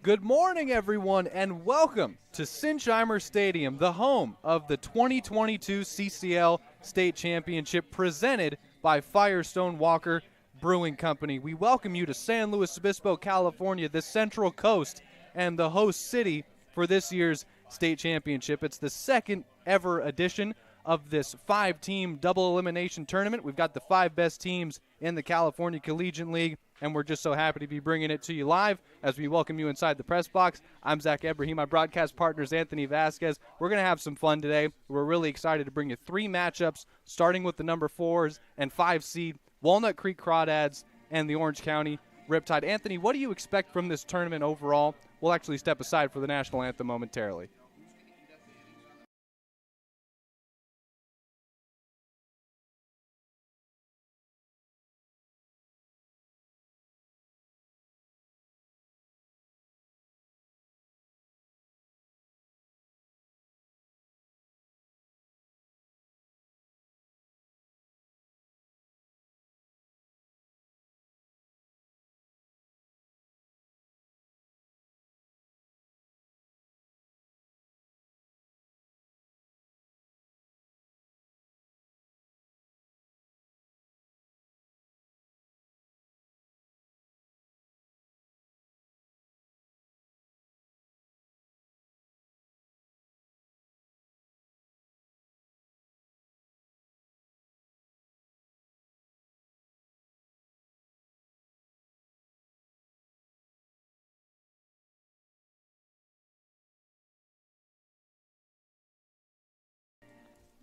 Good morning, everyone, and welcome to Sinsheimer Stadium, the home of the 2022 CCL State Championship presented by Firestone Walker Brewing Company. We welcome you to San Luis Obispo, California, the Central Coast, and the host city for this year's state championship. It's the second ever edition of this 5-team double elimination tournament. We've got the 5 best teams in the California Collegiate League, and we're just so happy to be bringing it to you live as we welcome you inside the press box. I'm Zach Ebrahim. My broadcast partner is Anthony Vasquez. We're going to have some fun today. We're really excited to bring you 3 matchups, starting with the number 4s and 5 seed Walnut Creek Crawdads and the Orange County Riptide. Anthony, what do you expect from this tournament overall? We'll actually step aside for the national anthem momentarily.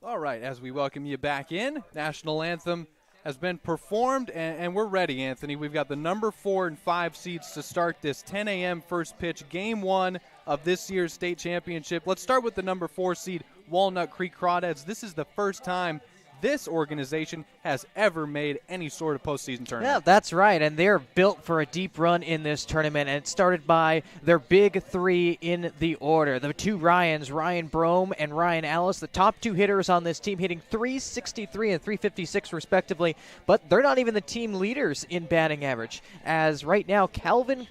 All right, as we welcome you back in, national anthem has been performed, and we're ready, Anthony. We've got the number 4 and 5 seeds to start this 10 a.m. first pitch, game 1 of this year's state championship. Let's start with the number 4 seed, Walnut Creek Crawdads. This is the first time this organization has ever made any sort of postseason tournament. Yeah, that's right, and they're built for a deep run in this tournament, and it started by their big 3 in the order. The 2 Ryans, Ryan Brome and Ryan Ellis, the top 2 hitters on this team, hitting .363 and .356 respectively, but they're not even the team leaders in batting average, as right now Cameron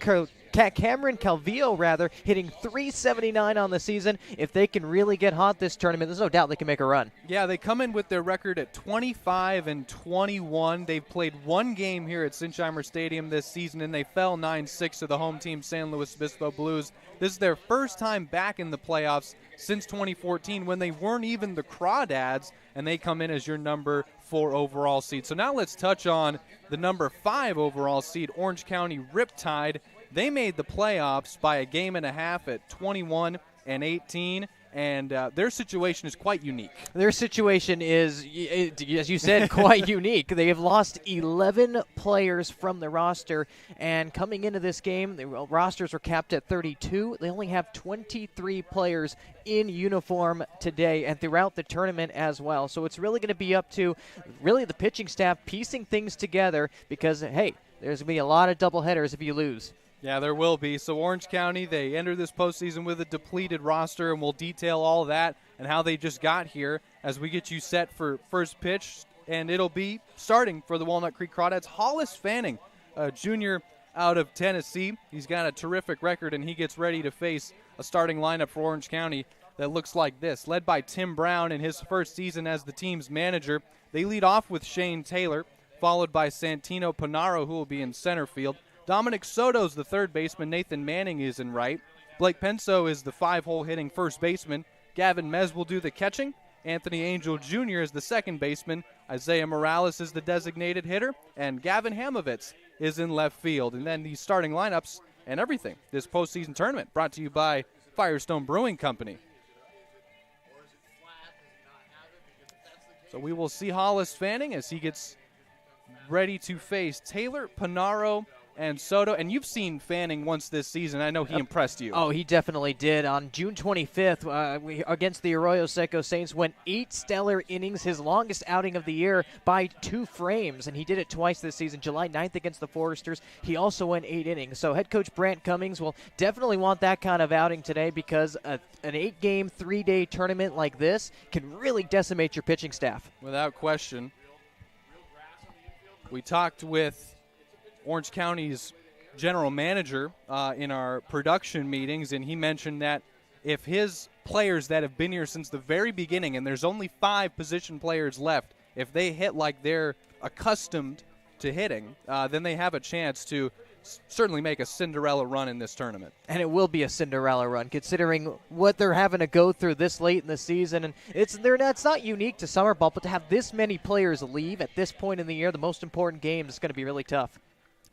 Calvillo, hitting .379 on the season. If they can really get hot this tournament, there's no doubt they can make a run. Yeah, they come in with their record at 25 and 21. They've played 1 game here at Sinsheimer Stadium this season, and they fell 9-6 to the home team, San Luis Obispo Blues. This is their first time back in the playoffs since 2014 when they weren't even the Crawdads, and they come in as your number 4 overall seed. So now let's touch on the number 5 overall seed, Orange County Riptide. They made the playoffs by a game and a half at 21 and 18, and their situation is quite unique. Their situation is, as you said, quite unique. They have lost 11 players from the roster, and coming into this game, the rosters were capped at 32. They only have 23 players in uniform today and throughout the tournament as well. So it's really going to be up to really the pitching staff piecing things together because, hey, there's going to be a lot of doubleheaders if you lose. Yeah, there will be. So Orange County, they enter this postseason with a depleted roster, and we'll detail all that and how they just got here as we get you set for first pitch. And it'll be starting for the Walnut Creek Crawdads, Hollis Fanning, a junior out of Tennessee. He's got a terrific record, and he gets ready to face a starting lineup for Orange County that looks like this. Led by Tim Brown in his first season as the team's manager. They lead off with Shane Taylor, followed by Santino Panaro, who will be in center field. Dominic Soto's the third baseman. Nathan Manning is in right. Blake Penso is the 5-hole hitting first baseman. Gavin Mez will do the catching. Anthony Angel Jr. is the second baseman. Isaiah Morales is the designated hitter. And Gavin Hamovitz is in left field. And then these starting lineups and everything. This postseason tournament brought to you by Firestone Brewing Company. So we will see Hollis Fanning as he gets ready to face Taylor, Panaro, and Soto. And you've seen Fanning once this season. I know he impressed you. Oh, he definitely did. On June 25th, against the Arroyo Seco Saints, went 8 stellar innings, his longest outing of the year by 2 frames, and he did it twice this season. July 9th against the Foresters, he also went 8 innings. So head coach Brant Cummings will definitely want that kind of outing today because an 8-game, 3-day tournament like this can really decimate your pitching staff. Without question. We talked with Orange County's general manager in our production meetings, and he mentioned that if his players that have been here since the very beginning, and there's only 5 position players left, if they hit like they're accustomed to hitting, then they have a chance to certainly make a Cinderella run in this tournament. And it will be a Cinderella run, considering what they're having to go through this late in the season. And it's not unique to summer ball, but to have this many players leave at this point in the year, the most important game, is going to be really tough.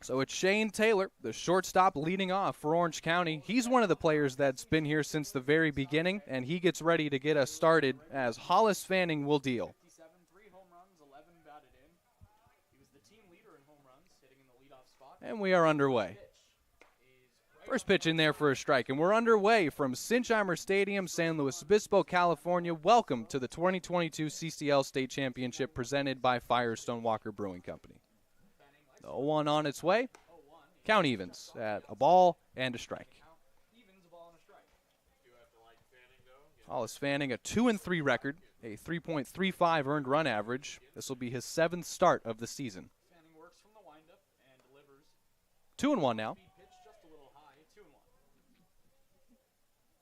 So it's Shane Taylor, the shortstop, leading off for Orange County. He's one of the players that's been here since the very beginning, and he gets ready to get us started as Hollis Fanning will deal. 3 home runs, 11 batted in. He was the team leader in home runs, hitting in the leadoff spot. And we are underway. First pitch in there for a strike, and we're underway from Sinchheimer Stadium, San Luis Obispo, California. Welcome to the 2022 CCL State Championship presented by Firestone Walker Brewing Company. The 0-1 on its way. Count evens at a ball and a strike. Hollis Fanning, a 2-3 record, a 3.35 earned run average. This will be his 7th start of the season. 2-1 now.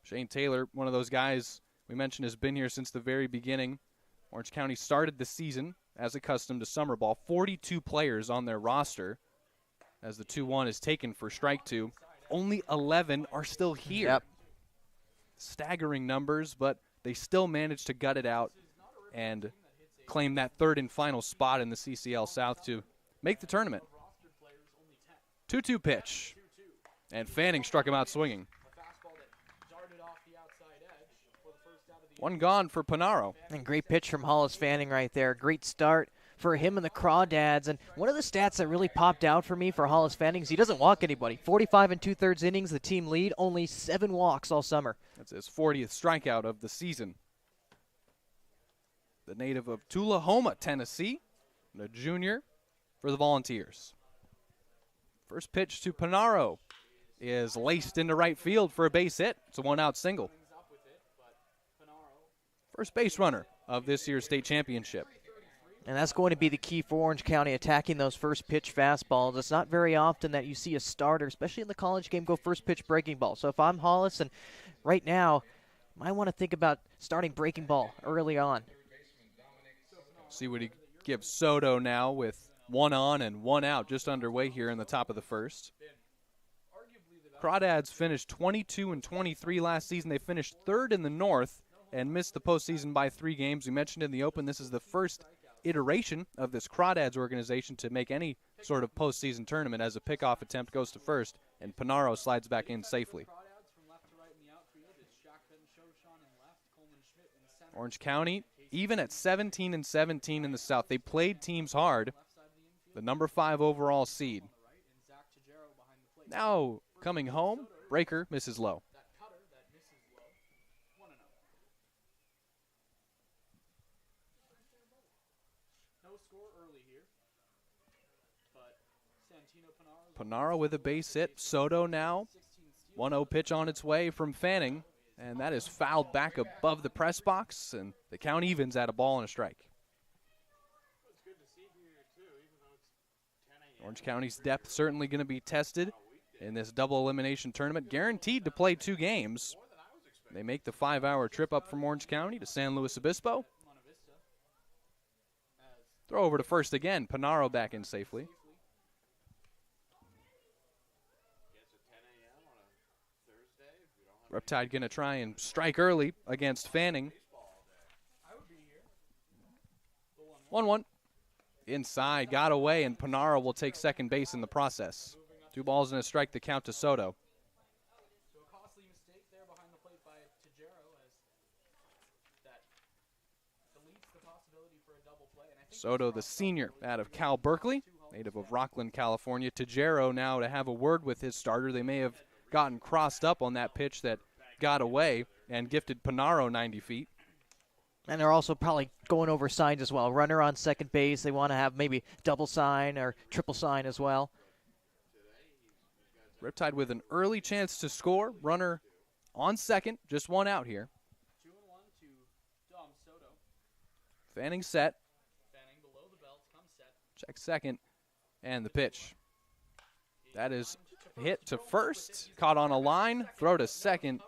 Shane Taylor, one of those guys we mentioned, has been here since the very beginning. Orange County started the season as accustomed to summer ball. 42 players on their roster as the 2-1 is taken for strike 2. Only 11 are still here. Yep. Staggering numbers, but they still managed to gut it out and claim that 3rd and final spot in the CCL South to make the tournament. 2-2 pitch, and Fanning struck him out swinging. 1 gone for Panaro. And great pitch from Hollis Fanning right there. Great start for him and the Crawdads. And one of the stats that really popped out for me for Hollis Fanning is he doesn't walk anybody. 45 2/3 innings, the team lead, only 7 walks all summer. That's his 40th strikeout of the season. The native of Tullahoma, Tennessee, and a junior for the Volunteers. First pitch to Panaro is laced into right field for a base hit. It's a 1-out single. First base runner of this year's state championship. And that's going to be the key for Orange County, attacking those first pitch fastballs. It's not very often that you see a starter, especially in the college game, go first pitch breaking ball. So if I'm Hollis, and right now, I might want to think about starting breaking ball early on. See what he gives Soto now with 1 on and 1 out, just underway here in the top of the first. Crawdads finished 22-23 last season. They finished 3rd in the North and missed the postseason by 3 games. We mentioned in the open this is the first iteration of this Crawdads organization to make any sort of postseason tournament, as a pickoff attempt goes to first, and Panaro slides back in safely. Orange County, even at 17-17 in the South, they played teams hard. The number 5 overall seed. Now coming home, breaker misses low. Panaro with a base hit. Soto now. 1-0 pitch on its way from Fanning, and that is fouled back above the press box, and the count evens at a ball and a strike. Orange County's depth certainly going to be tested in this double elimination tournament. Guaranteed to play 2 games. They make the 5-hour trip up from Orange County to San Luis Obispo. Throw over to first again. Panaro back in safely. Riptide going to try and strike early against Fanning. 1-1. Inside, got away, and Panaro will take second base in the process. 2 balls and a strike to count to Soto. Soto, the senior out of Cal Berkeley, native of Rockland, California. Tajero now to have a word with his starter. They may have gotten crossed up on that pitch that got away and gifted Panaro 90 feet. And they're also probably going over signs as well. Runner on second base. They want to have maybe double sign or triple sign as well. Riptide with an early chance to score. Runner on second. Just 1 out here. 2-1 to Dom Soto. Fanning set. Fanning below the belt, comes set. Check second. And the pitch. That is hit to first, caught on a line, throw to second,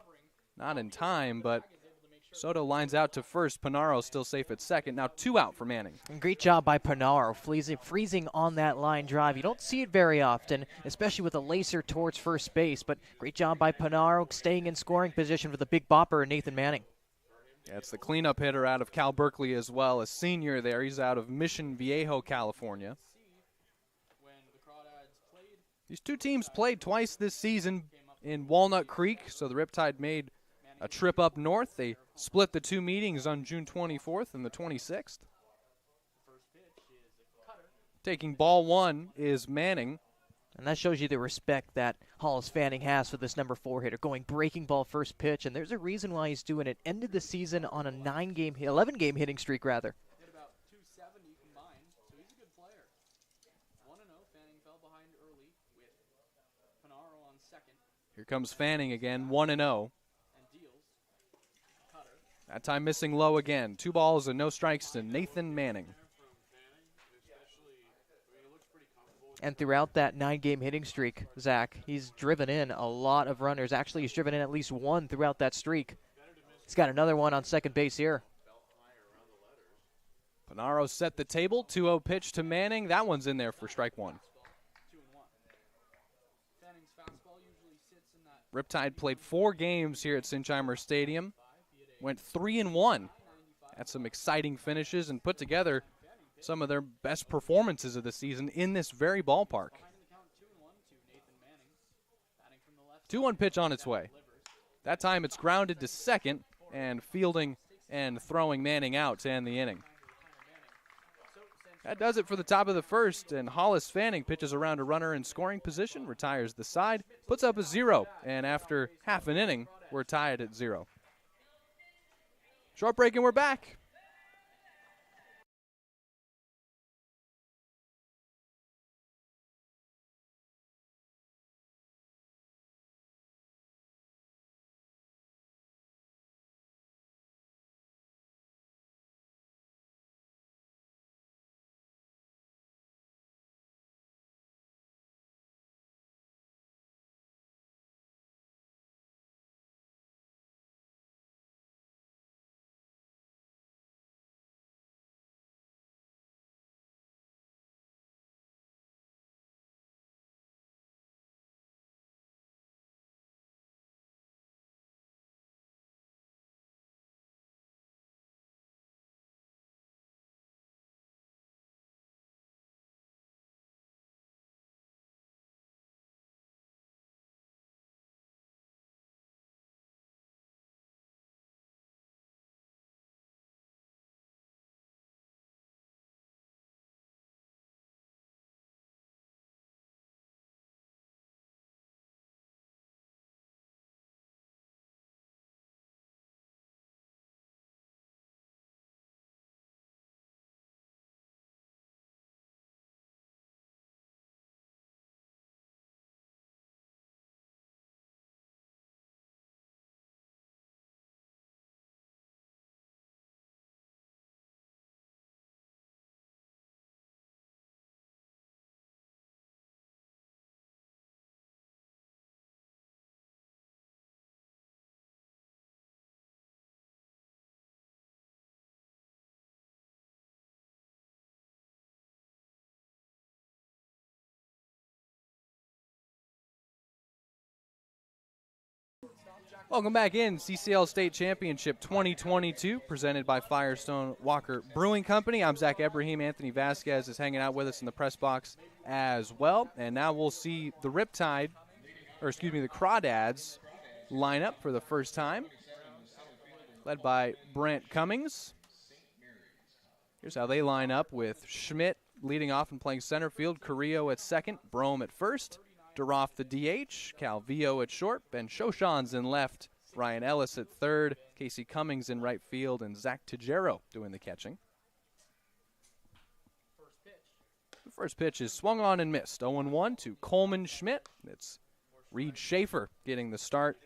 not in time, but Soto lines out to first. Panaro still safe at second. Now 2 out for Manning. And great job by Panaro, freezing on that line drive. You don't see it very often, especially with a lacer towards first base, but great job by Panaro staying in scoring position for the big bopper, Nathan Manning. Yeah, it's the cleanup hitter out of Cal Berkeley as well, a senior there. He's out of Mission Viejo, California. These two teams played twice this season in Walnut Creek, so the Riptide made a trip up north. They split the 2 meetings on June 24th and the 26th. Taking ball 1 is Manning. And that shows you the respect that Hollis Fanning has for this number 4 hitter, going breaking ball first pitch, and there's a reason why he's doing it. Ended the season on a 11-game hitting streak, rather. Hit about 270 combined, so he's a good player. 1-0, Fanning fell behind early with Panaro on second. Here comes Fanning again, 1-0. And deals. Cutter. That time missing low again. 2 balls and no strikes to Nathan Manning. And throughout that 9-game hitting streak, Zach, he's driven in a lot of runners. Actually, he's driven in at least 1 throughout that streak. He's got another one on second base here. Panaro set the table. 2-0 pitch to Manning. That one's in there for strike 1. 2-1. Fanning's fastball usually sits in that. Riptide played 4 games here at Sinchheimer Stadium. Went 3-1. Had some exciting finishes and put together some of their best performances of the season in this very ballpark. 2-1 pitch on its way. That time it's grounded to second, and fielding and throwing Manning out to end the inning. That does it for the top of the first, and Hollis Fanning pitches around a runner in scoring position, retires the side, puts up a 0, and after half an inning, we're tied at 0. Short break and we're back. Welcome back in. CCL State Championship 2022, presented by Firestone Walker Brewing Company. I'm Zach Ebrahim. Anthony Vasquez is hanging out with us in the press box as well. And now we'll see the Riptide, or excuse me, the Crawdads line up for the first time, led by Brent Cummings. Here's how they line up, with Schmidt leading off and playing center field, Carrillo at second, Brome at first, Duroff the DH, Calvillo at short, Ben Shoshan's in left, Ryan Ellis at third, Casey Cummings in right field, and Zach Tejero doing the catching. The first pitch is swung on and missed. 0-1 to Coleman Schmidt. It's Reed Schaefer getting the start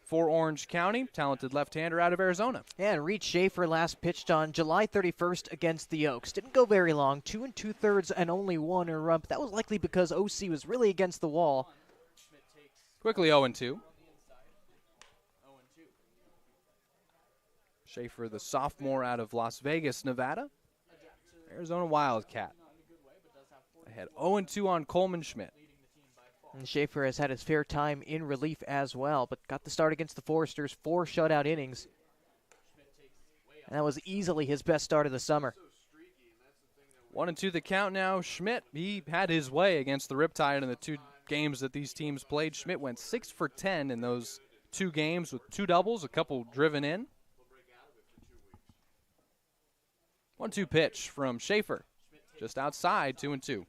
for Orange County, talented left-hander out of Arizona. Yeah, and Reed Schaefer last pitched on July 31st against the Oaks. Didn't go very long, 2 2/3 and only 1 run. But that was likely because OC was really against the wall. Quickly 0-2. On the inside. 0-2. Schaefer, the sophomore out of Las Vegas, Nevada. Arizona Wildcat. Not in a good way, but does have 4 Ahead 0-2 on Coleman Schmidt. leading the team by far. And Schaefer has had his fair time in relief as well, but got the start against the Foresters, 4 shutout innings. And that was easily his best start of the summer. 1-2 the count now. Schmidt, he had his way against the Riptide in the 2 games that these teams played. Schmidt went 6 for 10 in those 2 games with 2 doubles, a couple driven in. 1-2 pitch from Schaefer, just outside, 2-2.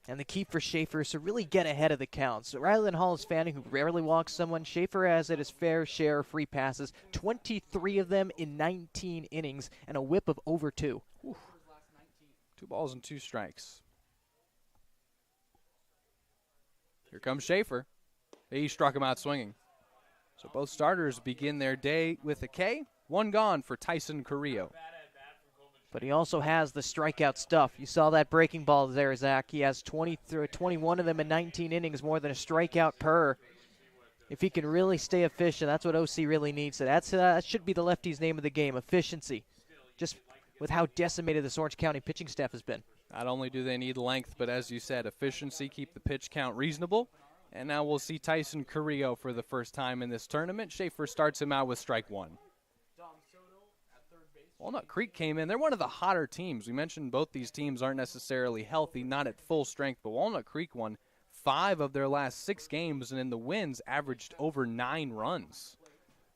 And the key for Schaefer is to really get ahead of the count. So rather than Hollis Fanning, who rarely walks someone, Schaefer has at his fair share of free passes, 23 of them in 19 innings, and a whip of over 2. 2 balls and 2 strikes. Here comes Schaefer. He struck him out swinging. So both starters begin their day with a K. 1 gone for Tyson Carrillo. But he also has the strikeout stuff. You saw that breaking ball there, Zach. He has 21 of them in 19 innings, more than a strikeout per. If he can really stay efficient, that's what OC really needs. So that should be the lefty's name of the game, efficiency. Just with how decimated this Orange County pitching staff has been. Not only do they need length, but as you said, efficiency, keep the pitch count reasonable. And now we'll see Tyson Carrillo for the first time in this tournament. Schaefer starts him out with strike 1. Walnut Creek came in. They're one of the hotter teams. We mentioned both these teams aren't necessarily healthy, not at full strength, but Walnut Creek won 5 of their last 6 games, and in the wins averaged over 9 runs.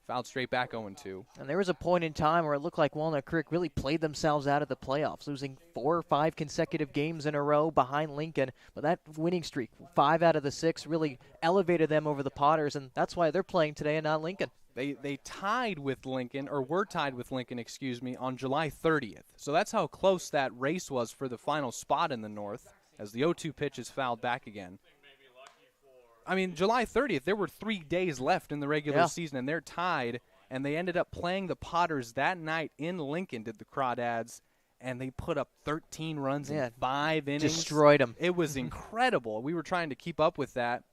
Fouled straight back 0-2. And there was a point in time where it looked like Walnut Creek really played themselves out of the playoffs, losing 4 or 5 consecutive games in a row behind Lincoln. But that winning streak, 5 out of the 6, really elevated them over the Potters, and that's why they're playing today and not Lincoln. They tied with Lincoln, or were tied with Lincoln, on July 30th. So that's how close that race was for the final spot in the North, as the 0-2 pitch is fouled back again. I mean, July 30th, there were 3 days left in the regular season, and they're tied, and they ended up playing the Potters that night in Lincoln, did the Crawdads, and they put up 13 runs in 5 innings. Destroyed them. It was incredible. We were trying to keep up with that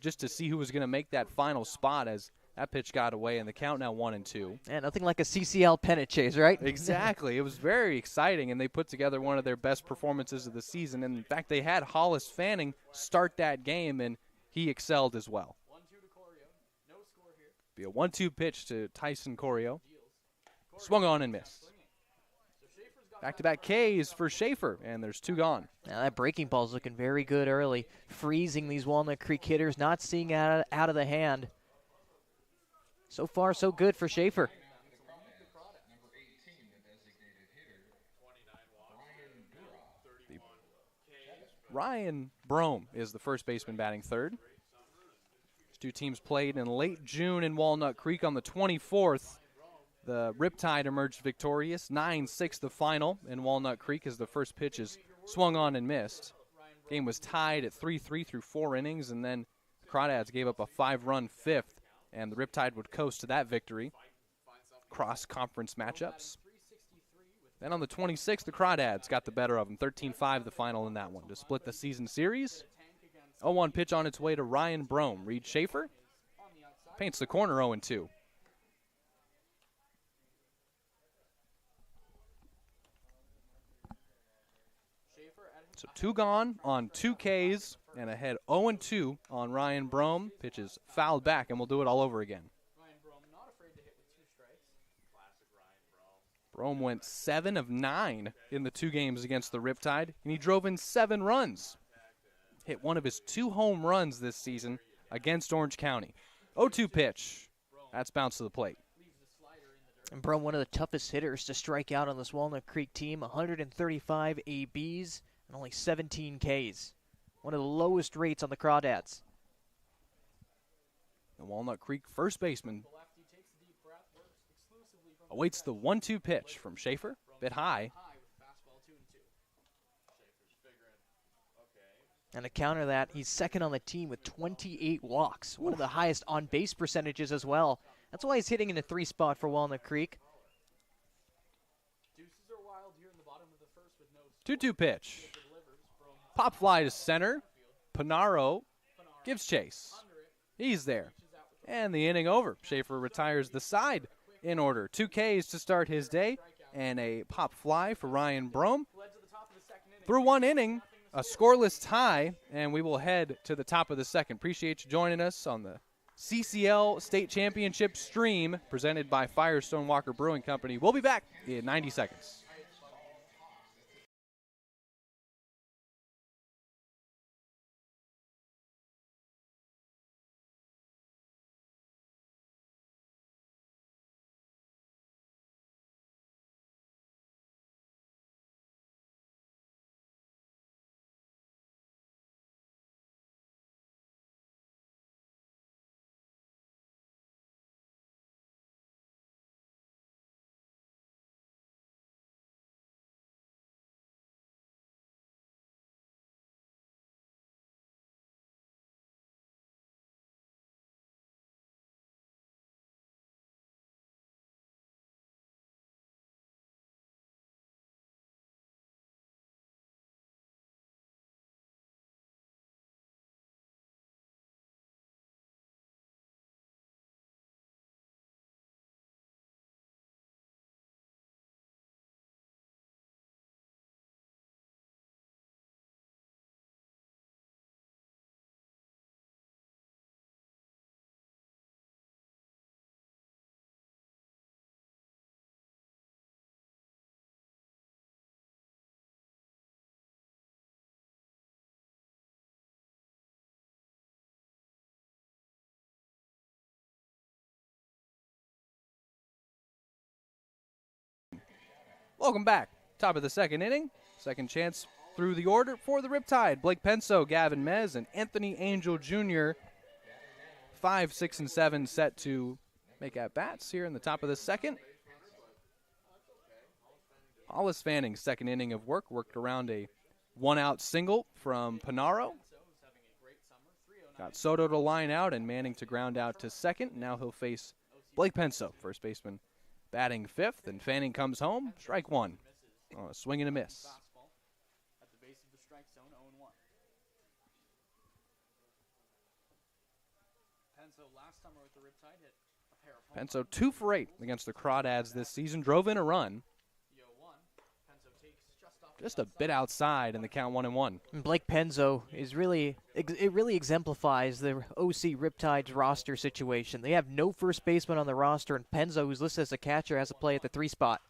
just to see who was going to make that final spot, as that pitch got away, and the count now 1-2. Yeah, nothing like a CCL pennant chase, right? Exactly. It was very exciting, and they put together one of their best performances of the season. And in fact, they had Hollis Fanning start that game, and he excelled as well. 1-2 to Corio. No score here. Be a 1-2 pitch to Tyson Corio. Swung on and missed. Back-to-back Ks for Schaefer, and there's 2 gone. Now that breaking ball's looking very good early, freezing these Walnut Creek hitters, not seeing out of the hand. So far, so good for Schaefer. Ryan Brome is the first baseman batting third. These 2 teams played in late June in Walnut Creek on the 24th. The Riptide emerged victorious, 9-6 the final in Walnut Creek as the first pitch is swung on and missed. Game was tied at 3-3 through 4 innings, and then the Crawdads gave up a 5-run 5th. And the Riptide would coast to that victory. Cross-conference matchups. Then on the 26th, the Crawdads got the better of them. 13-5 the final in that one to split the season series. 0-1 pitch on its way to Ryan Brome. Reed Schaefer paints the corner 0-2. So 2 gone on 2 Ks. And ahead 0-2 on Ryan Brome. Pitch is fouled back, and we'll do it all over again. Ryan Brome not afraid to hit with 2 strikes. Classic Ryan Brome went 7 of 9 in the 2 games against the Riptide, and he drove in 7 runs. Hit one of his 2 home runs this season against Orange County. 0-2 pitch. That's bounced to the plate. And Brome, one of the toughest hitters to strike out on this Walnut Creek team. 135 ABs and only 17 Ks. One of the lowest rates on the Crawdads. The Walnut Creek first baseman awaits the 1-2 pitch from Schaefer. Bit high. And to counter that, he's second on the team with 28 walks. One of the highest on-base percentages as well. That's why he's hitting in the 3 spot for Walnut Creek. 2-2 pitch. Pop fly to center. Panaro gives chase. He's there. And the inning over. Schaefer retires the side in order. 2 Ks to start his day, and a pop fly for Ryan Brome. Through 1 inning, a scoreless tie, and we will head to the top of the second. Appreciate you joining us on the CCL State Championship stream presented by Firestone Walker Brewing Company. We'll be back in 90 seconds. Welcome back. Top of the second inning. Second chance through the order for the Riptide. Blake Penso, Gavin Mez, and Anthony Angel Jr. 5, 6, and 7 set to make at-bats here in the top of the second. Hollis Fanning's second inning of work worked around a 1-out single from Panaro. Got Soto to line out and Manning to ground out to second. Now he'll face Blake Penso, first baseman, batting fifth, and Fanning comes home. Strike 1. Oh, a swing and a miss. At the base of the strike zone, 0-1. Penso last summer with the Riptide hit a pair of home Penso 2 for 8 against the Crawdads this season. Drove in a run. Just a bit outside in the count 1-1. And Blake Penso is really exemplifies the OC Riptide's roster situation. They have no first baseman on the roster, and Penso, who's listed as a catcher, has to play at the 3 spot.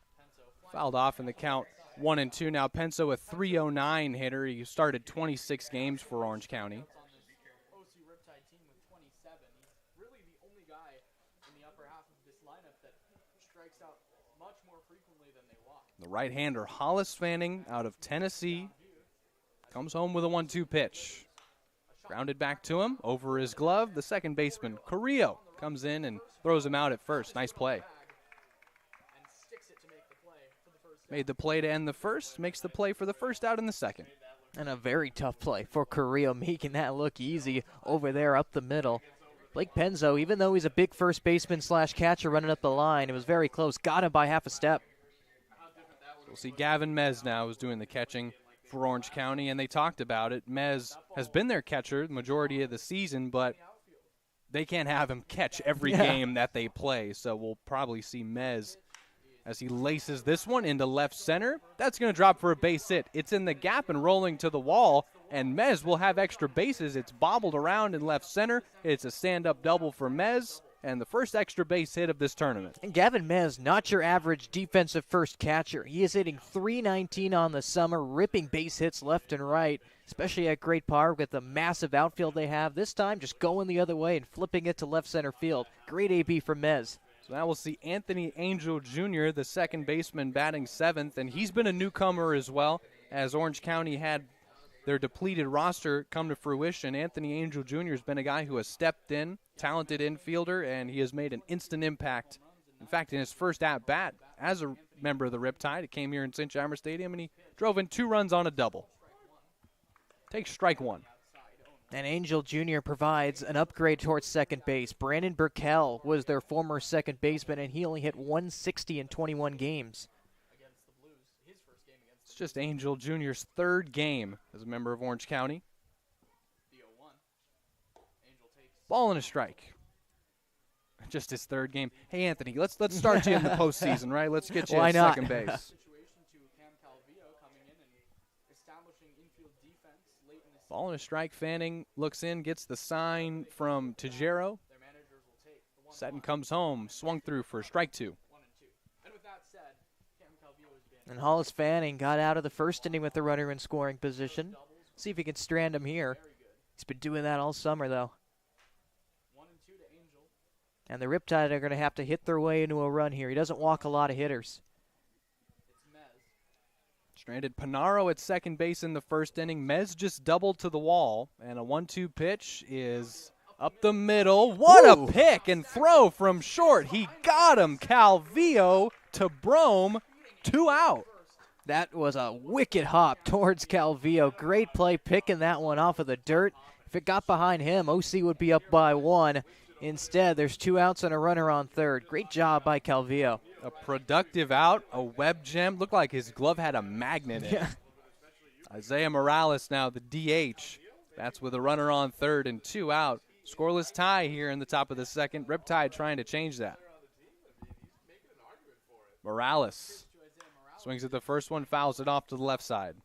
Fouled off in the count 1-2. Now Penso, a .309 hitter. He started 26 games for Orange County. OC Riptide team with 27. He's really the only guy in the upper half of this lineup that strikes out much more frequently than they walk. The right-hander Hollis Fanning out of Tennessee comes home with a 1-2 pitch. Grounded back to him, over his glove. The second baseman, Carrillo, comes in and throws him out at first. Nice play. Made the play to end the first, makes the play for the first out in the second. And a very tough play for Carrillo, making that look easy over there up the middle. Blake Penso, even though he's a big first baseman slash catcher running up the line, it was very close. Got him by half a step. We'll see Gavin Mez now is doing the catching for Orange County, and they talked about it. Mez has been their catcher the majority of the season, but they can't have him catch every game that they play, so we'll probably see Mez as he laces this one into left center. That's going to drop for a base hit. It's in the gap and rolling to the wall, and Mez will have extra bases. It's bobbled around in left center. It's a stand-up double for Mez, and the first extra base hit of this tournament. And Gavin Mez, not your average defensive first catcher. He is hitting .319 on the summer, ripping base hits left and right, especially at Great Park with the massive outfield they have. This time just going the other way and flipping it to left center field. Great AB for Mez. So now we'll see Anthony Angel Jr., the second baseman, batting seventh, and he's been a newcomer as well, as Orange County had their depleted roster come to fruition. Anthony Angel Jr. has been a guy who has stepped in, talented infielder, and he has made an instant impact. In fact, in his first at-bat as a member of the Riptide, it came here in St. Jamer Stadium, and he drove in 2 runs on a double. Takes strike 1. And Angel Jr. provides an upgrade towards second base. Brandon Burkell was their former second baseman, and he only hit .160 in 21 games. It's just Angel Jr.'s 3rd game as a member of Orange County. Ball and a strike. Just his third game. Hey, Anthony, let's start you in the postseason, right? Let's get you Why at not? second base. Situation to Cam Calvillo coming in and establishing infield defense late in the season. Ball and a strike. Fanning looks in, gets the sign from Tajero. Their managers will take the 1-1. Setting comes home, swung through for strike 2. 1-2. And with that said, Cam Calvillo has been And Hollis Fanning got out of the first inning with the runner in scoring position. See if he can strand him here. He's been doing that all summer, though. 1-2 to Angel. And the Riptide are going to have to hit their way into a run here. He doesn't walk a lot of hitters. It's Mez. Stranded Panaro at second base in the first inning. Mez just doubled to the wall, and a 1-2 pitch is up the middle. What Ooh. a pick and throw from short. He got him. Calvillo to Brome, 2 out. That was a wicked hop towards Calvillo. Great play picking that one off of the dirt. If it got behind him, OC would be up by 1. Instead, there's 2 outs and a runner on third. Great job by Calvillo. A productive out, a web gem. Looked like his glove had a magnet in it. Yeah. Isaiah Morales now the DH. That's with a runner on third and 2 out. Scoreless tie here in the top of the second. Riptide trying to change that. Morales swings at the first one, fouls it off to the left side.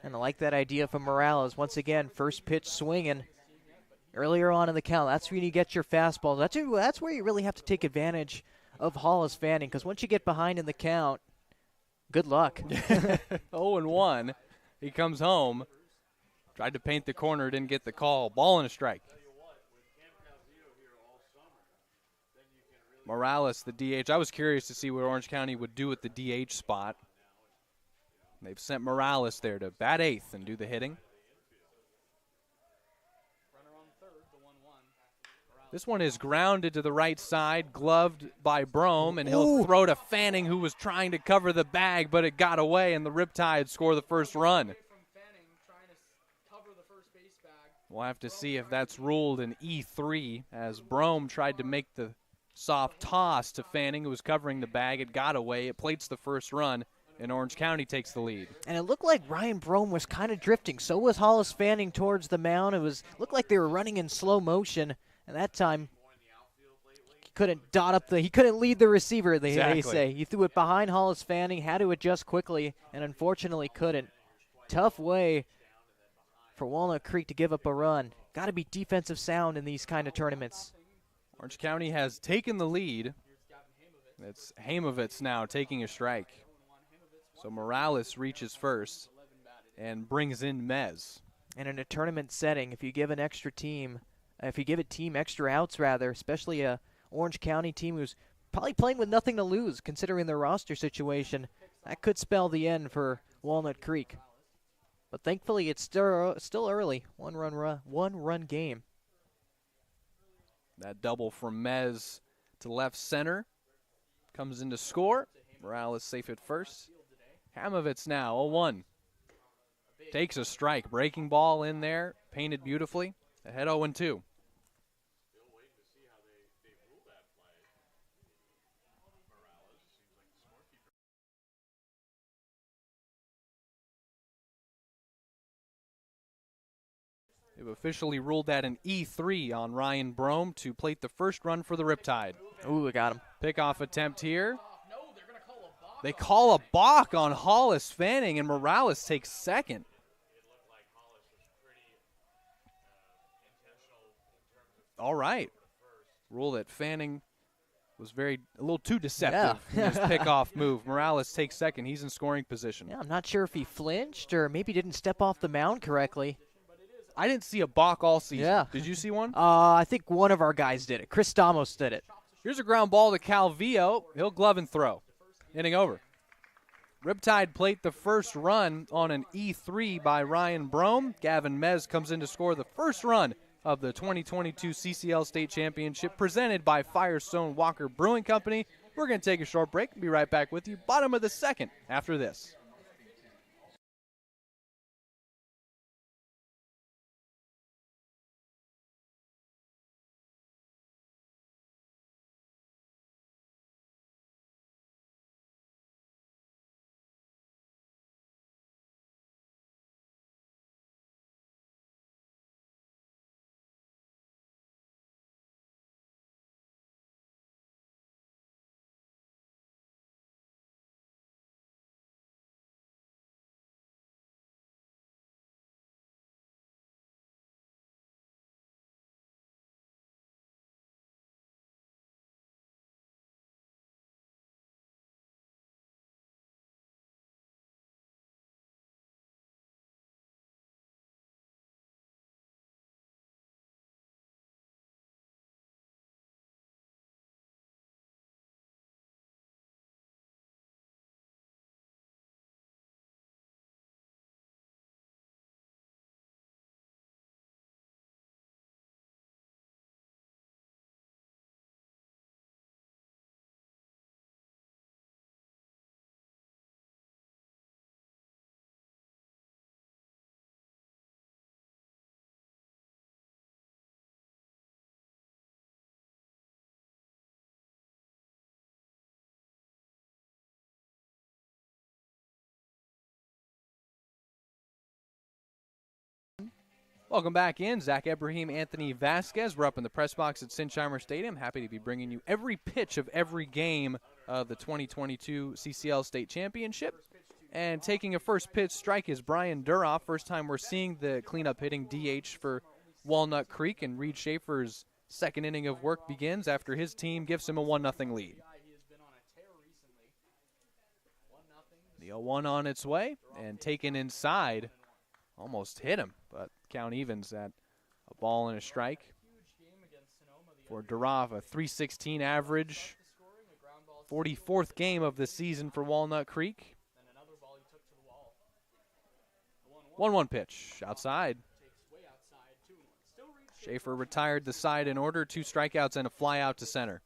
And I like that idea from Morales. Once again, first pitch swinging earlier on in the count. That's when you get your fastball. That's where you really have to take advantage of Hollis Fanning, because once you get behind in the count, good luck. 0-1. He comes home. Tried to paint the corner, didn't get the call. Ball and a strike. Morales, the DH. I was curious to see what Orange County would do at the DH spot. They've sent Morales there to bat 8th and do the hitting. Runner on third, the 1-1. This one is grounded to the right side, gloved by Brome, and he'll throw to Fanning, who was trying to cover the bag, but it got away, and the Riptide score the first run. From Fanning trying to cover the first base bag. We'll have to see if that's ruled an E3, as Brome tried to make the soft toss to Fanning, who was covering the bag. It got away. It plates the first run, and Orange County takes the lead. And it looked like Ryan Brome was kind of drifting. So was Hollis Fanning towards the mound. Looked like they were running in slow motion. And that time, he couldn't he couldn't lead the receiver, they say. He threw it behind Hollis Fanning, had to adjust quickly, and unfortunately couldn't. Tough way for Walnut Creek to give up a run. Got to be defensive sound in these kind of tournaments. Orange County has taken the lead. It's Hamovitz now taking a strike. So Morales reaches first and brings in Mez. And in a tournament setting, if you give a team extra outs, rather, especially a Orange County team who's probably playing with nothing to lose, considering their roster situation, that could spell the end for Walnut Creek. But thankfully, it's still early. One run game. That double from Mez to left center comes in to score. Morales safe at first. Hamovitz now 0-1. Takes a strike. Breaking ball in there. Painted beautifully. Ahead 0-2. They've officially ruled that an E3 on Ryan Brome to plate the first run for the Riptide. Ooh, we got him. Pickoff attempt here. No, they're going to call a balk. They call a balk on Hollis Fanning, and Morales takes second. All right. Rule that Fanning was a little too deceptive in his pickoff move. Morales takes second. He's in scoring position. Yeah, I'm not sure if he flinched or maybe didn't step off the mound correctly. I didn't see a balk all season. Yeah. Did you see one? I think one of our guys did it. Chris Stamos did it. Here's a ground ball to Calvillo. He'll glove and throw. Inning over. Riptide plate the first run on an E3 by Ryan Brome. Gavin Mez comes in to score the first run of the 2022 CCL State Championship presented by Firestone Walker Brewing Company. We're going to take a short break. Be right back with you. Bottom of the second after this. Welcome back in. Zach Ebrahim, Anthony Vasquez. We're up in the press box at Sinsheimer Stadium. Happy to be bringing you every pitch of every game of the 2022 CCL State Championship. And taking a first pitch strike is Brian Duroff. First time we're seeing the cleanup hitting DH for Walnut Creek, and Reed Schaefer's second inning of work begins after his team gives him a 1-0 lead. The 0-1 on its way and taken inside. Almost hit him, but count evens at a ball and a strike. For Duroff, a .316 average. 44th game of the season for Walnut Creek. 1-1 pitch outside. Schaefer retired the side in order. 2 strikeouts and a fly out to center.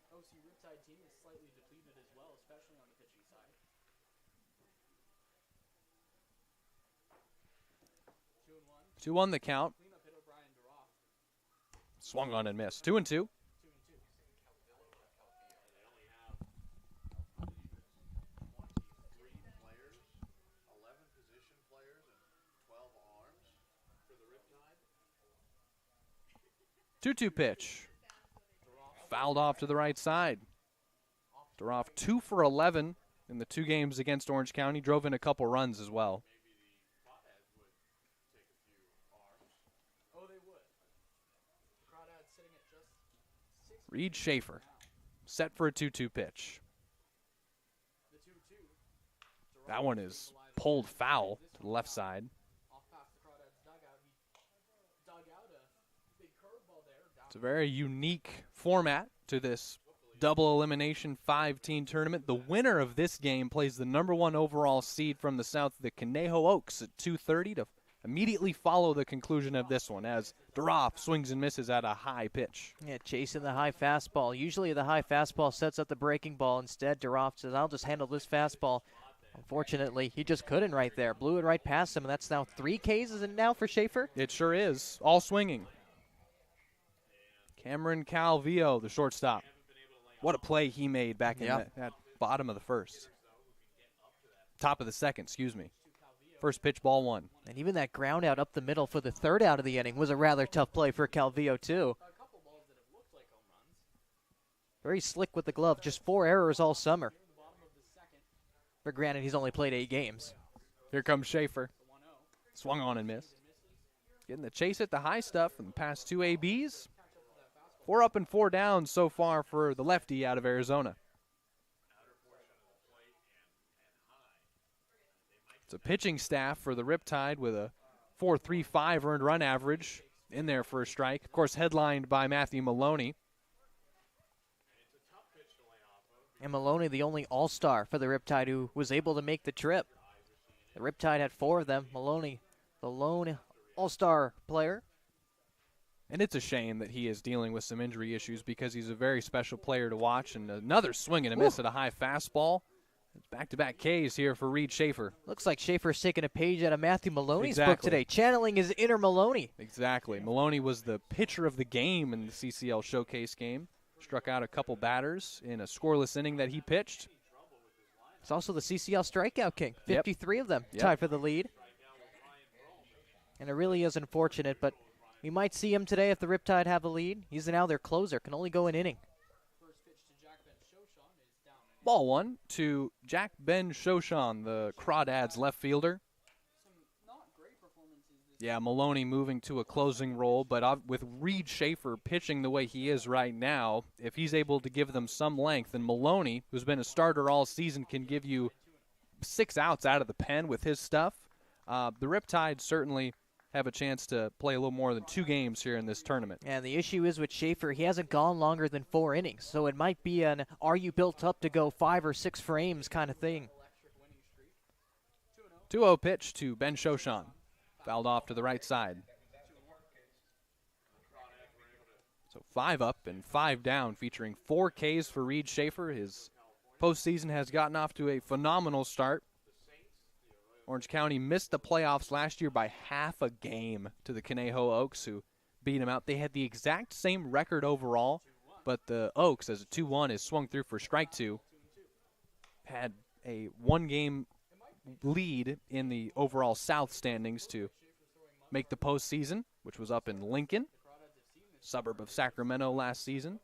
2-1 the count. Swung on and missed. 2-2. Two-two pitch. Fouled off to the right side. Duroff 2 for 11 in the 2 games against Orange County. Drove in a couple runs as well. Reed Schaefer set for a 2-2 pitch. That one is pulled foul to the left side. It's a very unique format to this double elimination 5-team tournament. The winner of this game plays the #1 overall seed from the south, the Conejo Oaks, at 2:30 to immediately follow the conclusion of this one as Duroff swings and misses at a high pitch. Yeah, chasing the high fastball. Usually the high fastball sets up the breaking ball. Instead, Duroff says, I'll just handle this fastball. Unfortunately, he just couldn't right there. Blew it right past him, and that's now 3 Ks, is it now for Schaefer? It sure is. All swinging. Cameron Calvillo, the shortstop. What a play he made back in that bottom of the first. Top of the second, excuse me. First pitch, ball 1. And even that ground out up the middle for the 3rd out of the inning was a rather tough play for Calvillo, too. Very slick with the glove. Just 4 errors all summer. For granted, he's only played 8 games. Here comes Schaefer. Swung on and missed. Getting the chase at the high stuff and past 2 ABs. 4 up and 4 down so far for the lefty out of Arizona. It's a pitching staff for the Riptide with a .435 earned run average in there for a strike. Of course, headlined by Matthew Maloney. And Maloney, the only all-star for the Riptide who was able to make the trip. The Riptide had 4 of them. Maloney, the lone all-star player. And it's a shame that he is dealing with some injury issues because he's a very special player to watch. And another swing and a miss at a high fastball. It's back-to-back Ks here for Reed Schaefer. Looks like Schaefer's taking a page out of Matthew Maloney's book today, channeling his inner Maloney. Exactly. Maloney was the pitcher of the game in the CCL Showcase game. Struck out a couple batters in a scoreless inning that he pitched. It's also the CCL strikeout king. 53 of them tied for the lead. And it really is unfortunate, but we might see him today if the Riptide have a lead. He's now their closer, can only go an inning. Ball 1 to Jack Ben Shoshan, the Crawdads left fielder. Yeah, Maloney moving to a closing role, but with Reed Schaefer pitching the way he is right now, if he's able to give them some length, and Maloney, who's been a starter all season, can give you 6 outs out of the pen with his stuff, the Riptide certainly have a chance to play a little more than 2 games here in this tournament. And the issue is with Schaefer, he hasn't gone longer than 4 innings, so it might be an are you built up to go 5 or 6 frames kind of thing. 2-0 pitch to Ben Shoshan. Fouled off to the right side. So 5 up and 5 down, featuring 4 Ks for Reed Schaefer. His postseason has gotten off to a phenomenal start. Orange County missed the playoffs last year by half a game to the Conejo Oaks, who beat them out. They had the exact same record overall, but the Oaks, as a 2-1 is swung through for strike 2, had a 1-game lead in the overall South standings to make the postseason, which was up in Lincoln, suburb of Sacramento last season.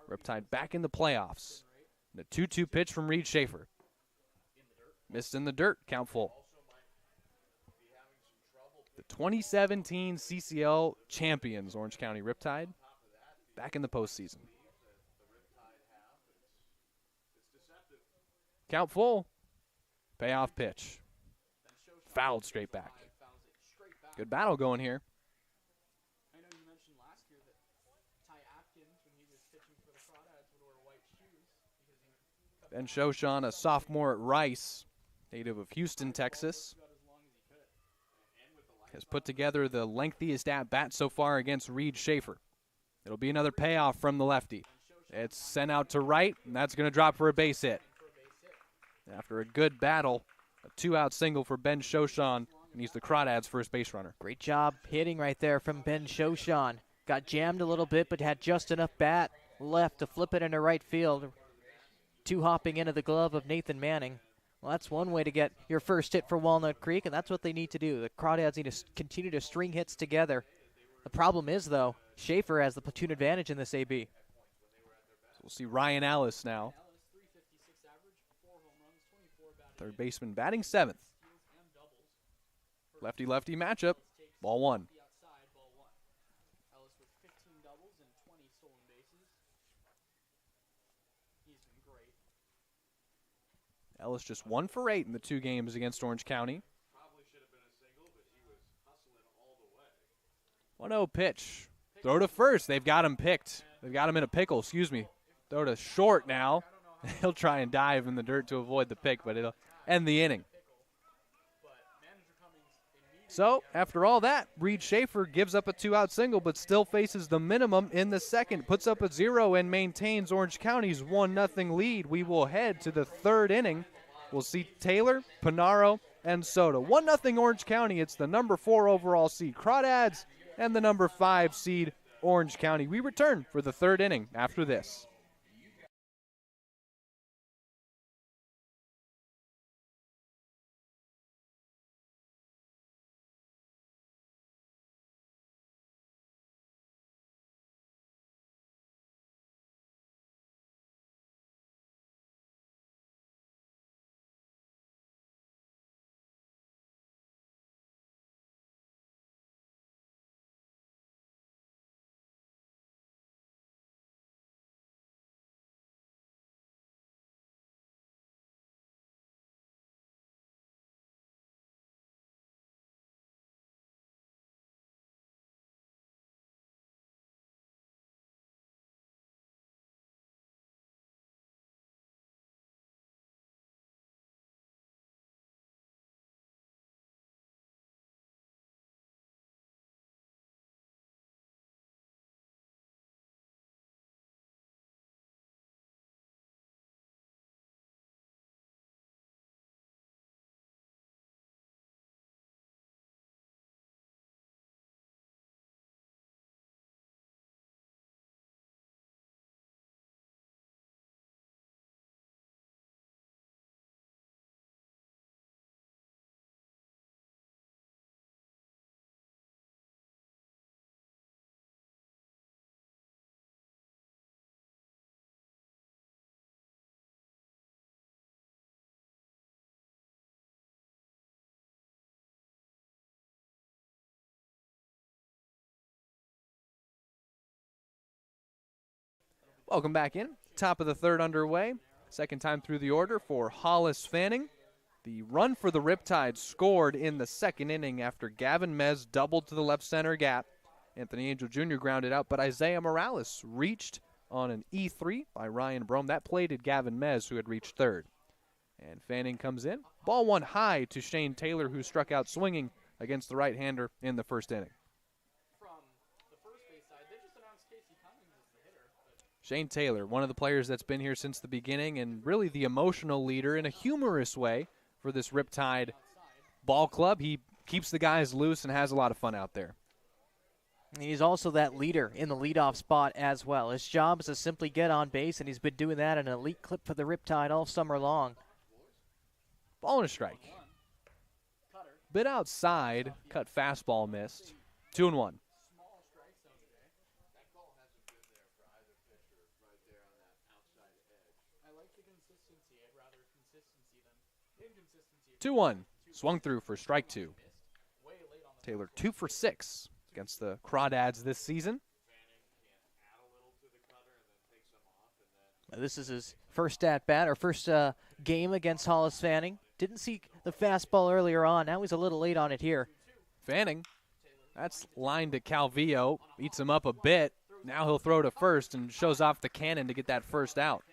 Riptide back in the playoffs. And a 2-2 pitch from Reed Schaefer. Missed in the dirt, count full. The 2017 CCL champions, Orange County Riptide, back in the postseason. Count full. Payoff pitch. Fouled straight back. Good battle going here. I know you mentioned last year that Ty Atkins, when he was pitching for the Crawdads, would wear white shoes because he Ben Shoshan, a sophomore at Rice, native of Houston, Texas, has put together the lengthiest at-bat so far against Reed Schaefer. It'll be another payoff from the lefty. It's sent out to right, and that's going to drop for a base hit. After a good battle, a 2-out single for Ben Shoshan, and he's the Crawdads' first base runner. Great job hitting right there from Ben Shoshan. Got jammed a little bit, but had just enough bat left to flip it into right field. Two-hopping into the glove of Nathan Manning. Well, that's one way to get your first hit for Walnut Creek, and that's what they need to do. The Crawdads need to continue to string hits together. The problem is, though, Schaefer has the platoon advantage in this AB. So we'll see Ryan Ellis now. Third baseman batting seventh. Lefty-lefty matchup. Ball one. Ellis with 15 doubles and 20 stolen bases. He's been great. Ellis just 1 for 8 in the 2 games against Orange County. 1-0 pitch. Throw to first. They've got him picked. They've got him in a pickle, excuse me. Throw to short now. He'll try and dive in the dirt to avoid the pick, but it'll end the inning. So, after all that, Reed Schaefer gives up a 2-out single, but still faces the minimum in the second. Puts up a 0 and maintains Orange County's 1-0 lead. We will head to the 3rd inning. We'll see Taylor, Panaro, and Soto. 1-0 Orange County. It's the number 4 overall seed Crawdads and the number 5 seed Orange County. We return for the 3rd inning after this. Welcome back in. Top of the 3rd underway. Second time through the order for Hollis Fanning. The run for the Riptide scored in the 2nd inning after Gavin Mez doubled to the left center gap. Anthony Angel Jr. grounded out, but Isaiah Morales reached on an E3 by Ryan Brome. That plated Gavin Mez, who had reached 3rd. And Fanning comes in. Ball 1 high to Shane Taylor, who struck out swinging against the right-hander in the 1st inning. Shane Taylor, one of the players that's been here since the beginning and really the emotional leader in a humorous way for this Riptide ball club. He keeps the guys loose and has a lot of fun out there. And he's also that leader in the leadoff spot as well. His job is to simply get on base, and he's been doing that at an elite clip for the Riptide all summer long. Ball and a strike. Bit outside, cut fastball missed. 2-1. Small strike zone today. That ball hasn't been there for either pitcher right there on that outside edge. I like the consistency. I'd rather consistency than inconsistency. 2-1. Swung through for strike 2. Way late on the Taylor 2 for 6 against the Crawdads this season. Fanning can add a little to the cutter and then take some off and then This is his first at-bat, or first game against Hollis Fanning. Didn't see the fastball earlier on. Now he's a little late on it here. Fanning, that's lined to Calvillo. Eats him up a bit. Now he'll throw to first and shows off the cannon to get that first out.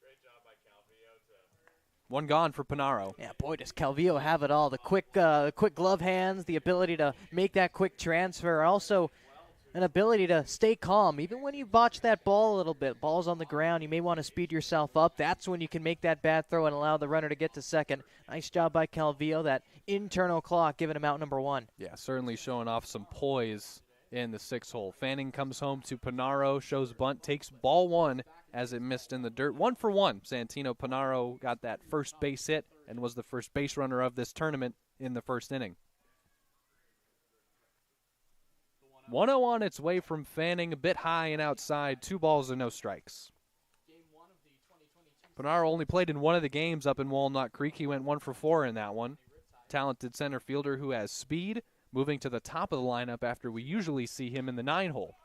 great job by Calvillo to One gone for Panaro. Yeah, boy, does Calvillo have it all. The quick glove hands, the ability to make that quick transfer, also an ability to stay calm. Even when you botch that ball a little bit, ball's on the ground, you may want to speed yourself up. That's when you can make that bad throw and allow the runner to get to second. Nice job by Calvillo, that internal clock giving him out number 1. Yeah, certainly showing off some poise in the 6th hole. Fanning comes home to Panaro, shows bunt, takes ball 1 as it missed in the dirt. 1 for 1. Santino Panaro got that first base hit and was the first base runner of this tournament in the first inning. 1-0 on its way from Fanning, a bit high and outside, 2 balls and no strikes. Panaro only played in one of the games up in Walnut Creek. He went 1 for 4 in that one. Talented center fielder who has speed, moving to the top of the lineup after we usually see him in the 9-hole.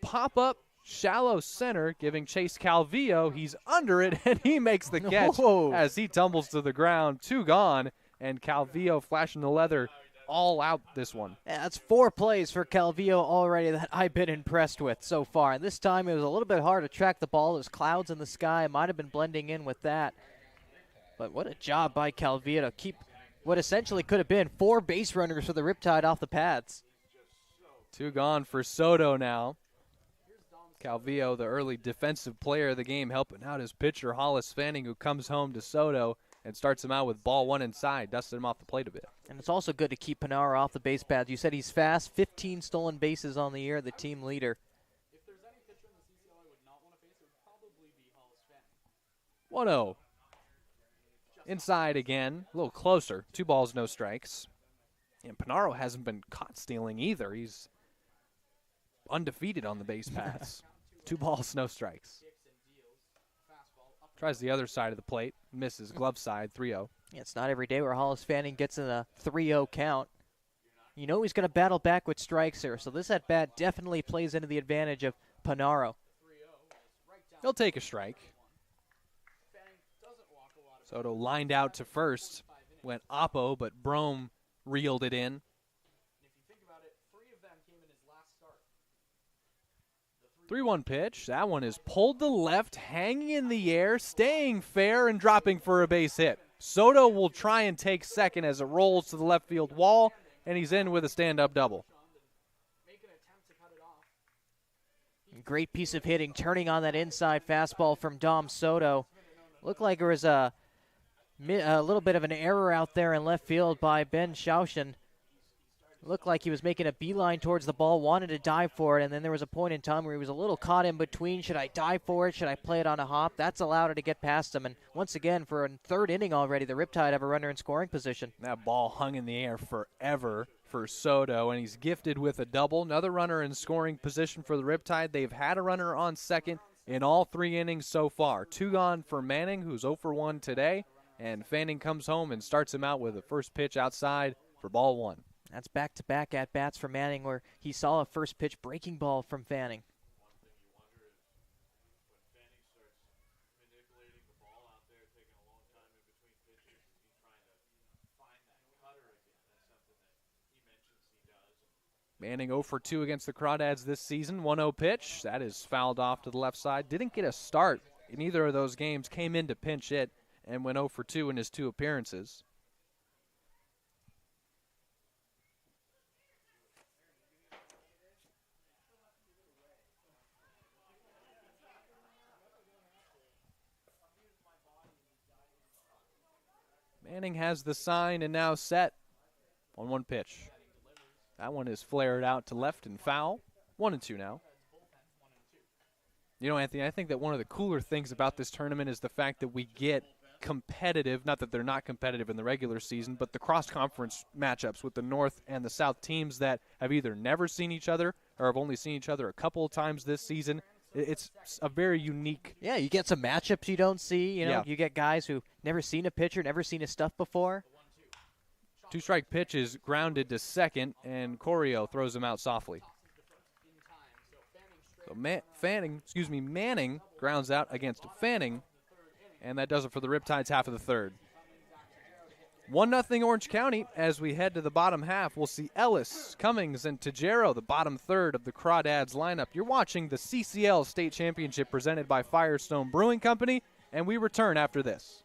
Pop up, shallow center, giving Chase Calvillo. He's under it, and he makes the catch as he tumbles to the ground. 2 gone, and Calvillo flashing the leather all out this one. Yeah, that's 4 plays for Calvillo already that I've been impressed with so far. And this time it was a little bit hard to track the ball. There's clouds in the sky. Might have been blending in with that. But what a job by Calvillo to keep what essentially could have been 4 base runners for the Riptide off the pads. 2 gone for Soto now. Calvillo, the early defensive player of the game, helping out his pitcher, Hollis Fanning, who comes home to Soto and starts him out with ball 1 inside, dusted him off the plate a bit. And it's also good to keep Panaro off the base pads. You said he's fast, 15 stolen bases on the year, the team leader. If there's any pitcher in the CCL I would not want to face, it would probably be Hollis Fanning. 1-0. Inside again, a little closer. 2 balls, no strikes. And Panaro hasn't been caught stealing either. He's undefeated on the base paths. 2 balls, no strikes. Tries the other side of the plate, misses glove side, 3-0. Yeah, it's not every day where Hollis Fanning gets in a 3-0 count. You know he's going to battle back with strikes here, so this at-bat definitely plays into the advantage of Panaro. He'll take a strike. Soto lined out to first, went oppo, but Brome reeled it in. If you think about it, 3 of them came in his last start. 3-1 pitch. That one is pulled to left, hanging in the air, staying fair, and dropping for a base hit. Soto will try and take second as it rolls to the left field wall, and he's in with a stand-up double. Make an attempt to cut it off. Great piece of hitting, turning on that inside fastball from Dom Soto. Looked like there was a little bit of an error out there in left field by Ben Schaushen. Looked like he was making a beeline towards the ball, wanted to dive for it, and then there was a point in time where he was a little caught in between. Should I dive for it? Should I play it on a hop? That's allowed it to get past him. And once again, for a 3rd inning already, the Riptide have a runner in scoring position. That ball hung in the air forever for Soto, and he's gifted with a double. Another runner in scoring position for the Riptide. They've had a runner on second in all 3 innings so far. 2 gone for Manning, who's 0 for 1 today, and Fanning comes home and starts him out with a first pitch outside for ball 1. That's back-to-back at-bats for Manning where he saw a first pitch breaking ball from Fanning. one thing you wonder is when Fanning starts manipulating the ball out there, taking a long time in between pitches, is he trying to find that cutter again? That's something that he mentions he does. Manning 0 for 2 against the Crawdads this season. 1-0 pitch. That is fouled off to the left side. Didn't get a start in either of those games. Came in to pinch hit and went 0 for 2 in his 2 appearances. Manning has the sign and now set on 1 pitch. That one is flared out to left and foul. 1-2 now. You know, Anthony, I think that one of the cooler things about this tournament is the fact that we get competitive, not that they're not competitive in the regular season, but the cross-conference matchups with the North and the South teams that have either never seen each other or have only seen each other a couple of times this season. It's a very unique. Yeah, you get some matchups you don't see. You know, Yeah. you get guys who never seen a pitcher, never seen his stuff before. 2-strike pitch is grounded to second, and Corio throws him out softly. So Manning grounds out against Fanning, and that does it for the Riptides half of the third. 1-0 Orange County. As we head to the bottom half, we'll see Ellis, Cummings, and Tajero, the bottom third of the Crawdads lineup. You're watching the CCL State Championship presented by Firestone Brewing Company, and we return after this.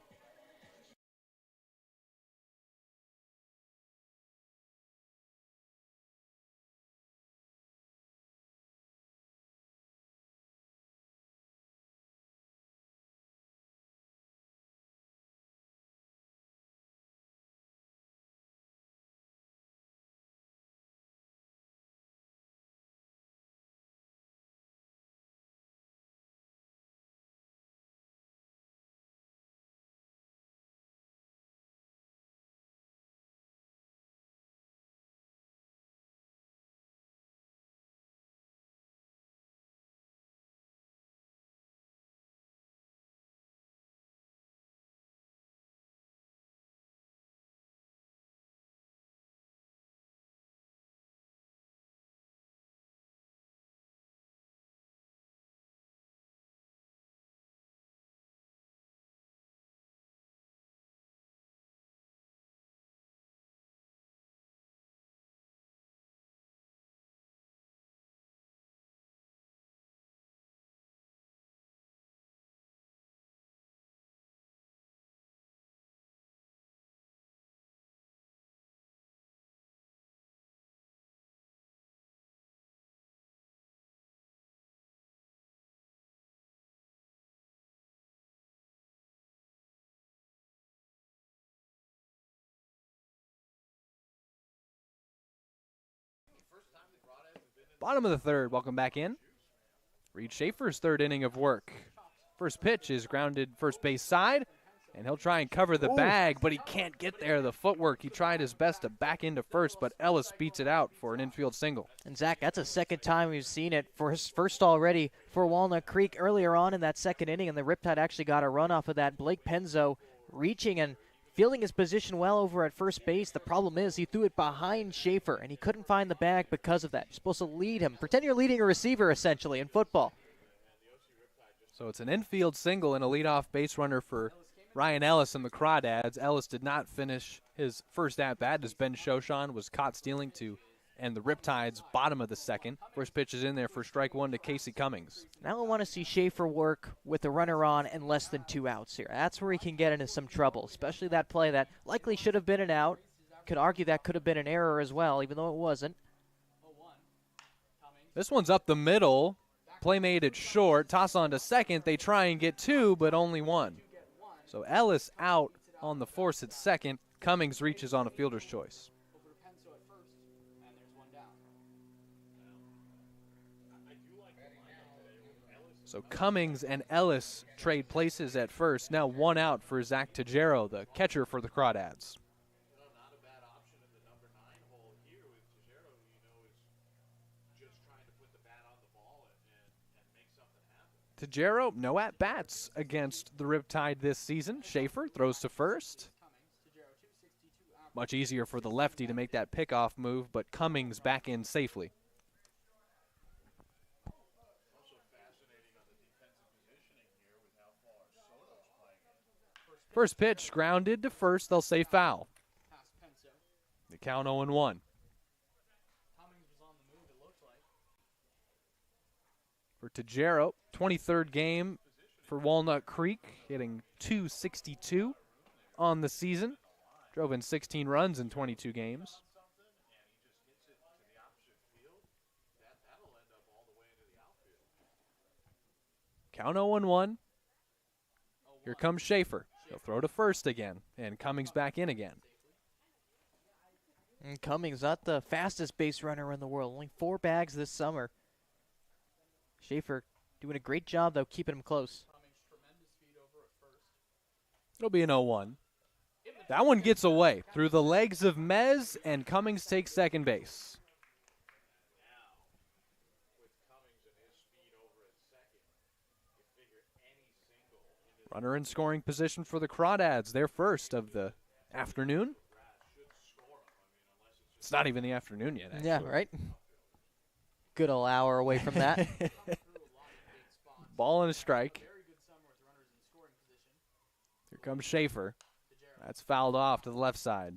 Bottom of the third, welcome back in. Reed Schaefer's third inning of work. First pitch is grounded first base side, and he'll try and cover the bag, but he can't get there. The footwork, he tried his best to back into first, but Ellis beats it out for an infield single. And Zach, that's the second time we've seen it for his first already for Walnut Creek earlier on in that second inning, and the Riptide actually got a run off of that. Blake Penzo reaching and fielding his position well over at first base. The problem is he threw it behind Schaefer, and he couldn't find the bag because of that. You're supposed to lead him. Pretend you're leading a receiver, essentially, in football. So it's an infield single and a leadoff base runner for Ryan Ellis and the Crawdads. Ellis did not finish his first at-bat as Ben Shoshan was caught stealing to end the Riptides bottom of the second. First pitch is in there for strike one to Casey Cummings. Now I want to see Schaefer work with the runner on and less than 2 outs here. That's where he can get into some trouble, especially that play that likely should have been an out. Could argue that could have been an error as well, even though it wasn't. This one's up the middle. Play made it short. Toss on to second. They try and get two, but only one. So Ellis out on the force at second. Cummings reaches on a fielder's choice. So Cummings and Ellis trade places at first. Now one out for Zach Tajero, the catcher for the Crawdads. Not a bad option in the number 9 hole here with Tajero, is just trying to put the bat on the ball and make something happen. Tajero, no at-bats against the Riptide this season. Schaefer throws to first. Much easier for the lefty to make that pickoff move, but Cummings back in safely. First pitch grounded to first. They'll say foul. The count 0-1. For Tajero, 23rd game for Walnut Creek, hitting .262 on the season. Drove in 16 runs in 22 games. Count 0-1. Here comes Schaefer. He'll throw to first again, and Cummings back in again. And Cummings, not the fastest base runner in the world. Only 4 bags this summer. Schaefer doing a great job, though, keeping him close. It'll be an 0-1. That one gets away through the legs of Mez, and Cummings takes second base. Runner in scoring position for the Crawdads. Their first of the afternoon. It's not even the afternoon yet, actually. Yeah, right? Good old hour away from that. Ball and a strike. Here comes Schaefer. That's fouled off to the left side.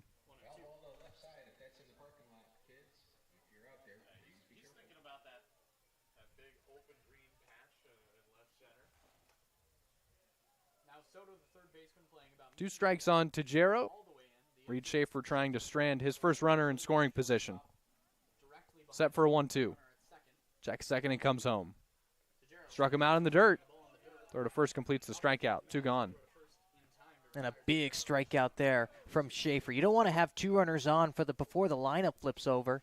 Two strikes on Tajero. Reed Schaefer trying to strand his first runner in scoring position. Set for a 1-2. Check second and comes home. Struck him out in the dirt. Throw to first completes the strikeout. 2 gone. And a big strikeout there from Schaefer. You don't want to have 2 runners on before the lineup flips over.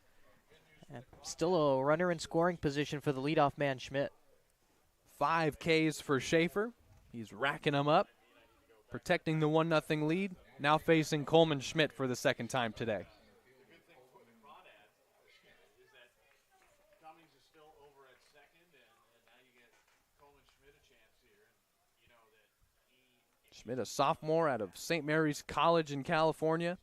And still a runner in scoring position for the leadoff man, Schmidt. 5 Ks for Schaefer. He's racking them up. Protecting the 1-0 lead. Now facing Coleman Schmidt for the second time today. Schmidt, a sophomore out of St. Mary's College in California.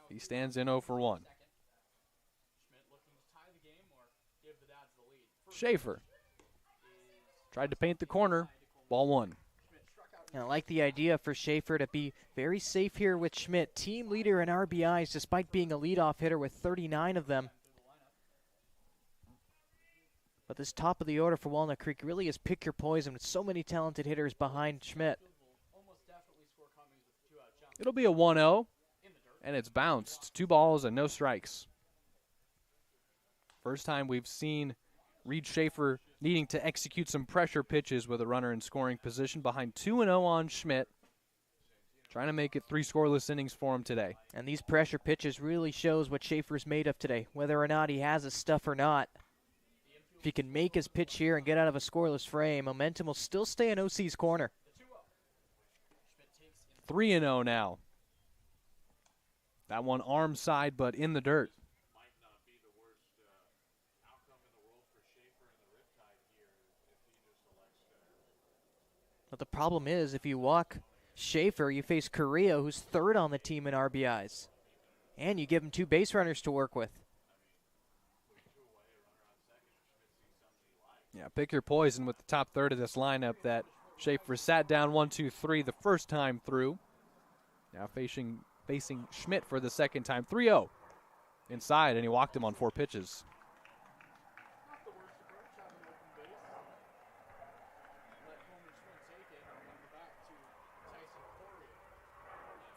He stands in 0 for 1. Schaefer tried to paint the corner. Ball 1. And I like the idea for Schaefer to be very safe here with Schmidt. Team leader in RBIs despite being a leadoff hitter with 39 of them. But this top of the order for Walnut Creek really is pick your poison with so many talented hitters behind Schmidt. It'll be a 1-0, and it's bounced. 2 balls and no strikes. First time we've seen Reed Schaefer needing to execute some pressure pitches with a runner in scoring position behind 2-0 on Schmidt. Trying to make it 3 scoreless innings for him today. And these pressure pitches really shows what Schaefer's made of today, whether or not he has his stuff or not. If he can make his pitch here and get out of a scoreless frame, momentum will still stay in OC's corner. 3-0 now. That one arm side, but in the dirt. But the problem is, if you walk Schaefer, you face Correa, who's 3rd on the team in RBIs. And you give him 2 base runners to work with. Yeah, pick your poison with the top third of this lineup that Schaefer sat down 1-2-3 the first time through. Now facing Schmidt for the second time. 3-0 inside, and he walked him on 4 pitches.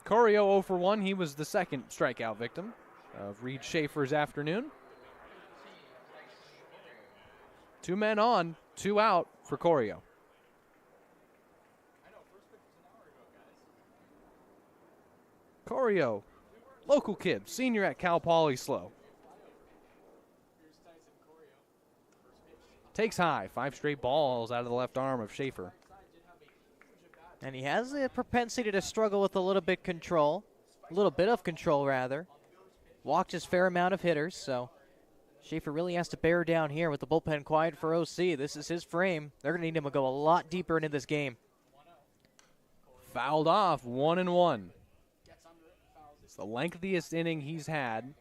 Corio 0 for 1. He was the second strikeout victim of Reed Schaefer's afternoon. 2 men on, 2 out for Corio. Corio, local kid, senior at Cal Poly Slow. Takes high, 5 straight balls out of the left arm of Schaefer. And he has a propensity to struggle with a little bit of control, rather. Walked his fair amount of hitters, so Schaefer really has to bear down here with the bullpen quiet for OC. This is his frame. They're going to need him to go a lot deeper into this game. Fouled off, 1-1. It's the lengthiest inning he's had.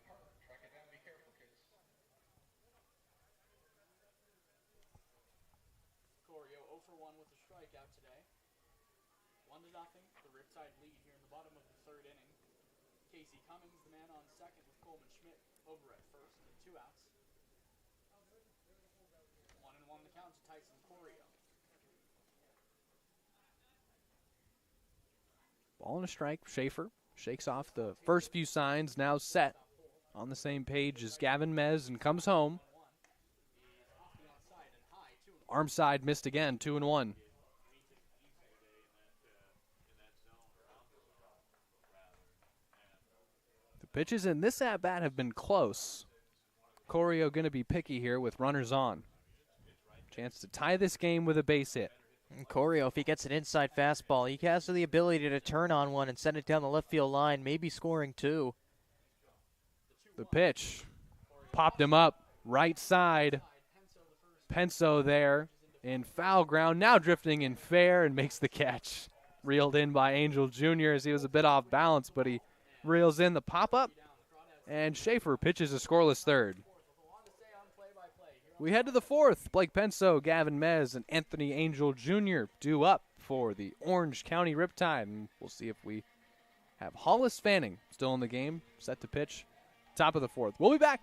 Corio 0 for 1 with a strikeout today. 1-0. The Riptide lead here in the bottom of the 3rd inning. Casey Cummings, the man on second with Coleman Schmidt over at first and 2 outs. 1-1 the count to Tyson Corio. Ball and a strike. Schaefer shakes off the first few signs, now set on the same page as Gavin Mez and comes home. Arm side missed again, 2-1. The pitches in this at-bat have been close. Corio going to be picky here with runners on. Chance to tie this game with a base hit. And Corio, if he gets an inside fastball, he has the ability to turn on one and send it down the left field line, maybe scoring 2. The pitch popped him up right side. Penso there in foul ground, now drifting in fair and makes the catch. Reeled in by Angel Jr. as he was a bit off balance, but he reels in the pop-up, and Schaefer pitches a scoreless third. We head to the 4th. Blake Penso, Gavin Mez, and Anthony Angel Jr. due up for the Orange County Riptide, and we'll see if we have Hollis Fanning still in the game, set to pitch, top of the 4th. We'll be back.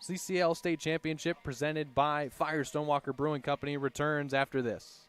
CCL State Championship presented by Firestone Walker Brewing Company returns after this.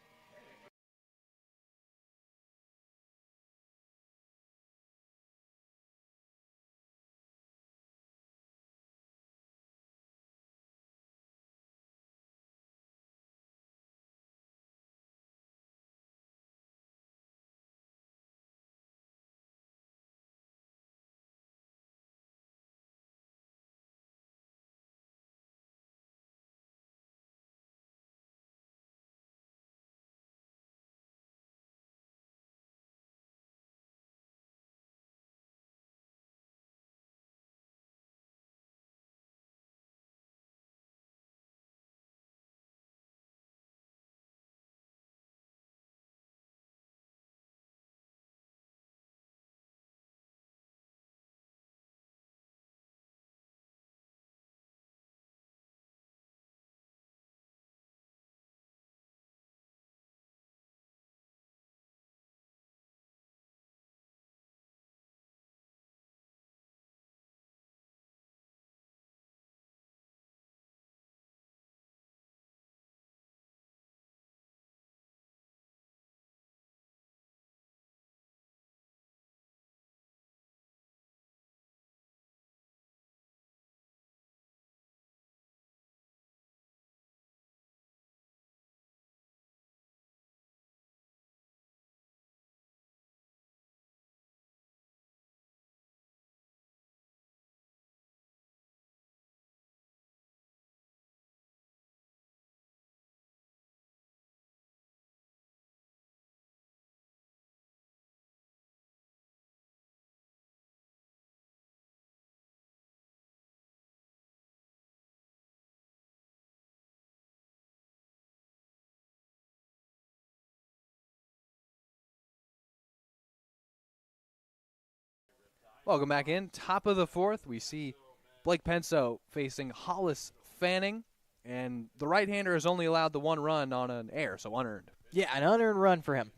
Welcome back in. Top of the 4th, we see Blake Penso facing Hollis Fanning, and the right-hander has only allowed the 1 run on an error, so unearned. Yeah, an unearned run for him.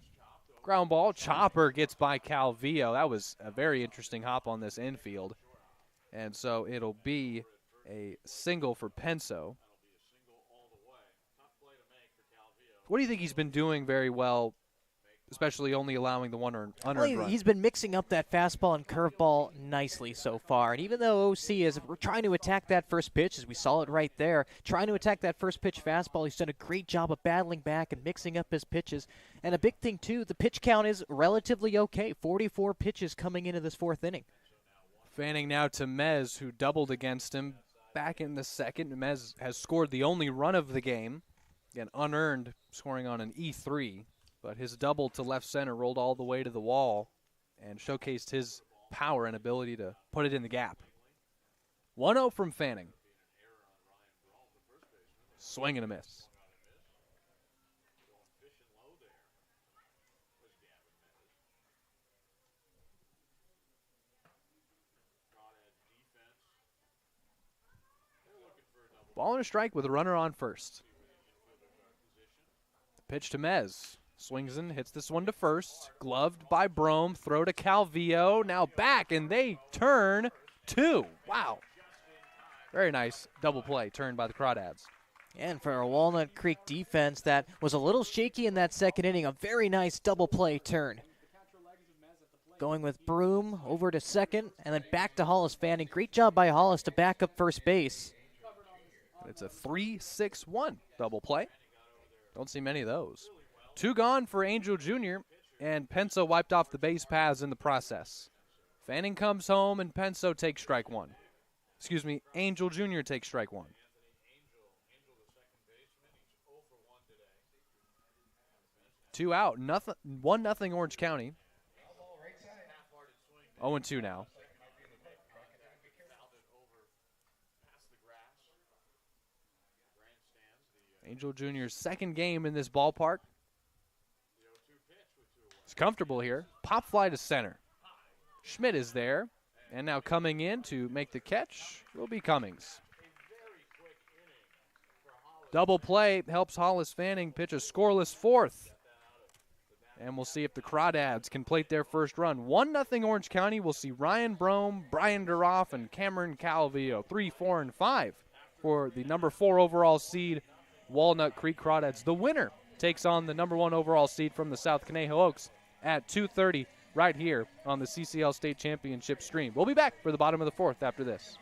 Ground ball, chopper gets by Calvillo. That was a very interesting hop on this infield, and so it'll be a single for Penso. What do you think he's been doing very well, especially only allowing the 1 unearned run? He's been mixing up that fastball and curveball nicely so far. And even though OC is trying to attack that first pitch, as we saw it right there, trying to attack that first pitch fastball, he's done a great job of battling back and mixing up his pitches. And a big thing, too, the pitch count is relatively okay. 44 pitches coming into this 4th inning. Fanning now to Mez, who doubled against him back in the 2nd. Mez has scored the only run of the game. Again, unearned, scoring on an E3. But his double to left center rolled all the way to the wall and showcased his power and ability to put it in the gap. 1-0 from Fanning. Swing and a miss. Ball and a strike with a runner on first. Pitch to Mez. Swings and hits this one to first. Gloved by Brome. Throw to Calvillo. Now back, and they turn 2. Wow. Very nice double play turned by the Crawdads. And for a Walnut Creek defense that was a little shaky in that 2nd inning, a very nice double play turn. Going with Broom over to 2nd, and then back to Hollis Fanning. Great job by Hollis to back up first base. It's a 3-6-1 double play. Don't see many of those. 2 gone for Angel Jr., and Penso wiped off the base paths in the process. Fanning comes home, and Penso takes strike 1. Excuse me, Angel Jr. takes strike 1. 2 out. 1-0 Orange County. 0-2 now. Angel Jr.'s second game in this ballpark. He's comfortable here. Pop fly to center. Schmidt is there. And now coming in to make the catch will be Cummings. Double play helps Hollis Fanning pitch a scoreless fourth. And we'll see if the Crawdads can plate their first run. 1-0 Orange County. We'll see Ryan Brome, Brian Duroff, and Cameron Calvillo. 3, 4, and 5 for the number 4 overall seed, Walnut Creek Crawdads. The winner takes on the number 1 overall seed from the South Conejo Oaks at 2:30 right here on the CCL State Championship stream. We'll be back for the bottom of the 4th after this.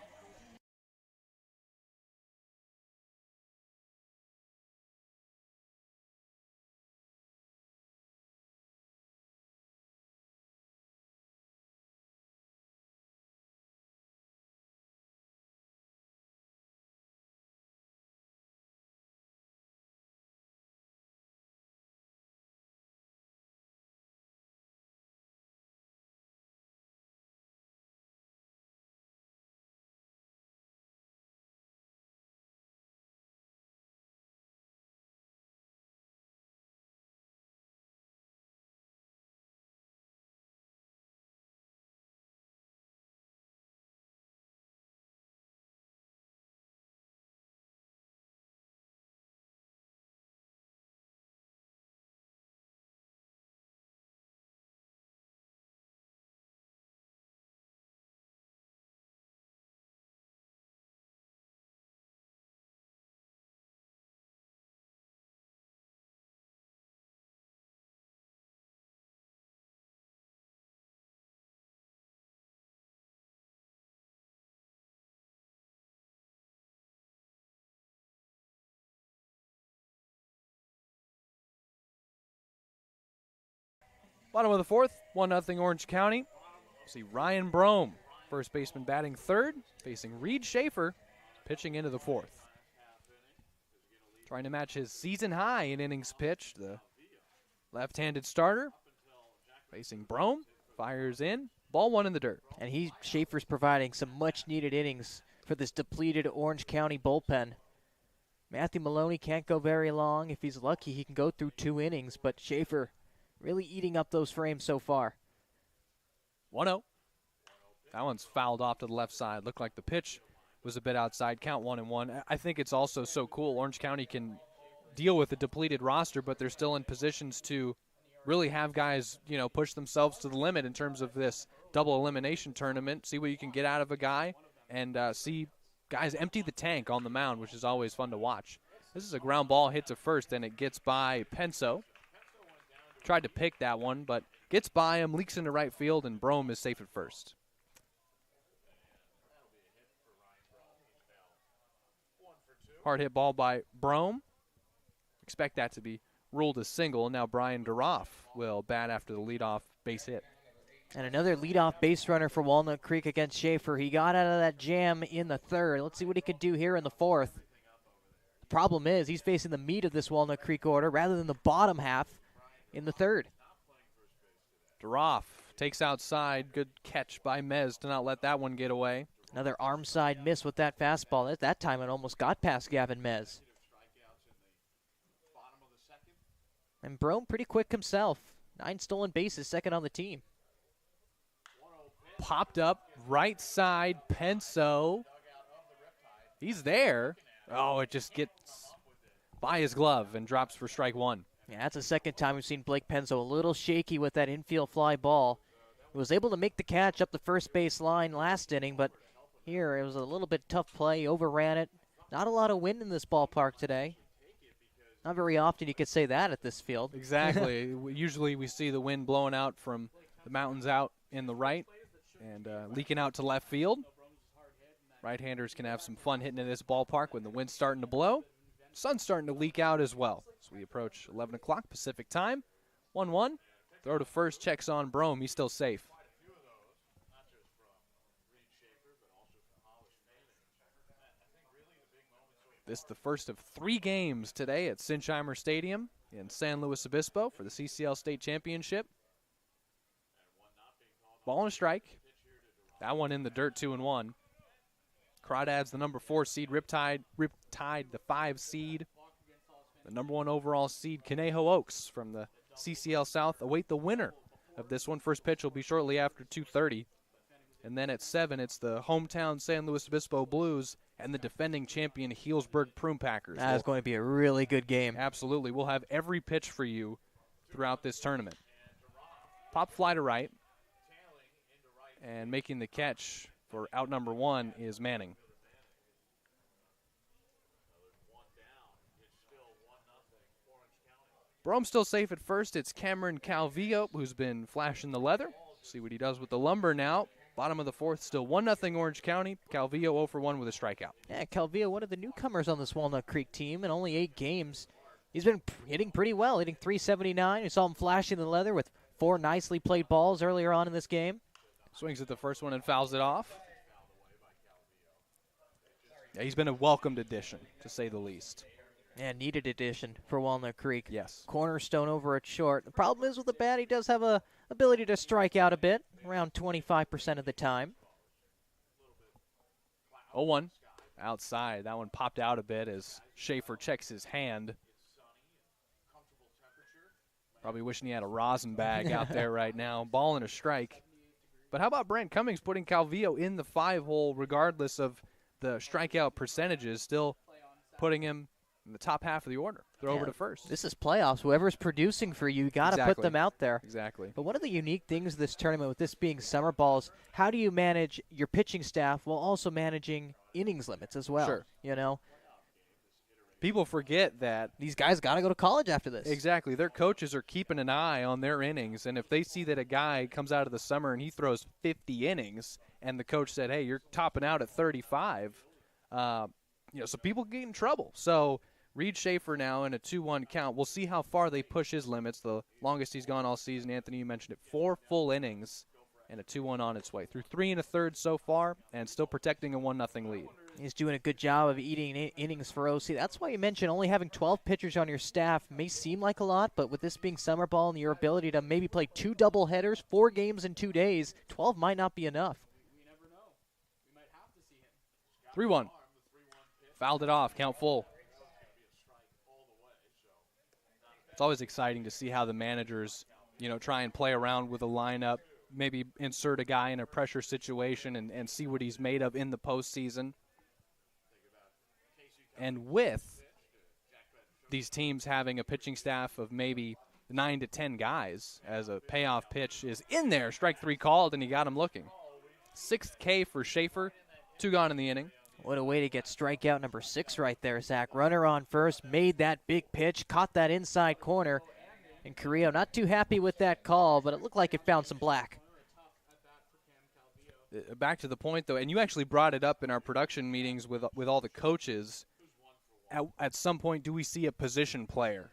Bottom of the 4th, 1-0 Orange County. See Ryan Brome, first baseman, batting third, facing Reed Schaefer, pitching into the 4th. Trying to match his season high in innings pitched. The left-handed starter facing Brome, fires in, ball 1 in the dirt. And Schaefer's providing some much-needed innings for this depleted Orange County bullpen. Matthew Maloney can't go very long. If he's lucky, he can go through 2 innings, but Schaefer really eating up those frames so far. 1-0. That one's fouled off to the left side. Looked like the pitch was a bit outside. Count 1-1. I think it's also so cool. Orange County can deal with a depleted roster, but they're still in positions to really have guys, push themselves to the limit in terms of this double elimination tournament. See what you can get out of a guy and see guys empty the tank on the mound, which is always fun to watch. This is a ground ball hit to first, and it gets by Penso. Tried to pick that one, but gets by him, leaks into right field, and Brome is safe at first. Hard hit ball by Brome. Expect that to be ruled a single. Now Brian Duroff will bat after the leadoff base hit. And another leadoff base runner for Walnut Creek against Schaefer. He got out of that jam in the 3rd. Let's see what he can do here in the 4th. The problem is he's facing the meat of this Walnut Creek order rather than the bottom half in the 3rd. Duroff takes outside. Good catch by Mez to not let that one get away. Another arm side miss with that fastball. At that time, it almost got past Gavin Mez. And Brome pretty quick himself. 9 stolen bases, second on the team. Popped up, right side, Penso. He's there. Oh, it just gets by his glove and drops for strike 1. Yeah, that's the second time we've seen Blake Penso a little shaky with that infield fly ball. He was able to make the catch up the first base line last inning, but here it was a little bit tough play, overran it. Not a lot of wind in this ballpark today. Not very often you could say that at this field. Exactly. Usually we see the wind blowing out from the mountains out in the right and leaking out to left field. Right-handers can have some fun hitting in this ballpark when the wind's starting to blow. Sun's starting to leak out as well. So we approach 11 o'clock Pacific time. 1-1. Throw to first, checks on Brome. He's still safe. This is the first of 3 games today at Sinsheimer Stadium. in San Luis Obispo for the CCL State Championship. Ball and a strike. That one in the dirt, 2-1. Crawdads, the number 4 seed. Riptide, the 5 seed. The number 1 overall seed, Conejo Oaks from the CCL South, await the winner of this one. First pitch will be shortly after 2:30. And then at 7, it's the hometown San Luis Obispo Blues and the defending champion Healdsburg Prune Packers. That is going to be a really good game. Absolutely. We'll have every pitch for you throughout this tournament. Pop fly to right. And making the catch for out number 1 is Manning. Brome's still safe at first. It's Cameron Calvillo who's been flashing the leather. See what he does with the lumber now. Bottom of the 4th, still 1-0 Orange County. Calvillo 0 for 1 with a strikeout. Yeah, Calvillo, one of the newcomers on this Walnut Creek team in only 8 games. He's been hitting pretty well, hitting .379. You saw him flashing the leather with 4 nicely played balls earlier on in this game. Swings at the first one and fouls it off. Yeah, he's been a welcomed addition, to say the least. Yeah, needed addition for Walnut Creek. Yes. Cornerstone over at short. The problem is with the bat, he does have a ability to strike out a bit, around 25% of the time. 0-1 outside. That one popped out a bit as Schaefer checks his hand. Probably wishing he had a rosin bag out there right now. Ball and a strike. But how about Brant Cummings putting Calvillo in the 5-hole regardless of the strikeout percentages, still putting him in the top half of the order. Throw over to first. This is playoffs. Whoever's producing for you, got to put them out there. Exactly. But one of the unique things of this tournament, with this being summer balls, how do you manage your pitching staff while also managing innings limits as well? Sure. You know? People forget that these guys got to go to college after this. Exactly. Their coaches are keeping an eye on their innings, and if they see that a guy comes out of the summer and he throws 50 innings, and the coach said, hey, you're topping out at 35, so people get in trouble. So Reed Schaefer now in a 2-1 count. We'll see how far they push his limits. The longest he's gone all season, Anthony, you mentioned it, 4 full innings and a 2-1 on its way. Through 3 1/3 so far and still protecting a 1-0 lead. He's doing a good job of eating innings for OC. That's why you mentioned only having 12 pitchers on your staff may seem like a lot, but with this being summer ball and your ability to maybe play 2 doubleheaders, 4 games in 2 days, 12 might not be enough. We never know. We might have to see him. 3-1. Fouled it off. Count full. It's always exciting to see how the managers, try and play around with a lineup, maybe insert a guy in a pressure situation and see what he's made of in the postseason. And with these teams having a pitching staff of maybe 9 to 10 guys, as a payoff pitch is in there, strike 3 called, and he got him looking. 6th K for Schaefer, 2 gone in the inning. What a way to get strikeout number 6 right there, Zach. Runner on first, made that big pitch, caught that inside corner. And Carrillo not too happy with that call, but it looked like it found some black. Back to the point, though, and you actually brought it up in our production meetings with all the coaches. At some point, do we see a position player,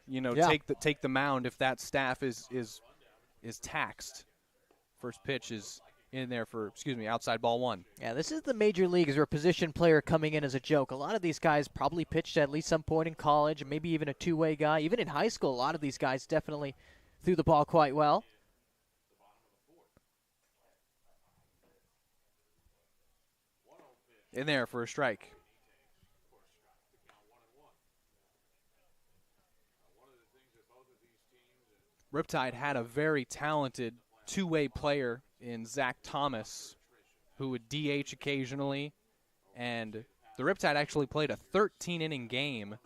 take the mound if that staff is taxed? First pitch is in there for, outside ball 1. Yeah, this is the major leagues where a position player coming in as a joke. A lot of these guys probably pitched at least some point in college, maybe even a two-way guy. Even in high school, a lot of these guys definitely threw the ball quite well. In there for a strike. Riptide had a very talented two-way player in Zach Thomas who would DH occasionally, and the Riptide actually played a 13-inning game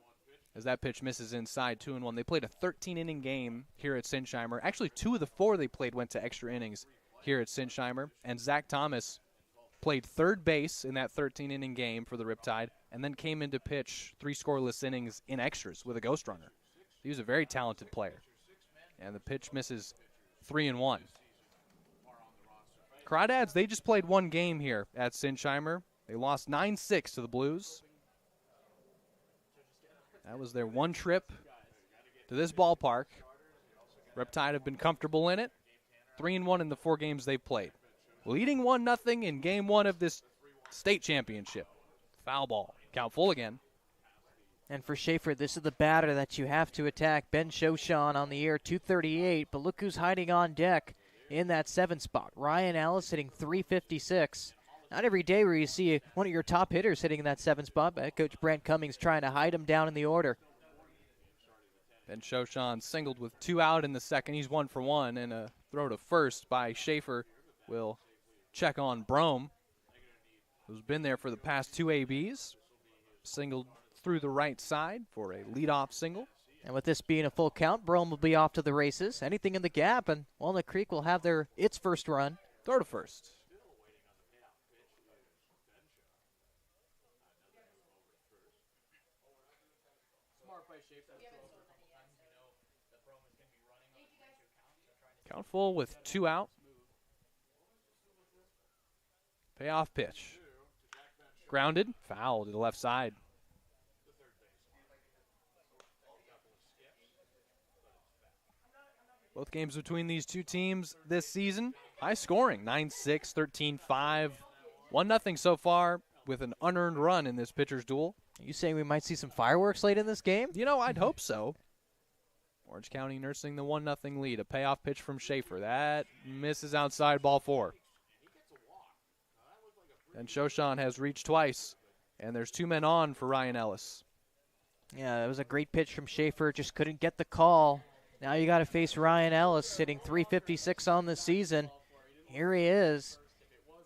as that pitch misses inside, 2-1. They played a 13-inning game here at Sinsheimer. Actually, 2 of the 4 they played went to extra innings here at Sinsheimer, and Zach Thomas played third base in that 13-inning game for the Riptide and then came in to pitch 3 scoreless innings in extras with a ghost runner. He was a very talented player. And the pitch misses 3-1. Crawdads, they just played 1 game here at Sinsheimer. They lost 9-6 to the Blues. That was their 1 trip to this ballpark. Riptide have been comfortable in it. 3-1 in the 4 games they've played. Leading 1-0 in game 1 of this state championship. Foul ball. Count full again. And for Schaefer, this is the batter that you have to attack. Ben Shoshan on the air, 238, but look who's hiding on deck in that 7 spot. Ryan Ellis hitting 356. Not every day where you see one of your top hitters hitting in that 7 spot, but Coach Brent Cummings trying to hide him down in the order. Ben Shoshan singled with 2 out in the second. He's 1 for 1, and a throw to first by Schaefer will check on Brome, who's been there for the past 2 ABs. Singled through the right side for a leadoff single. And with this being a full count, Brome will be off to the races. Anything in the gap, and Walnut Creek will have its first run. Throw to first. Count full with 2 out. Payoff pitch. Grounded, foul to the left side. Both games between these two teams this season, high scoring, 9-6, 13-5, 1-0 so far with an unearned run in this pitcher's duel. Are you saying we might see some fireworks late in this game? You know, I'd hope so. Orange County nursing the 1-0 lead. A payoff pitch from Schaefer. That misses outside, ball 4. And Shoshan has reached twice, and there's 2 men on for Ryan Ellis. Yeah, that was a great pitch from Schaefer. Just couldn't get the call. Now you got to face Ryan Ellis, hitting 356 on the season. Here he is.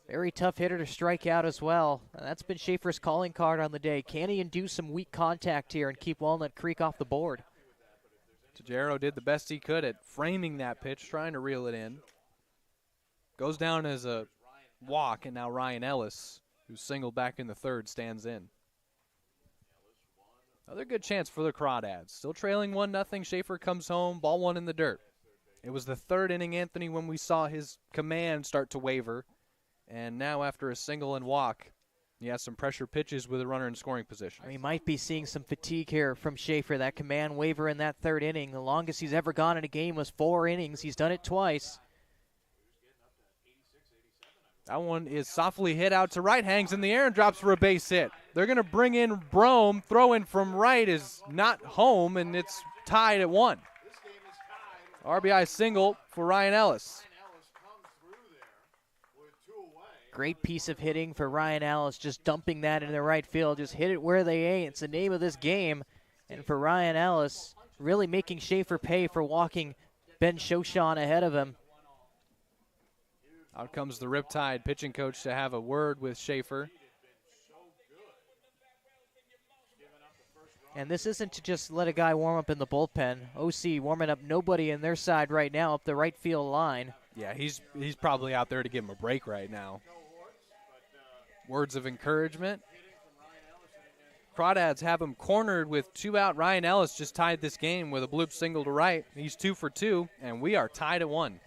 Very tough hitter to strike out as well. And that's been Schaefer's calling card on the day. Can he induce some weak contact here and keep Walnut Creek off the board? Tajero did the best he could at framing that pitch, trying to reel it in. Goes down as a walk, and now Ryan Ellis, who's singled back in the third, stands in. Another good chance for the Crawdads. Still trailing 1-0. Schaefer comes home, ball 1 in the dirt. It was the 3rd inning, Anthony, when we saw his command start to waver. And now after a single and walk, he has some pressure pitches with a runner in scoring position. We might be seeing some fatigue here from Schaefer. That command waver in that 3rd inning. The longest he's ever gone in a game was 4 innings. He's done it twice. That one is softly hit out to right, hangs in the air and drops for a base hit. They're going to bring in Brome. Throw in from right is not home, and it's tied at 1. RBI single for Ryan Ellis. Great piece of hitting for Ryan Ellis, just dumping that into the right field. Just hit it where they ain't. It's the name of this game. And for Ryan Ellis, really making Schaefer pay for walking Ben Shoshan ahead of him. Out comes the Riptide pitching coach to have a word with Schaefer. And this isn't to just let a guy warm up in the bullpen. OC warming up nobody in their side right now up the right field line. Yeah, he's probably out there to give him a break right now. Words of encouragement. Crawdads have him cornered with 2 out. Ryan Ellis just tied this game with a bloop single to right. He's 2 for 2, and we are tied at 1.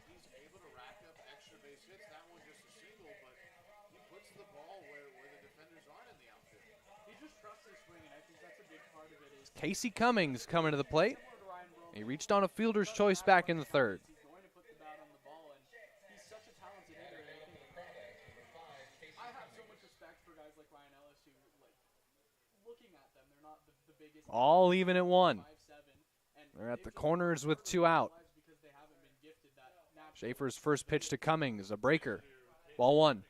Casey Cummings coming to the plate. He reached on a fielder's choice back in the 3rd. All even at 1. They're at the corners with 2 out. Schaefer's first pitch to Cummings, a breaker. Ball 1.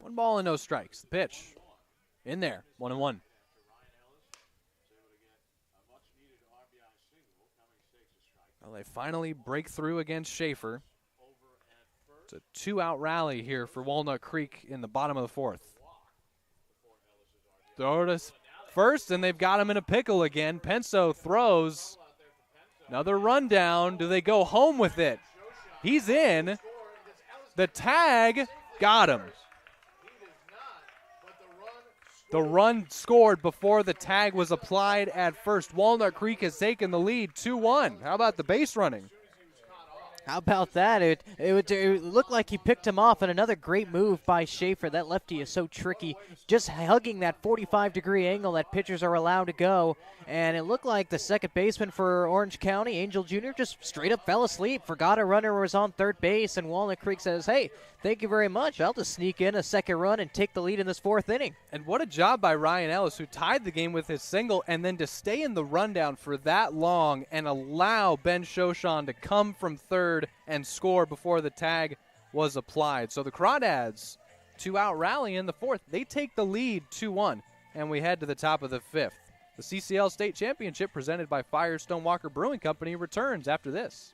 One ball and no strikes. The pitch in there, 1-1. Well, they finally break through against Schaefer. It's a 2-out rally here for Walnut Creek in the bottom of the 4th. Throw to first, and they've got him in a pickle again. Penso throws. Another rundown. Do they go home with it? He's in. The tag got him. The run scored before the tag was applied at first. Walnut Creek has taken the lead 2-1. How about the base running? How about that? It looked like he picked him off, and another great move by Schaefer. That lefty is so tricky, just hugging that 45-degree angle that pitchers are allowed to go. And it looked like the second baseman for Orange County, Angel Jr., just straight up fell asleep, forgot a runner was on third base, and Walnut Creek says, hey, thank you very much. I'll just sneak in a second run and take the lead in this fourth inning. And what a job by Ryan Ellis, who tied the game with his single, and then to stay in the rundown for that long and allow Ben Shoshan to come from third and score before the tag was applied. So the Crawdads, 2-out rally in the fourth. They take the lead 2-1, and we head to the top of the fifth. The CCL State Championship presented by Firestone Walker Brewing Company returns after this.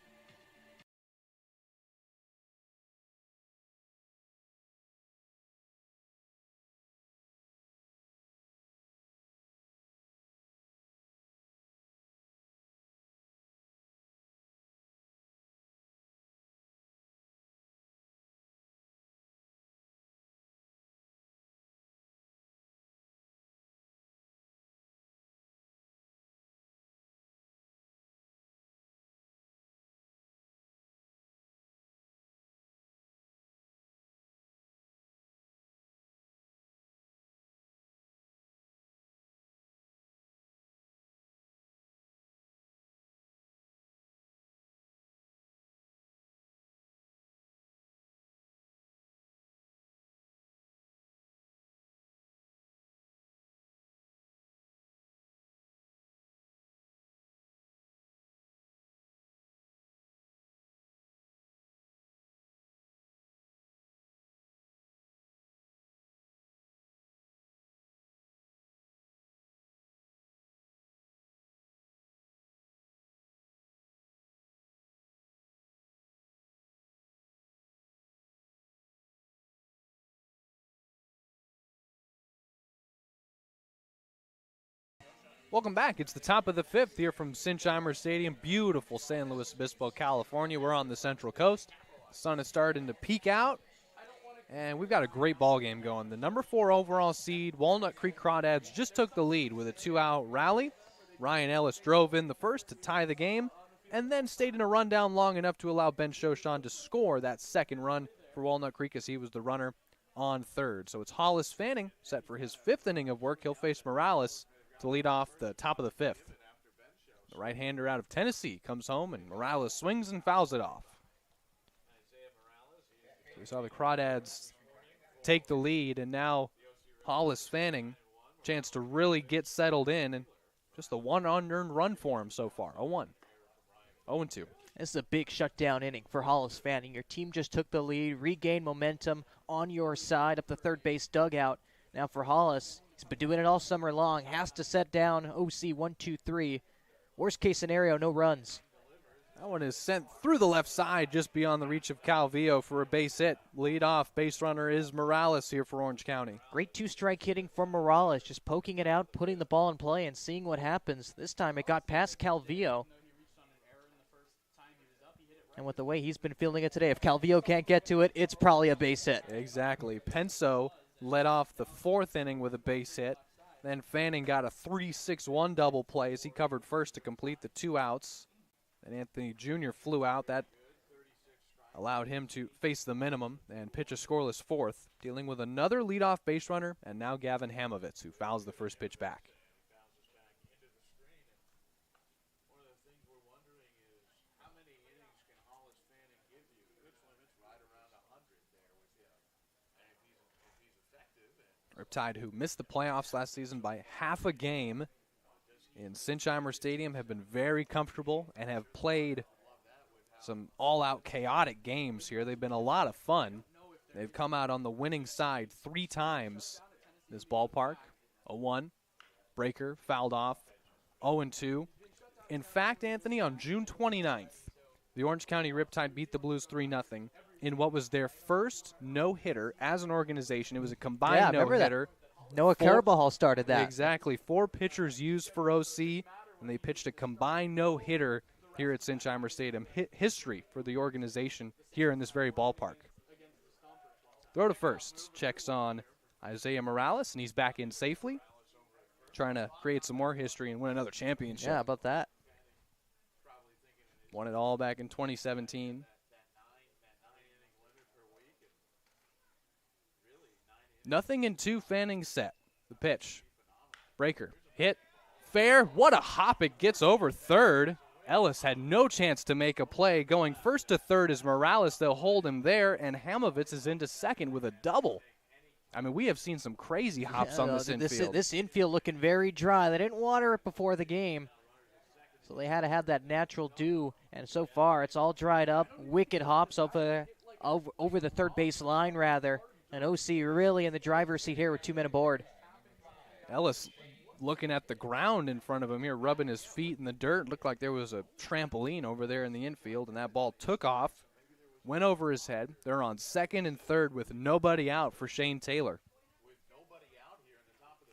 Welcome back. It's the top of the fifth here from Sinchheimer Stadium, beautiful San Luis Obispo, California. We're on the Central Coast. The sun is starting to peek out, and we've got a great ball game going. The number 4 overall seed, Walnut Creek Crawdads, just took the lead with a 2-out rally. Ryan Ellis drove in the first to tie the game, and then stayed in a rundown long enough to allow Ben Shoshan to score that second run for Walnut Creek as he was the runner on third. So it's Hollis Fanning set for his 5th inning of work. He'll face Morales to lead off the top of the 5th. The right-hander out of Tennessee comes home, and Morales swings and fouls it off. So we saw the Crawdads take the lead, and now Hollis Fanning, chance to really get settled in, and just a one unearned run for him so far. 0-1. 0-2. This is a big shutdown inning for Hollis Fanning. Your team just took the lead, regained momentum on your side up the third base dugout. Now for Hollis, he's been doing it all summer long, has to set down OC 1-2-3. Worst case scenario, no runs. That one is sent through the left side just beyond the reach of Calvillo for a base hit. Leadoff base runner is Morales here for Orange County. Great two-strike hitting from Morales, just poking it out, putting the ball in play, and seeing what happens. This time it got past Calvillo. And with the way he's been fielding it today, if Calvillo can't get to it, it's probably a base hit. Exactly. Penso led off the 4th inning with a base hit. Then Fanning got a 3-6-1 double play as he covered first to complete the 2 outs. And Anthony Jr. flew out. That allowed him to face the minimum and pitch a scoreless 4th, dealing with another leadoff base runner, and now Gavin Hamovitz, who fouls the first pitch back. Riptide, who missed the playoffs last season by half a game in Sinchheimer Stadium, have been very comfortable and have played some all-out chaotic games here. They've been a lot of fun. They've come out on the winning side 3 times in this ballpark. 0-1, breaker, fouled off, 0-2. In fact, Anthony, on June 29th, the Orange County Riptide beat the Blues 3-0. In what was their first no-hitter as an organization. It was a combined no-hitter. Noah Carbajal started that. Exactly. 4 pitchers used for OC, and they pitched a combined no-hitter here at Sinchheimer Stadium. History for the organization here in this very ballpark. Throw to first. Checks on Isaiah Morales, and he's back in safely, trying to create some more history and win another championship. Yeah, how about that? Won it all back in 2017. Nothing in 2 Fanning set. The pitch. Breaker. Hit. Fair. What a hop it gets over third. Ellis had no chance to make a play. Going first to third is Morales. They'll hold him there, and Hamovitz is into second with a double. I mean, we have seen some crazy hops on this infield. This infield looking very dry. They didn't water it before the game, so they had to have that natural dew, and so far it's all dried up. Wicked hops over the third base line, rather. And OC really in the driver's seat here with 2 men aboard. Ellis looking at the ground in front of him here, rubbing his feet in the dirt. Looked like there was a trampoline over there in the infield, and that ball took off, went over his head. They're on second and third with nobody out for Shane Taylor.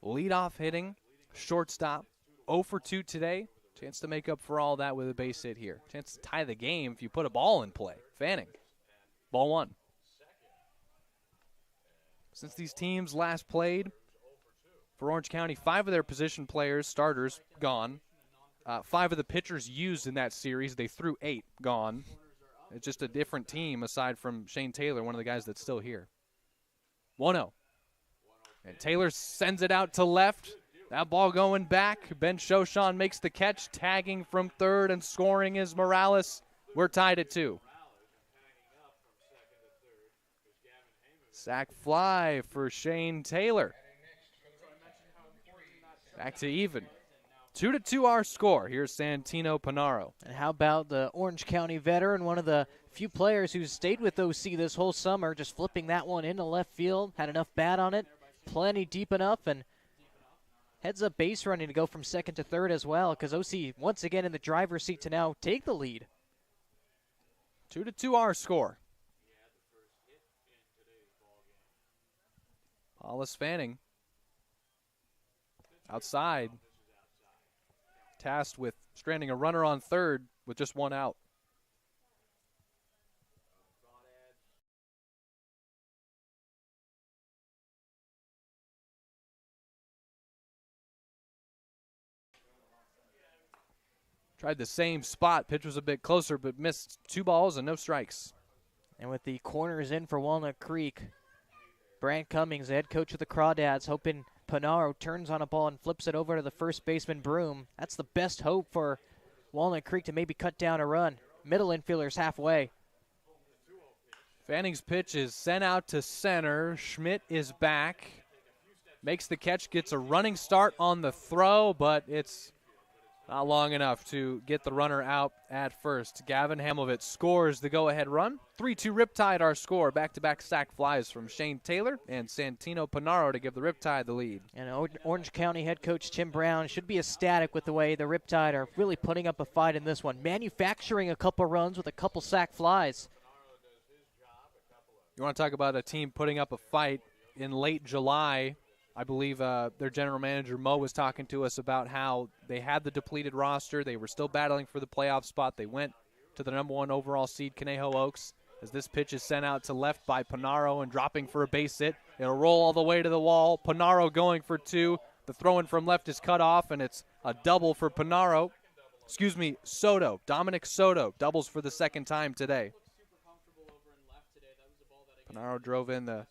Leadoff hitting, shortstop, 0 for 2 today. Chance to make up for all that with a base hit here. Chance to tie the game if you put a ball in play. Fanning, ball 1. Since these teams last played, for Orange County, 5 of their position players, starters, gone. 5 of the pitchers used in that series, they threw 8, gone. It's just a different team aside from Shane Taylor, one of the guys that's still here. 1-0. And Taylor sends it out to left. That ball going back. Ben Shoshan makes the catch, tagging from third, and scoring is Morales. We're tied at 2. Sac fly for Shane Taylor. Back to even. 2-2 our score. Here's Santino Panaro. And how about the Orange County veteran, one of the few players who's stayed with OC this whole summer, just flipping that one into left field, had enough bat on it, plenty deep enough, and heads up base running to go from second to third as well, because OC once again in the driver's seat to now take the lead. 2-2 our score. Hollis Fanning. Outside. Tasked with stranding a runner on third with just 1 out. Tried the same spot. Pitch was a bit closer, but missed 2 balls and no strikes. And with the corners in for Walnut Creek, Brant Cummings, the head coach of the Crawdads, hoping Panaro turns on a ball and flips it over to the first baseman, Broom. That's the best hope for Walnut Creek to maybe cut down a run. Middle infielder's halfway. Fanning's pitch is sent out to center. Schmidt is back. Makes the catch, gets a running start on the throw, but it's not long enough to get the runner out at first. Gavin Hamovitz scores the go-ahead run. 3-2 Riptide our score. Back-to-back sac flies from Shane Taylor and Santino Panaro to give the Riptide the lead. And Orange County head coach Tim Brown should be ecstatic with the way the Riptide are really putting up a fight in this one. Manufacturing a couple runs with a couple sac flies. You want to talk about a team putting up a fight in late July. I believe their general manager, Mo, was talking to us about how they had the depleted roster. They were still battling for the playoff spot. They went to the #1 overall seed, Conejo Oaks. As this pitch is sent out to left by Panaro and dropping for a base hit. It'll roll all the way to the wall. Panaro going for 2. The throw-in from left is cut off, and it's a double for Panaro. Excuse me, Soto. Dominic Soto doubles for the second time today. Panaro drove in the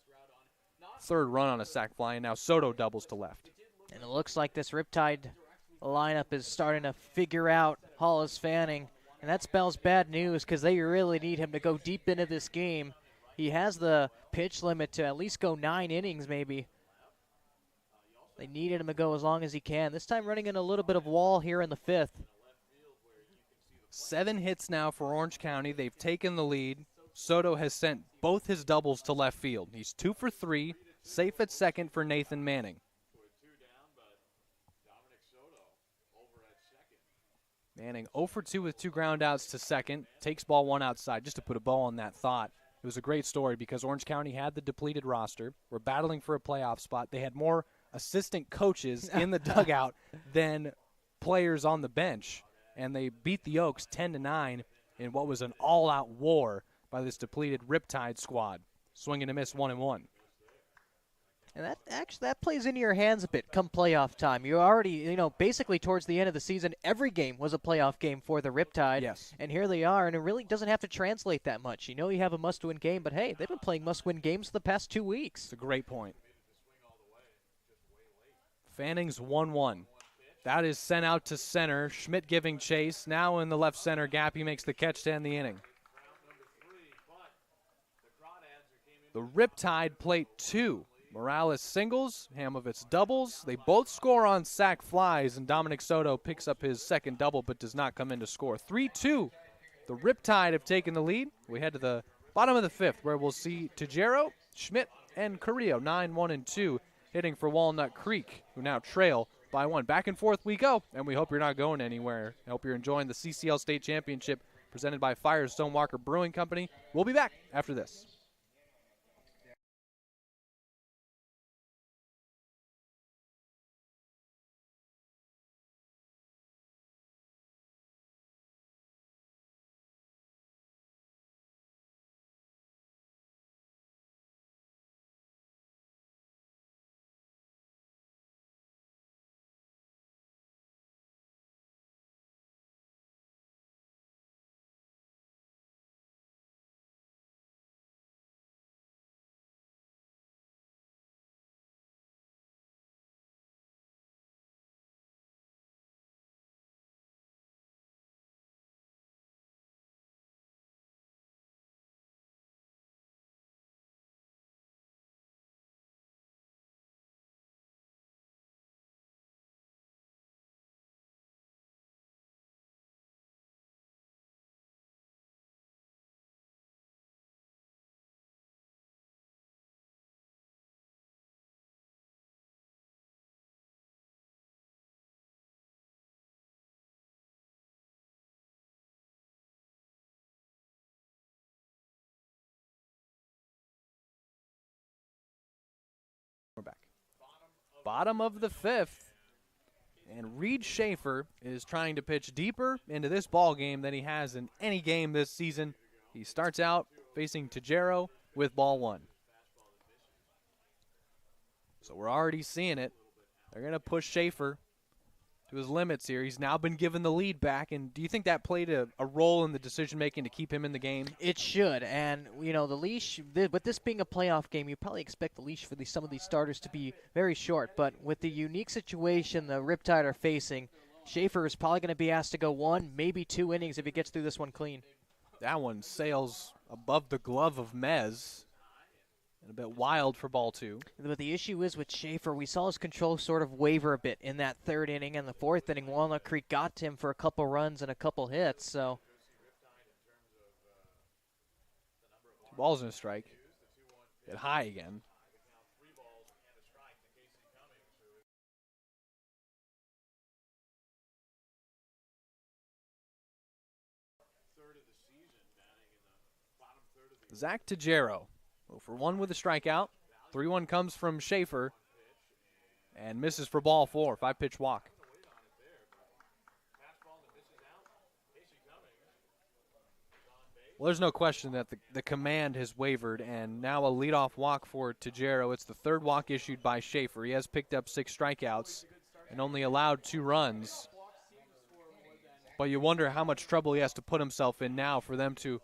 3rd run on a sac fly, and now Soto doubles to left. And it looks like this Riptide lineup is starting to figure out Hollis Fanning, and that spells bad news because they really need him to go deep into this game. He has the pitch limit to at least go 9 innings maybe. They needed him to go as long as he can. This time running in a little bit of wall here in the 5th. 7 hits now for Orange County. They've taken the lead. Soto has sent both his doubles to left field. He's 2 for 3. Safe at second for Nathan Manning. Manning 0 for 2 with 2 ground outs to second. Takes ball 1 outside. Just to put a bow on that thought, it was a great story because Orange County had the depleted roster. We're battling for a playoff spot. They had more assistant coaches in the dugout than players on the bench. And they beat the Oaks 10-9 in what was an all-out war by this depleted Riptide squad. Swing and a miss, 1-1. And that plays into your hands a bit come playoff time. You're already, basically towards the end of the season, every game was a playoff game for the Riptide. Yes. And here they are, and it really doesn't have to translate that much. You have a must-win game, but hey, they've been playing must-win games the past 2 weeks. It's a great point. Fanning's 1-1. That is sent out to center. Schmidt giving chase. Now in the left center gap, he makes the catch to end the inning. The Riptide plate 2. Morales singles, Hamovitz doubles. They both score on sac flies, and Dominic Soto picks up his second double but does not come in to score. 3-2. The Riptide have taken the lead. We head to the bottom of the 5th, where we'll see Tajero, Schmidt, and Carrillo, 9-1 and 2, hitting for Walnut Creek, who now trail by 1. Back and forth we go, and we hope you're not going anywhere. I hope you're enjoying the CCL State Championship presented by Firestone Walker Brewing Company. We'll be back after this. We're back. Bottom of the 5th. And Reed Schaefer is trying to pitch deeper into this ball game than he has in any game this season. He starts out facing Tajero with ball 1. So we're already seeing it. They're going to push Schaefer to his limits here. He's now been given the lead back. And do you think that played a role in the decision-making to keep him in the game? It should. And, you know, the leash, with this being a playoff game, you probably expect the leash for some of these starters to be very short. But with the unique situation the Riptide are facing, Schaefer is probably going to be asked to go 1, maybe 2 innings if he gets through this one clean. That one sails above the glove of Mez. And a bit wild for ball 2. But the issue is with Schaefer, we saw his control sort of waver a bit in that 3rd inning. And the 4th inning, Walnut Creek got to him for a couple runs and a couple hits. So 2 balls and a strike. Get high again. Zach Tajero. 0-for-1 with a strikeout. 3-1 comes from Schaefer and misses for ball 4. 5-pitch walk. Well, there's no question that the command has wavered, and now a leadoff walk for Tajero. It's the 3rd walk issued by Schaefer. He has picked up 6 strikeouts and only allowed 2 runs. But you wonder how much trouble he has to put himself in now for them to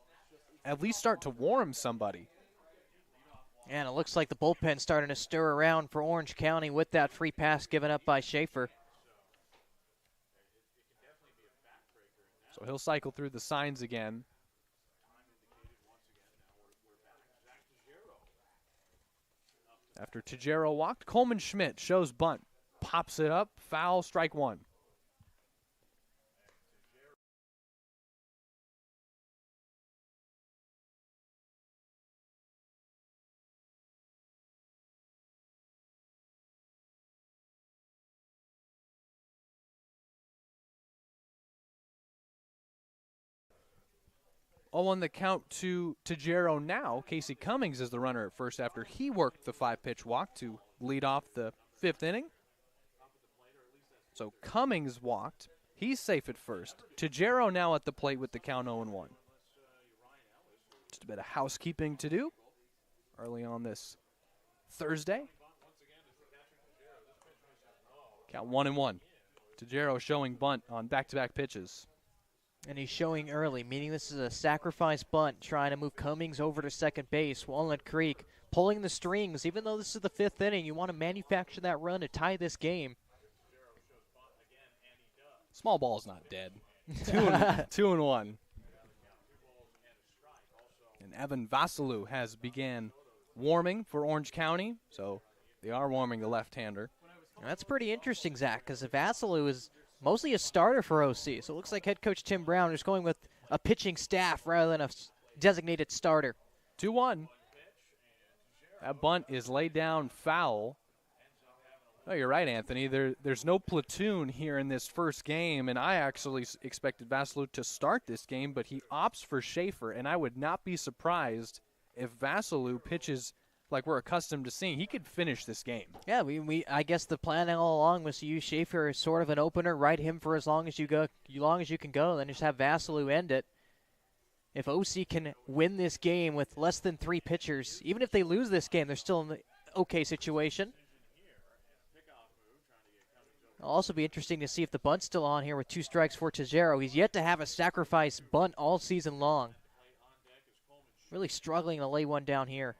at least start to warm somebody. And it looks like the bullpen's starting to stir around for Orange County with that free pass given up by Schaefer. So he'll cycle through the signs again. After Tajero walked, Coleman Schmidt shows bunt. Pops it up, foul, strike 1. On the count to Tajero now. Casey Cummings is the runner at first after he worked the 5-pitch walk to lead off the 5th inning. So Cummings walked. He's safe at first. Tajero now at the plate with the count 0-1. Just a bit of housekeeping to do early on this Thursday. Count 1-1. Tajero showing bunt on back-to-back pitches. And he's showing early, meaning this is a sacrifice bunt, trying to move Cummings over to second base. Walnut Creek pulling the strings. Even though this is the 5th inning, you want to manufacture that run to tie this game. Small ball's not dead. 2-1. And Evan Vasilou has began warming for Orange County, so they are warming the left-hander. That's pretty interesting, Zach, because Vasilou is mostly a starter for OC. So it looks like head coach Tim Brown is going with a pitching staff rather than a designated starter. 2-1. That bunt is laid down foul. Oh, you're right, Anthony. There's no platoon here in this first game, and I actually expected Vasilou to start this game, but he opts for Schaefer, and I would not be surprised if Vasilou pitches like we're accustomed to seeing. He could finish this game. Yeah, I guess the plan all along was to use Schaefer as sort of an opener, ride him for as long as you can go, then just have Vasilou end it. If OC can win this game with less than 3 pitchers, even if they lose this game, they're still in the okay situation. It'll also be interesting to see if the bunt's still on here with 2 strikes for Tejero. He's yet to have a sacrifice bunt all season long. Really struggling to lay one down here.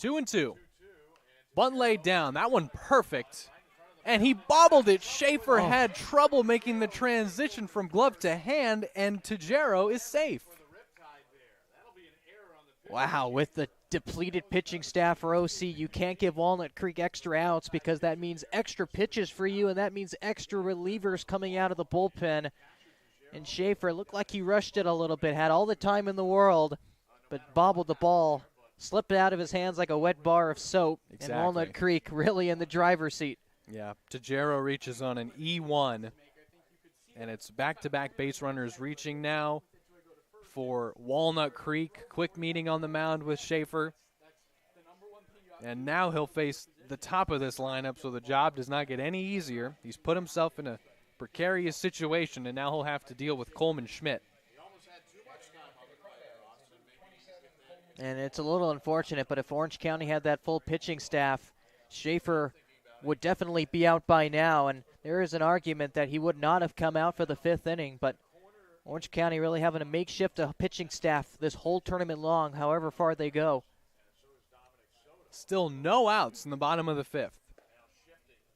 2-2. Bunt laid down. That one perfect. And he bobbled it. Schaefer had trouble making the transition from glove to hand, and Tejero is safe. Wow, with the depleted pitching staff for OC, you can't give Walnut Creek extra outs because that means extra pitches for you, and that means extra relievers coming out of the bullpen. And Schaefer looked like he rushed it a little bit, had all the time in the world, but bobbled the ball, slipped out of his hands like a wet bar of soap. Exactly. And Walnut Creek really in the driver's seat. Yeah, Tejero reaches on an E1, and it's back-to-back base runners reaching now for Walnut Creek. Quick meeting on the mound with Schaefer. And now he'll face the top of this lineup, so the job does not get any easier. He's put himself in a precarious situation, and now he'll have to deal with Coleman Schmidt. And it's a little unfortunate, but if Orange County had that full pitching staff, Schaefer would definitely be out by now, and there is an argument that he would not have come out for the 5th inning, but Orange County really having a makeshift pitching staff this whole tournament long, however far they go. Still no outs in the bottom of the 5th.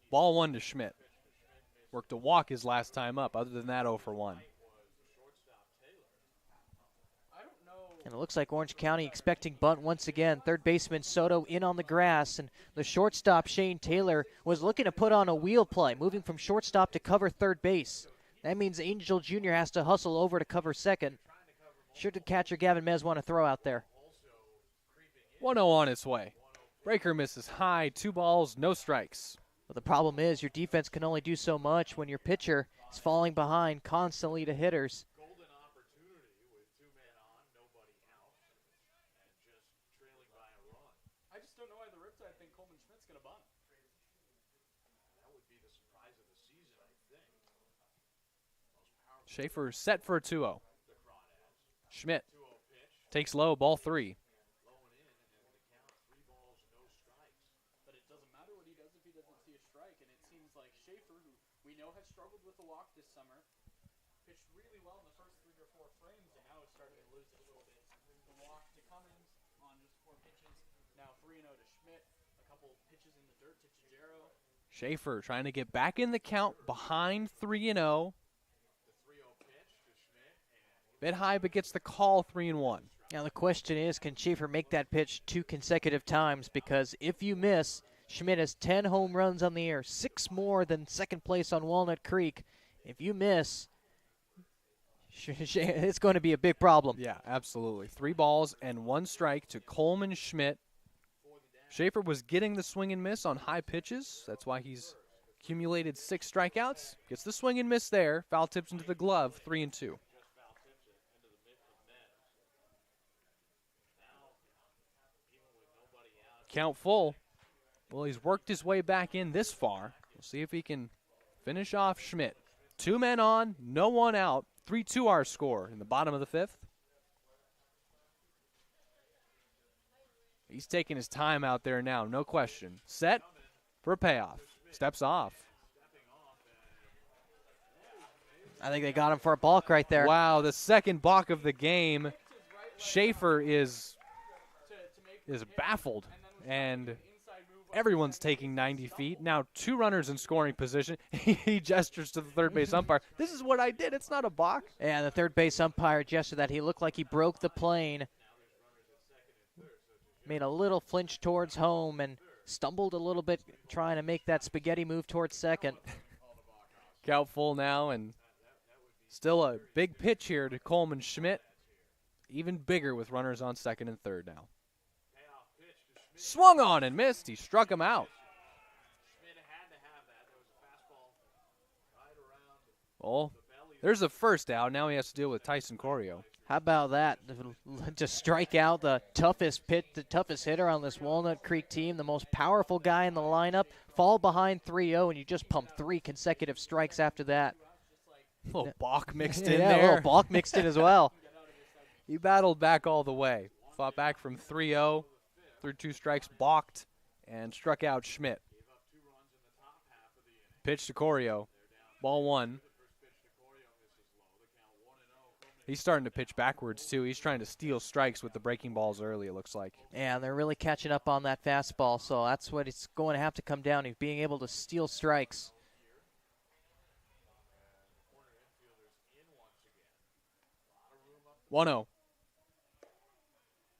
Ball 1 to Schmidt. Worked a walk his last time up. Other than that, 0 for 1. And it looks like Orange County expecting bunt once again. Third baseman Soto in on the grass, and the shortstop Shane Taylor was looking to put on a wheel play, moving from shortstop to cover third base. That means Angel Jr. has to hustle over to cover second. Sure did catcher Gavin Mez want to throw out there. 1-0 on its way. Breaker misses high, 2 balls, no strikes. But the problem is your defense can only do so much when your pitcher is falling behind constantly to hitters. I just don't know why the Riptide think Coleman Schmidt's going to bunt. That would be the surprise of the season, I think. Schaefer set for a 2-0. Schmidt takes low, ball 3. But it doesn't matter what he does if he doesn't see a strike, and it seems like Schaefer, who we know has struggled with the walk this summer, pitched really well in the first 3 or 4 frames, and now is starting to lose it a little bit. The walk to Cummings on just 4 pitches. Now 3-0 to Schmidt, a couple pitches in the dirt to Tejero. Schaefer trying to get back in the count behind 3-0. Bit high, but gets the call 3-1. Now the question is, can Schaefer make that pitch 2 consecutive times? Because if you miss, Schmidt has 10 home runs on the year, 6 more than second place on Walnut Creek. If you miss, it's going to be a big problem. Yeah, absolutely. 3 balls and 1 strike to Coleman Schmidt. Schaefer was getting the swing and miss on high pitches. That's why he's accumulated 6 strikeouts. Gets the swing and miss there. Foul tips into the glove, 3-2. Count full. Well, he's worked his way back in this far. We'll see if he can finish off Schmidt. 2 men on, no one out. 3-2 our score in the bottom of the 5th. He's taking his time out there now, no question. Set for a payoff. Steps off. I think they got him for a balk right there. Wow, the second balk of the game. Schaefer is baffled, and everyone's taking 90 feet. Now 2 runners in scoring position. He gestures to the third base umpire. This is what I did. It's not a balk. Yeah, the third base umpire gestured that. He looked like he broke the plane. Made a little flinch towards home and stumbled a little bit trying to make that spaghetti move towards second. Count full now, and still a big pitch here to Coleman Schmidt. Even bigger with runners on second and third now. Swung on and missed. He struck him out. Oh, there's a first out. Now he has to deal with Tyson Corio. How about that? To strike out the toughest hitter on this Walnut Creek team, the most powerful guy in the lineup, fall behind 3-0, and you just pump 3 consecutive strikes after that. A little balk mixed in yeah, there. a little balk mixed in as well. He battled back all the way. Fought back from 3-0, threw 2 strikes, balked, and struck out Schmidt. Pitch to Corio. Ball 1. He's starting to pitch backwards, too. He's trying to steal strikes with the breaking balls early, it looks like. Yeah, they're really catching up on that fastball, so that's what it's going to have to come down to, being able to steal strikes. 1-0.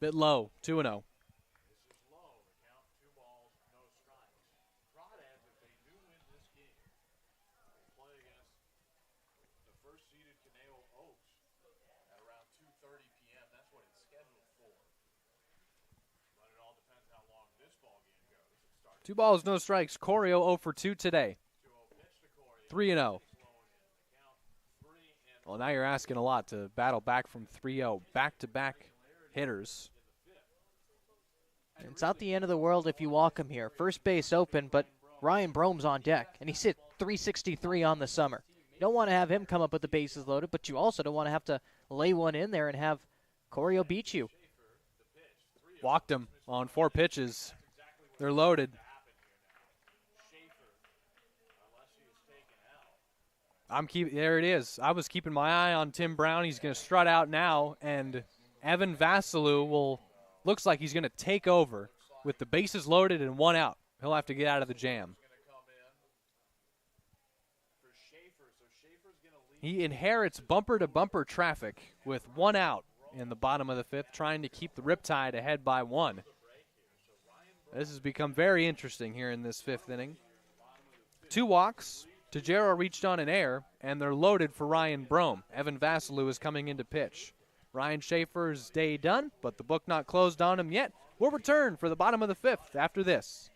Bit low, 2-0. This is low. The count 2 balls, no strikes. Crawdads, if they do win this game, will play against the first-seeded Caneo Oaks at around 2:30 p.m. That's what it's scheduled for. But it all depends how long this ball game goes. It starts 2 balls, no strikes. Corio 0 for 2 today. 2-0 pitch to Corio. 3-0. The count 3-1. Well, now you're asking a lot to battle back from 3-0. Back-to-back hitters. It's not the end of the world if you walk him here. First base open, but Ryan Brome's on deck, and he's hit .363 on the summer. You don't want to have him come up with the bases loaded, but you also don't want to have to lay one in there and have Corio beat you. Walked him on 4 pitches. They're loaded. There it is. I was keeping my eye on Tim Brown. He's going to strut out now, and Evan Vasilou looks like he's going to take over with the bases loaded and 1 out. He'll have to get out of the jam. He inherits bumper-to-bumper traffic with 1 out in the bottom of the 5th, trying to keep the Riptide ahead by 1. This has become very interesting here in this 5th inning. 2 walks. Tajero reached on an error, and they're loaded for Ryan Brome. Evan Vasilou is coming in to pitch. Ryan Schaefer's day done, but the book not closed on him yet. We'll return for the bottom of the 5th after this.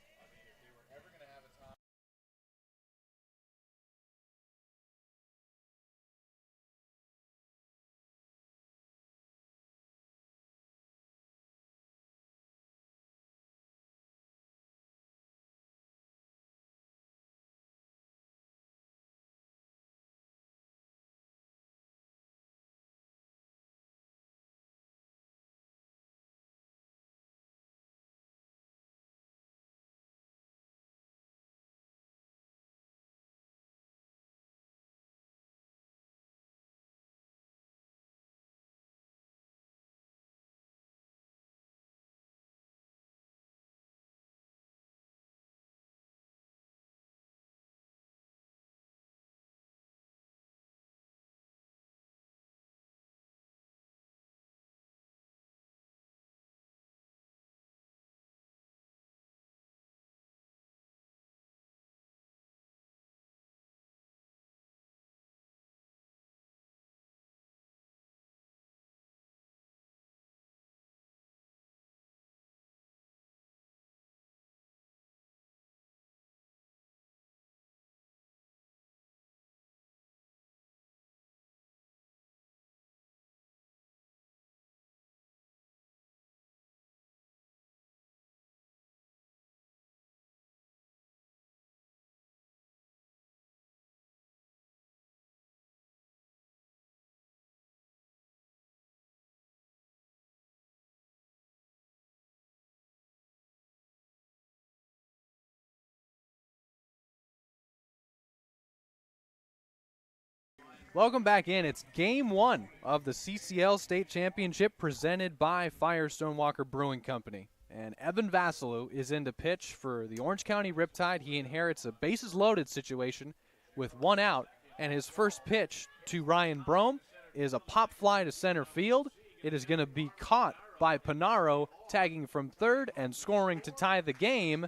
Welcome back in. It's game one of the CCL State Championship presented by Firestone Walker Brewing Company. And Evan Vassalou is in to pitch for the Orange County Riptide. He inherits a bases loaded situation with one out. And his first pitch to Ryan Brome is a pop fly to center field. It is going to be caught by Panaro, tagging from third and scoring to tie the game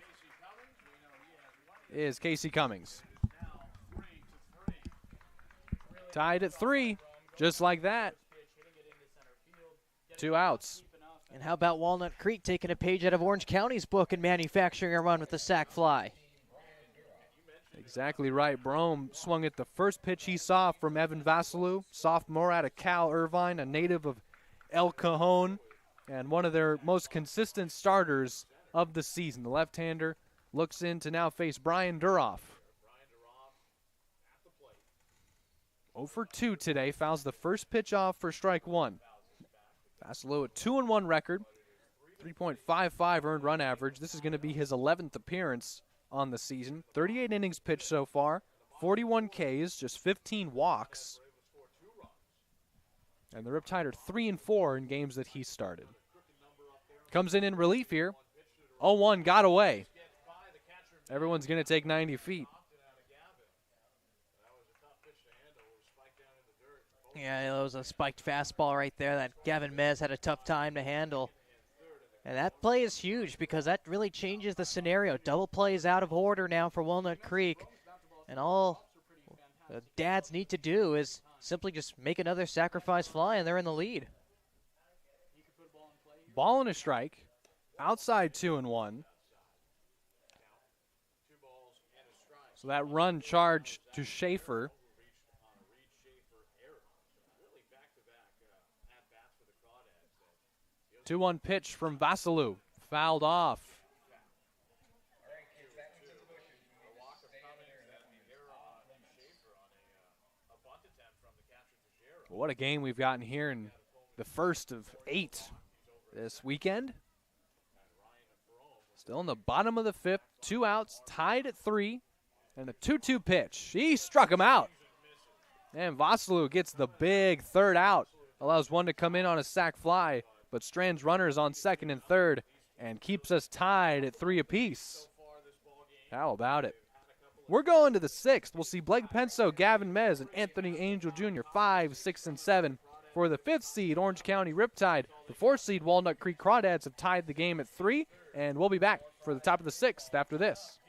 is Casey Cummings. Tied at 3, just like that. 2 outs. And how about Walnut Creek taking a page out of Orange County's book and manufacturing a run with the sac fly? Exactly right. Brome swung at the first pitch he saw from Evan Vassalou, sophomore out of Cal Irvine, a native of El Cajon, and one of their most consistent starters of the season. The left-hander looks in to now face Brian Duroff. 0 for 2 today, fouls the first pitch off for strike 1. Vassalou a 2-1 record, 3.55 earned run average. This is going to be his 11th appearance on the season. 38 innings pitched so far, 41 Ks, just 15 walks. And the Riptide are 3-4 in games that he started. Comes in relief here. 0-1 got away. Everyone's going to take 90 feet. Yeah, it was a spiked fastball right there that Gavin Mez had a tough time to handle. And that play is huge because that really changes the scenario. Double play is out of order now for Walnut Creek. And all the dads need to do is simply just make another sacrifice fly, and they're in the lead. Ball and a strike. Outside 2-1. So that run charged to Schaefer. 2-1 pitch from Vassalou. Fouled off. What a game we've gotten here in the first of 8 this weekend. Still in the bottom of the 5th. 2 outs, tied at 3, and a 2-2 pitch. He struck him out. And Vassalou gets the big third out. Allows one to come in on a sac fly, but strands runners on second and third and keeps us tied at 3 apiece. How about it? We're going to the 6th. We'll see Blake Penso, Gavin Mez, and Anthony Angel Jr. 5, 6, and 7. For the 5th seed, Orange County Riptide. The 4th seed, Walnut Creek Crawdads, have tied the game at 3, and we'll be back for the top of the 6th after this.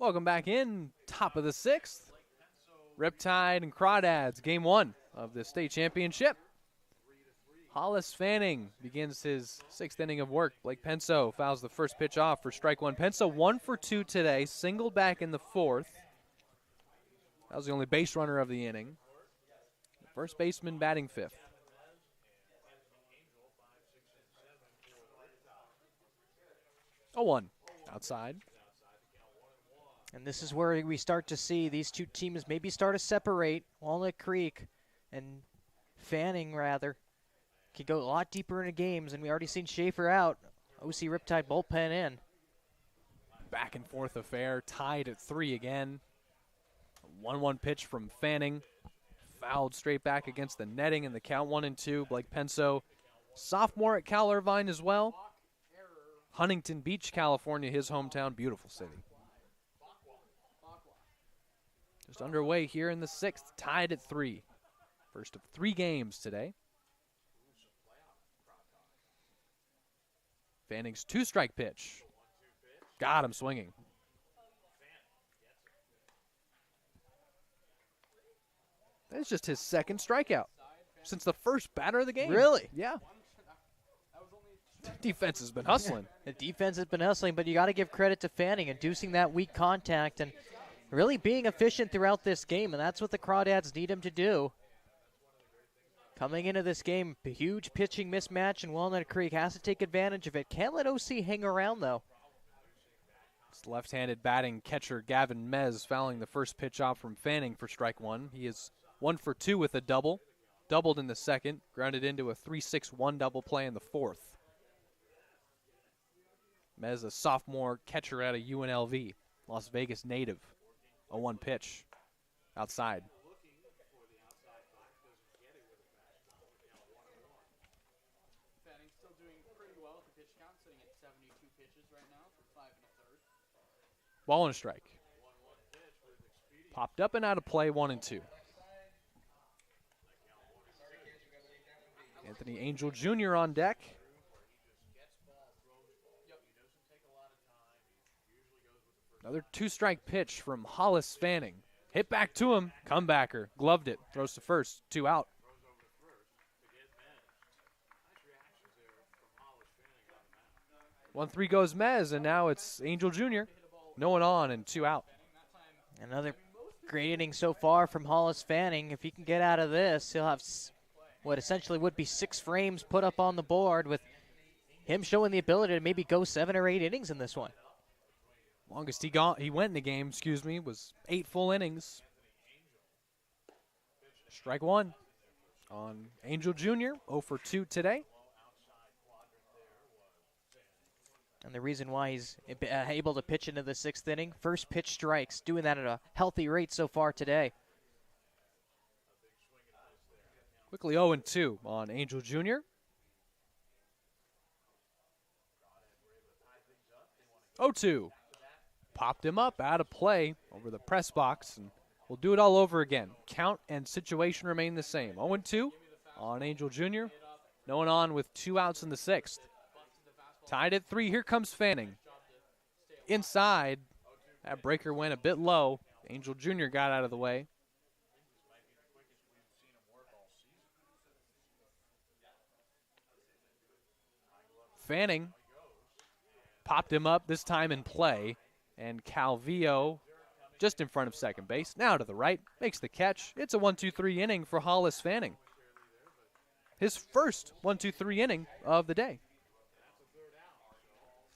Welcome back in, top of the 6th. Riptide and Crawdads, game 1 of the state championship. Hollis Fanning begins his 6th inning of work. Blake Penso fouls the first pitch off for strike 1. Penso 1 for 2 today, singled back in the 4th. That was the only base runner of the inning. First baseman batting 5th. 0-1 outside. And this is where we start to see these two teams maybe start to separate. Walnut Creek and Fanning, rather, could go a lot deeper into games, and we already seen Schaefer out. OC Riptide bullpen in. Back and forth affair, tied at 3 again. 1-1 pitch from Fanning. Fouled straight back against the netting, and the count 1-2. Blake Penso, sophomore at Cal Irvine as well. Huntington Beach, California, his hometown. Beautiful city. Just underway here in the 6th, tied at 3. First of 3 games today. Fanning's 2-strike pitch. Got him swinging. That's just his 2nd strikeout since the first batter of the game. Really? Yeah. Defense has been hustling. The defense has been hustling, but you got to give credit to Fanning, inducing that weak contact and really being efficient throughout this game, and that's what the Crawdads need him to do. Coming into this game, a huge pitching mismatch, and Walnut Creek has to take advantage of it. Can't let OC hang around, though. It's left-handed batting catcher Gavin Mez fouling the first pitch off from Fanning for strike 1. He is 1 for 2 with a double. Doubled in the 2nd, grounded into a 3-6-1 double play in the 4th. Mez, a sophomore catcher out of UNLV, Las Vegas native. 0-1 pitch outside. Fanning still doing pretty well at the pitch count, sitting at 72 pitches right now for 5 1/3. Ball and a strike. Popped up and out of play, 1-2. Anthony Angel Jr. on deck. Another 2-strike pitch from Hollis Fanning. Hit back to him. Comebacker. Gloved it. Throws to first. 2 out. 1-3 goes Mez, and now it's Angel Jr. No one on and 2 out. Another great inning so far from Hollis Fanning. If he can get out of this, he'll have what essentially would be 6 frames put up on the board, with him showing the ability to maybe go 7 or 8 innings in this one. Longest he went in the game, was 8 full innings. Strike 1 on Angel Jr. 0 for 2 today. And the reason why he's able to pitch into the 6th inning, first pitch strikes, doing that at a healthy rate so far today. Quickly 0-2 on Angel Jr. 0-2. Popped him up out of play over the press box, and we'll do it all over again. Count and situation remain the same. 0-2 on Angel Jr. No one on with 2 outs in the 6th. Tied at 3. Here comes Fanning. Inside. That breaker went a bit low. Angel Jr. got out of the way. Fanning popped him up, this time in play. And Calvillo just in front of second base. Now to the right. Makes the catch. It's a 1-2-3 inning for Hollis Fanning. His first 1-2-3 inning of the day.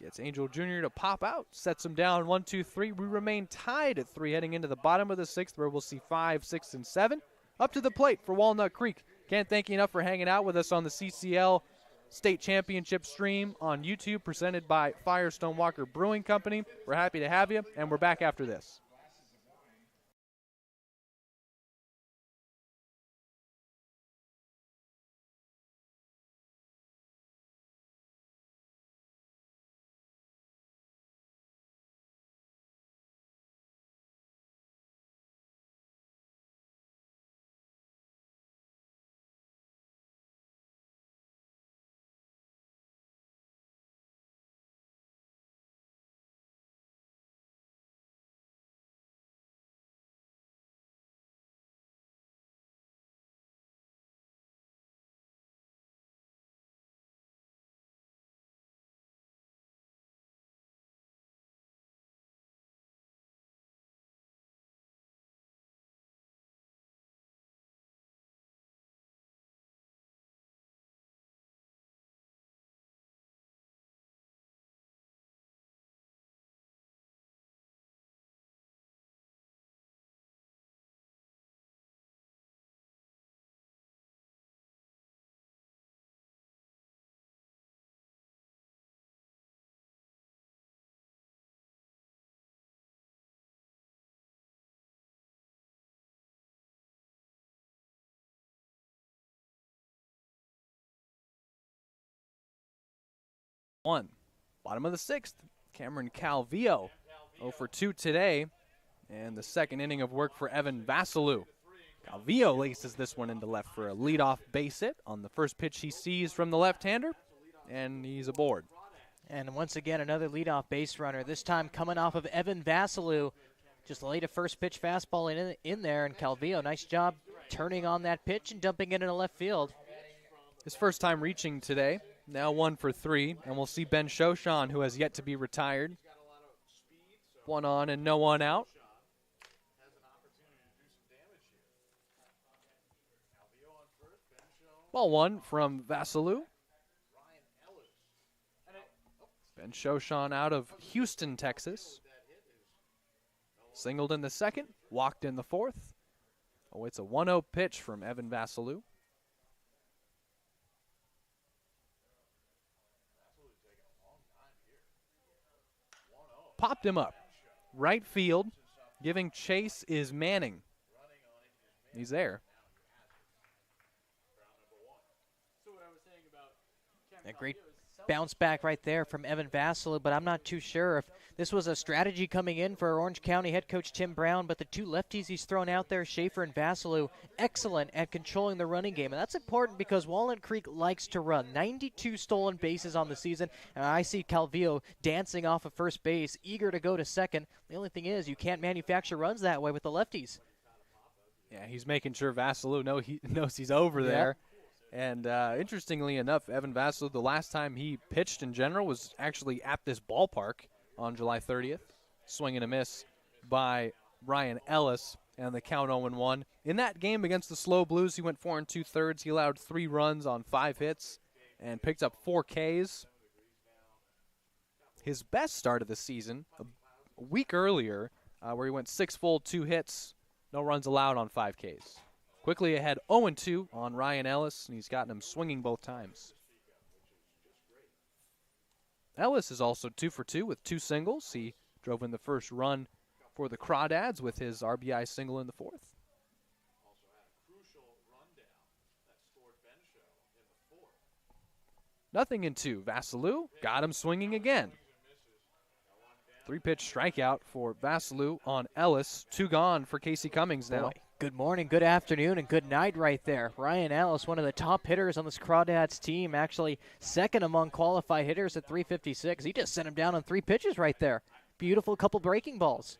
Gets Angel Jr. to pop out. Sets him down 1-2-3. We remain tied at 3 heading into the bottom of the 6th, where we'll see 5, 6, and 7. Up to the plate for Walnut Creek. Can't thank you enough for hanging out with us on the CCL State Championship stream on YouTube, presented by Firestone Walker Brewing Company. We're happy to have you, and we're back after this. 1. Bottom of the 6th, Cameron Calvillo, 0 for 2 today. And the second inning of work for Evan Vasilou. Calvillo laces this one into left for a leadoff base hit on the first pitch he sees from the left-hander, and he's aboard. And once again, another leadoff base runner, this time coming off of Evan Vasilou. Just laid a first pitch fastball in there, and Calvillo, nice job turning on that pitch and dumping it into left field. His first time reaching today, now 1 for 3, and we'll see Ben Shoshan, who has yet to be retired. 1 on and no one out. Ball 1 from Vasilou. Ben Shoshan out of Houston, Texas. Singled in the second, walked in the fourth. Oh, it's a 1-0 pitch from Evan Vasilou. Popped him up. Right field. Giving chase is Manning. He's there. A great bounce back right there from Evan Vasilou, but I'm not too sure if this was a strategy coming in for Orange County head coach Tim Brown, but the two lefties he's thrown out there, Schaefer and Vasilou, excellent at controlling the running game. And that's important because Walnut Creek likes to run. 92 stolen bases on the season, and I see Calvillo dancing off of first base, eager to go to second. The only thing is you can't manufacture runs that way with the lefties. Yeah, he's making sure Vasilou knows he's over there. And interestingly enough, Evan Vasilou, the last time he pitched in general was actually at this ballpark on July 30th. Swing and a miss by Ryan Ellis, and the count 0-1. In that game against the Slow Blues, he went 4 2/3. He allowed 3 runs on 5 hits and picked up 4 Ks. His best start of the season, a week earlier, where he went 6 full, 2 hits, no runs allowed on 5 Ks. Quickly ahead 0-2 on Ryan Ellis, and he's gotten him swinging both times. Ellis is also 2 for 2 with 2 singles. He drove in the first run for the Crawdads with his RBI single in the fourth. Nothing in 2. Vasilou got him swinging again. 3-pitch strikeout for Vasilou on Ellis. 2 gone for Casey Cummings now. Boy, good morning, good afternoon, and good night right there. Ryan Ellis, one of the top hitters on this Crawdads team, actually second among qualified hitters at 356. He just sent him down on 3 pitches right there. Beautiful couple breaking balls.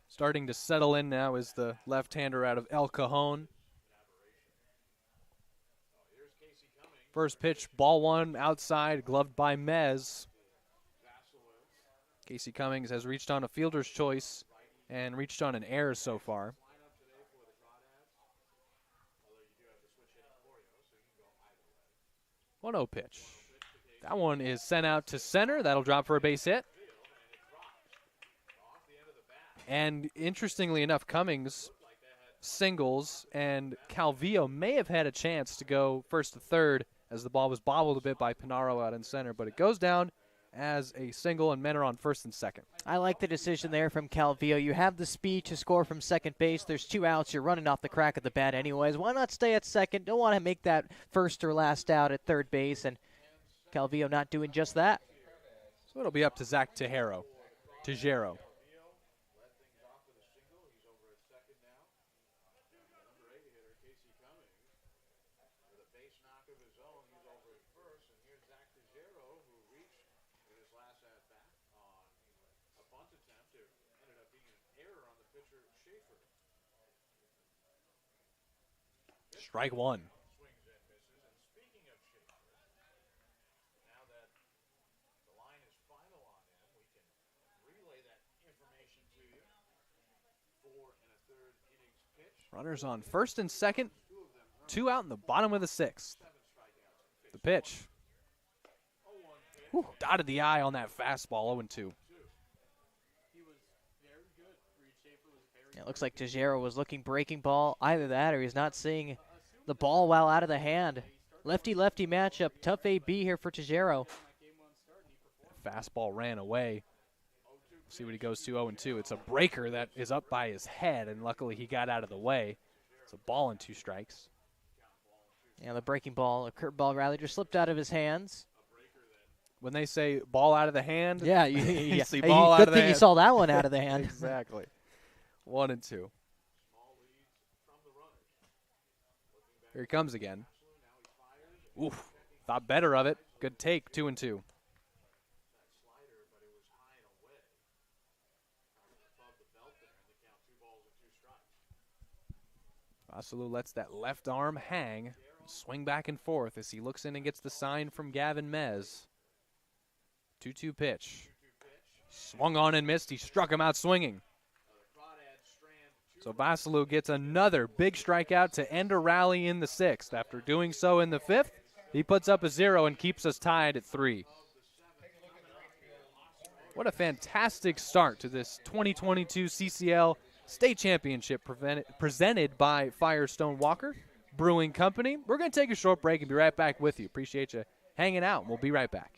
Starting to settle in now is the left-hander out of El Cajon. First pitch, ball 1 outside, gloved by Mez. Casey Cummings has reached on a fielder's choice and reached on an error so far. 1-0 pitch. That one is sent out to center. That'll drop for a base hit. And interestingly enough, Cummings singles, and Calvillo may have had a chance to go first to third as the ball was bobbled a bit by Pinaro out in center, but it goes down as a single, and men are on first and second. I like the decision there from Calvillo. You have the speed to score from second base. There's 2 outs. You're running off the crack of the bat anyways. Why not stay at second? Don't want to make that first or last out at third base, and Calvillo not doing just that. So it'll be up to Zach Tejero. Strike 1. Runners on first and second. 2 out in the bottom of the 6th. The pitch. Whew, dotted the eye on that fastball, 0-2. It looks like Tejero was looking breaking ball. Either that or he's not seeing the ball while out of the hand. Lefty-lefty matchup. Tough AB here for Tejero. Fastball ran away. See what he goes to, 0-2. It's a breaker that is up by his head, and luckily he got out of the way. It's a ball and 2 strikes. Yeah, the breaking ball, a curveball rather, just slipped out of his hands. when they say ball out of the hand, Yeah, you see Hey, ball out good of the thing you hand. saw that one out of the hand. Exactly. 1 and 2. Here he comes again. Oof. Thought better of it. Good take. 2 and 2. Vasilou lets that left arm hang, swing back and forth as he looks in and gets the sign from Gavin Mez. 2-2 pitch. Swung on and missed. He struck him out swinging. So Vasilou gets another big strikeout to end a rally in the 6th. After doing so in the 5th, he puts up a 0 and keeps us tied at 3. What a fantastic start to this 2022 CCL State Championship presented by Firestone Walker Brewing Company. We're going to take a short break and be right back with you. Appreciate you hanging out. We'll be right back.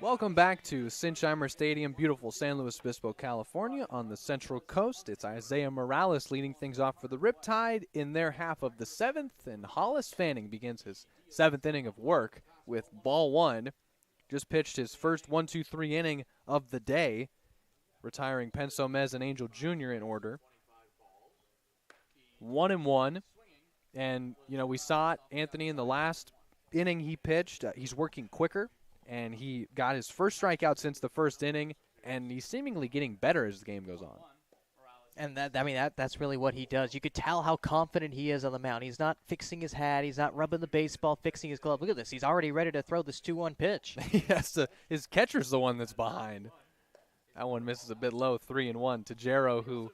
Welcome back to Sinsheimer Stadium, beautiful San Luis Obispo, California on the Central Coast. It's Isaiah Morales leading things off for the Riptide in their half of the 7th, and Hollis Fanning begins his 7th inning of work with ball 1. Just pitched his first 1-2-3 inning of the day, retiring Penso Mez and Angel Jr. in order. 1-1, and, you know, we saw it, Anthony, in the last inning he pitched. He's working quicker. And he got his first strikeout since the first inning, and he's seemingly getting better as the game goes on. And that's really what he does. You could tell how confident he is on the mound. He's not fixing his hat. He's not rubbing the baseball, fixing his glove. Look at this. He's already ready to throw this 2-1 pitch. His catcher's the one that's behind. That one misses a bit low, 3-1. Tajero, who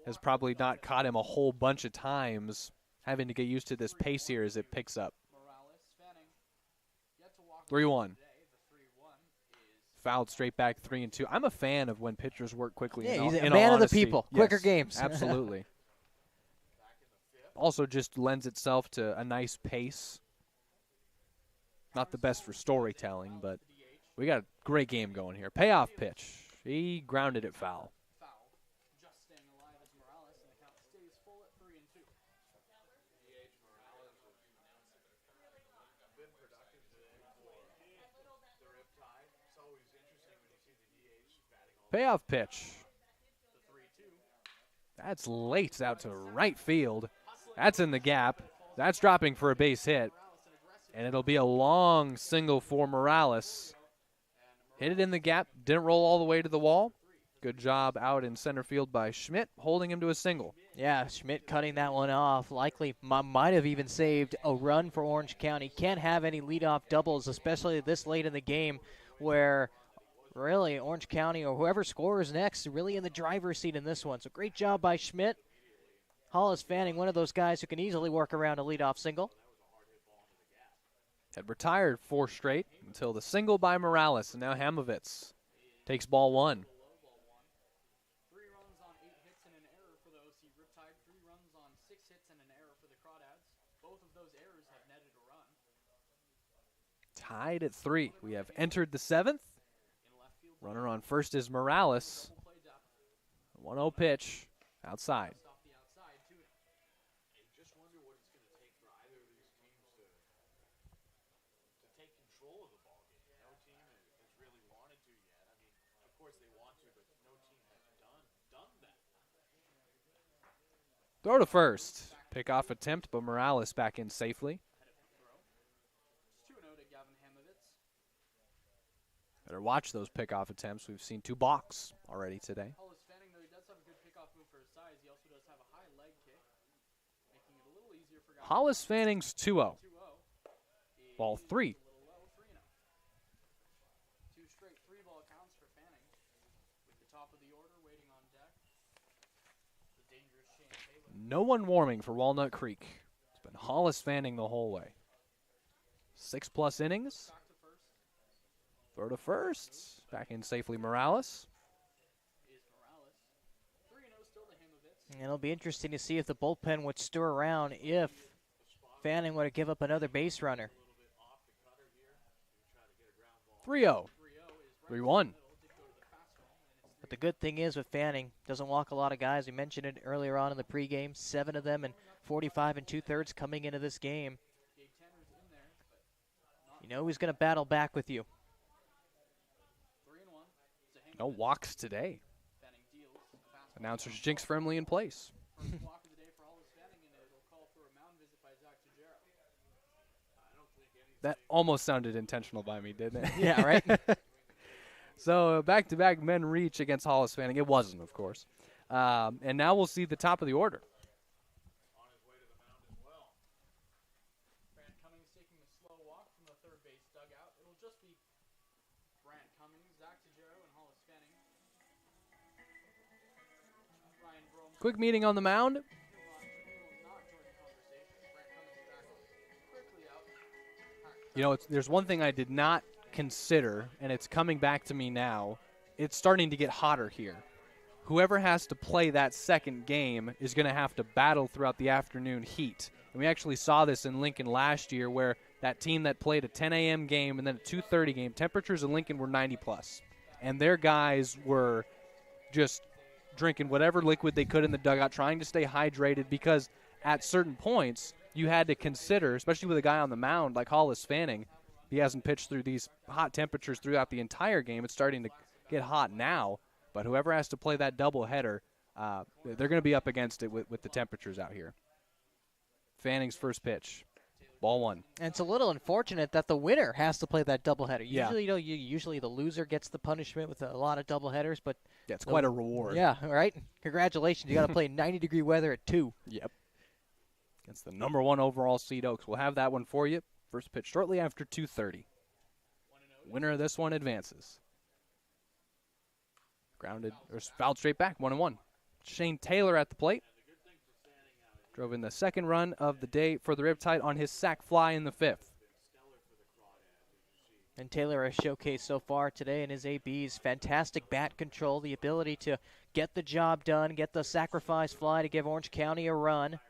has probably not caught him a whole bunch of times, having to get used to this pace here as it picks up. 3-1. Fouled straight back, 3-2. I'm a fan of when pitchers work quickly. Yeah, he's a man of the people. Yes, Quicker games. Absolutely. Also just lends itself to a nice pace. Not the best for storytelling, but we got a great game going here. Payoff pitch. He grounded it foul. Just staying alive as Morales, and the count stays full at 3-2. Payoff pitch. That's late out to right field. That's in the gap. That's dropping for a base hit. And it'll be a long single for Morales. Hit it in the gap. Didn't roll all the way to the wall. Good job out in center field by Schmidt, holding him to a single. Yeah, Schmidt cutting that one off. Likely might have even saved a run for Orange County. Can't have any leadoff doubles, especially this late in the game where really Orange County or whoever scores next really in the driver's seat in this one. So great job by Schmidt. Hollis Fanning, one of those guys who can easily work around a leadoff single. Had retired 4 straight until the single by Morales, and now Hamovitz takes ball 1. 3 runs on 8 hits and an error for the OC Riptide. 3 runs on 6 hits and an error for the Crawdads. Both of those errors have netted a run. Tied at 3. We have entered the 7th. In left field, Runner on first is Morales. double play depth. 1-0 pitch outside. Off the outside, 2 inning. You just wonder what it's going to take for either of these teams to take control of the ball game. No team has really wanted to yet. I mean, of course they want to, but no team has done that. Throw to first. Pickoff attempt, but Morales back in safely. It's 2-0 to Gavin Hamovitz. Better watch those pickoff attempts. We've seen 2 balks already today. Hollis Fanning, though, he does have a good pickoff move for his size. He also does have a high leg kick, making it a little easier for Gavin. Hollis Fanning's 2-0. 2-0. Ball 3. A little low, 3-0. 2 straight 3-ball counts for Fanning. With the top of the order waiting on deck. The dangerous Shane Taylor. No one warming for Walnut Creek. It's been Hollis Fanning the whole way. 6+ innings. Back to first Throw to first. Back in safely Morales. is Morales. 3-0 still to Hamovitz. And it'll be interesting to see if the bullpen would stir around if Fanning would have give up another base runner. 3-0. 3-0 is 3-1. right middle, did go to the fastball, and it's But the good thing is with Fanning, doesn't walk a lot of guys. We mentioned it earlier on in the pregame. 7 of them and 45 2/3 coming into this game. Gabe Tanner's in there, but You know he's going to battle back with you. 3-1 to Hamovitz. No walks today. Fanning deals a fastball. Announcers jinx firmly in place. First walk of the day for Hollis Fanning, and it'll call for a mound visit by Zach Tejero. That almost sounded intentional by me, didn't it? Yeah, right? So back-to-back men reach against Hollis Fanning. It wasn't, of course. And now we'll see the top of the order. On his way to the mound as well. Grant Cummings taking a slow walk from the third base dugout. It'll just be Grant Cummings, Zach Tejero, and Hollis Fanning. Ryan Brome Quick meeting on the mound. will not join the conversation. Grant Cummings back quickly out. You know, there's one thing I did not consider, and it's coming back to me now. It's starting to get hotter here. Whoever has to play that second game is going to have to battle throughout the afternoon heat. And we actually saw this in Lincoln last year where that team that played a 10 a.m. game and then a 2:30 game, temperatures in Lincoln were 90+. And their guys were just drinking whatever liquid they could in the dugout, trying to stay hydrated because at certain points you had to consider, especially with a guy on the mound like Hollis Fanning, he hasn't pitched through these hot temperatures throughout the entire game. It's starting to get hot now, but whoever has to play that doubleheader, they're going to be up against it with the temperatures out here. Fanning's first pitch, ball 1. And it's a little unfortunate that the winner has to play that doubleheader. Yeah. Usually, usually the loser gets the punishment with a lot of doubleheaders, but Yeah, it's quite a reward. yeah, right. Congratulations, you got to play 90-degree weather at 2. Yep. Against the number 1 overall seed Oaks. We'll have that one for you. First pitch shortly after 2:30. Winner of this one advances. Grounded or fouled straight back, 1-1. Shane Taylor at the plate. Drove in the second run of the day for the Riptide on his sac fly in the 5th. And Taylor has showcased so far today in his ABs fantastic bat control, the ability to get the job done, get the sacrifice fly to give Orange County a run.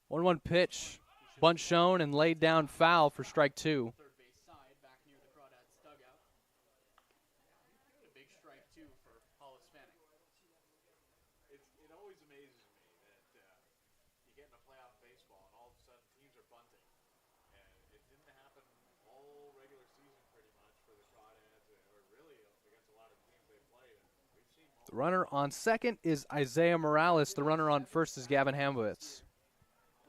1-1 pitch. Bunt shown and laid down foul for strike 2. Third base side, back near the Crawdads dugout. A big strike, 2 for Hollis Fanning. It always amazes me that you get in a playoff baseball and all of a sudden teams are bunting. And it didn't happen all regular season pretty much for the Crawdads or really against a lot of teams they played. And we've seen The runner on second is Isaiah Morales. The runner on first is Gavin Hamovitz.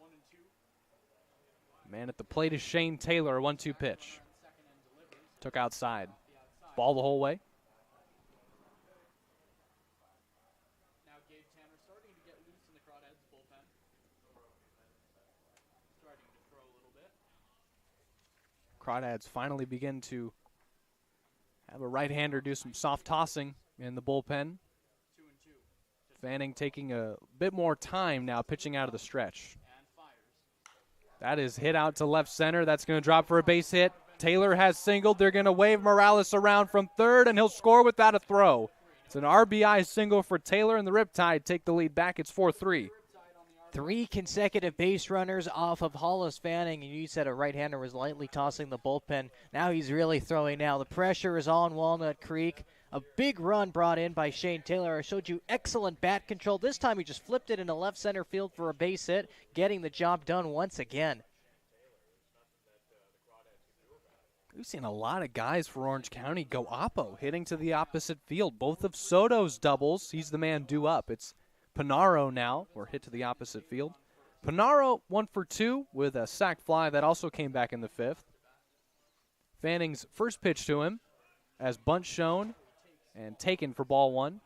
1-2. Man at the plate is Shane Taylor, a 1-2 pitch. Second ends Took outside. Ball the whole way. Now Gabe Tanner starting to get loose in the Crawdads bullpen. Starting to throw a little bit. Crawdads finally begin to have a right-hander do some soft tossing in the bullpen. 2-2. Fanning taking a bit more time now pitching out of the stretch. And fires. That is hit out to left center. That's going to drop for a base hit. Taylor has singled. They're going to wave Morales around from third, and he'll score without a throw. It's an RBI single for Taylor, and the Riptide take the lead back. It's 4-3. 3 consecutive base runners off of Hollis Fanning, and you said a right-hander was lightly tossing the bullpen. Now he's really throwing now. The pressure is on Walnut Creek. A big run brought in by Shane Taylor. I showed you excellent bat control. This time he just flipped it into left center field for a base hit, getting the job done once again. We've seen a lot of guys for Orange County go oppo, hitting to the opposite field. Both of Soto's doubles, he's the man due up. It's Panaro now, or hit to the opposite field. Panaro 1 for 2 with a sac fly that also came back in the 5th. Fanning's first pitch to him as bunt shown and taken for ball 1.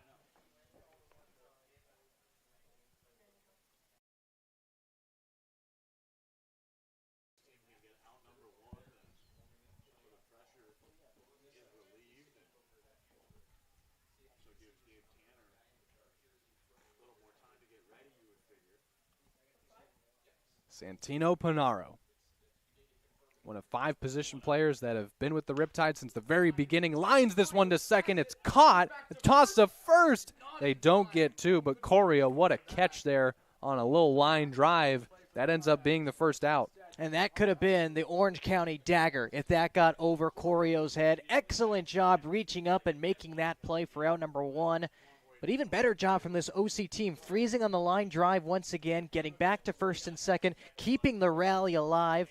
Santino Panaro, one of 5 position players that have been with the Riptide since the very beginning, lines this one to second. It's caught. It's tossed to first. They don't get 2, but Coria, what a catch there on a little line drive. That ends up being the first out. And that could have been the Orange County dagger if that got over Corio's head. Excellent job reaching up and making that play for out number 1. But even better job from this OC team, freezing on the line drive once again, getting back to first and second, keeping the rally alive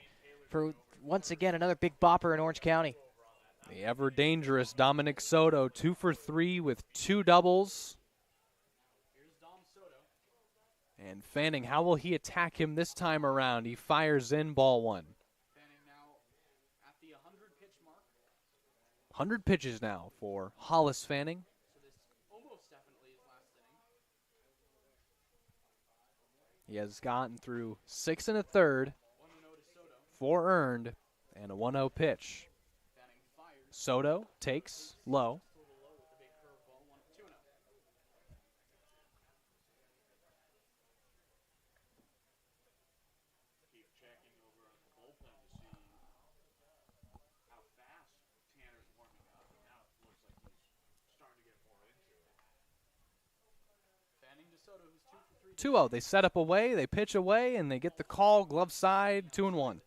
for, once again, another big bopper in Orange County. The ever-dangerous Dominic Soto, 2 for 3 with 2 doubles. Here's Dom Soto. And Fanning, how will he attack him this time around? He fires in ball 1. Fanning now at the 100-pitch mark. 100 pitches now for Hollis Fanning. So this almost definitely is last inning. He has gotten through 6 1/3, 1-0 to Soto. 4 earned, and a 1-0 pitch. Fanning fires. Soto takes low. A little low with a big curveball. 2-0. Keep checking over on the bullpen to see how fast Tanner's warming up, and now it looks like he's starting to get more into it. Fanning to Soto, who's 2 for 3. 2-0. They set up away, they pitch away, and they get the call. Glove side, 2-1.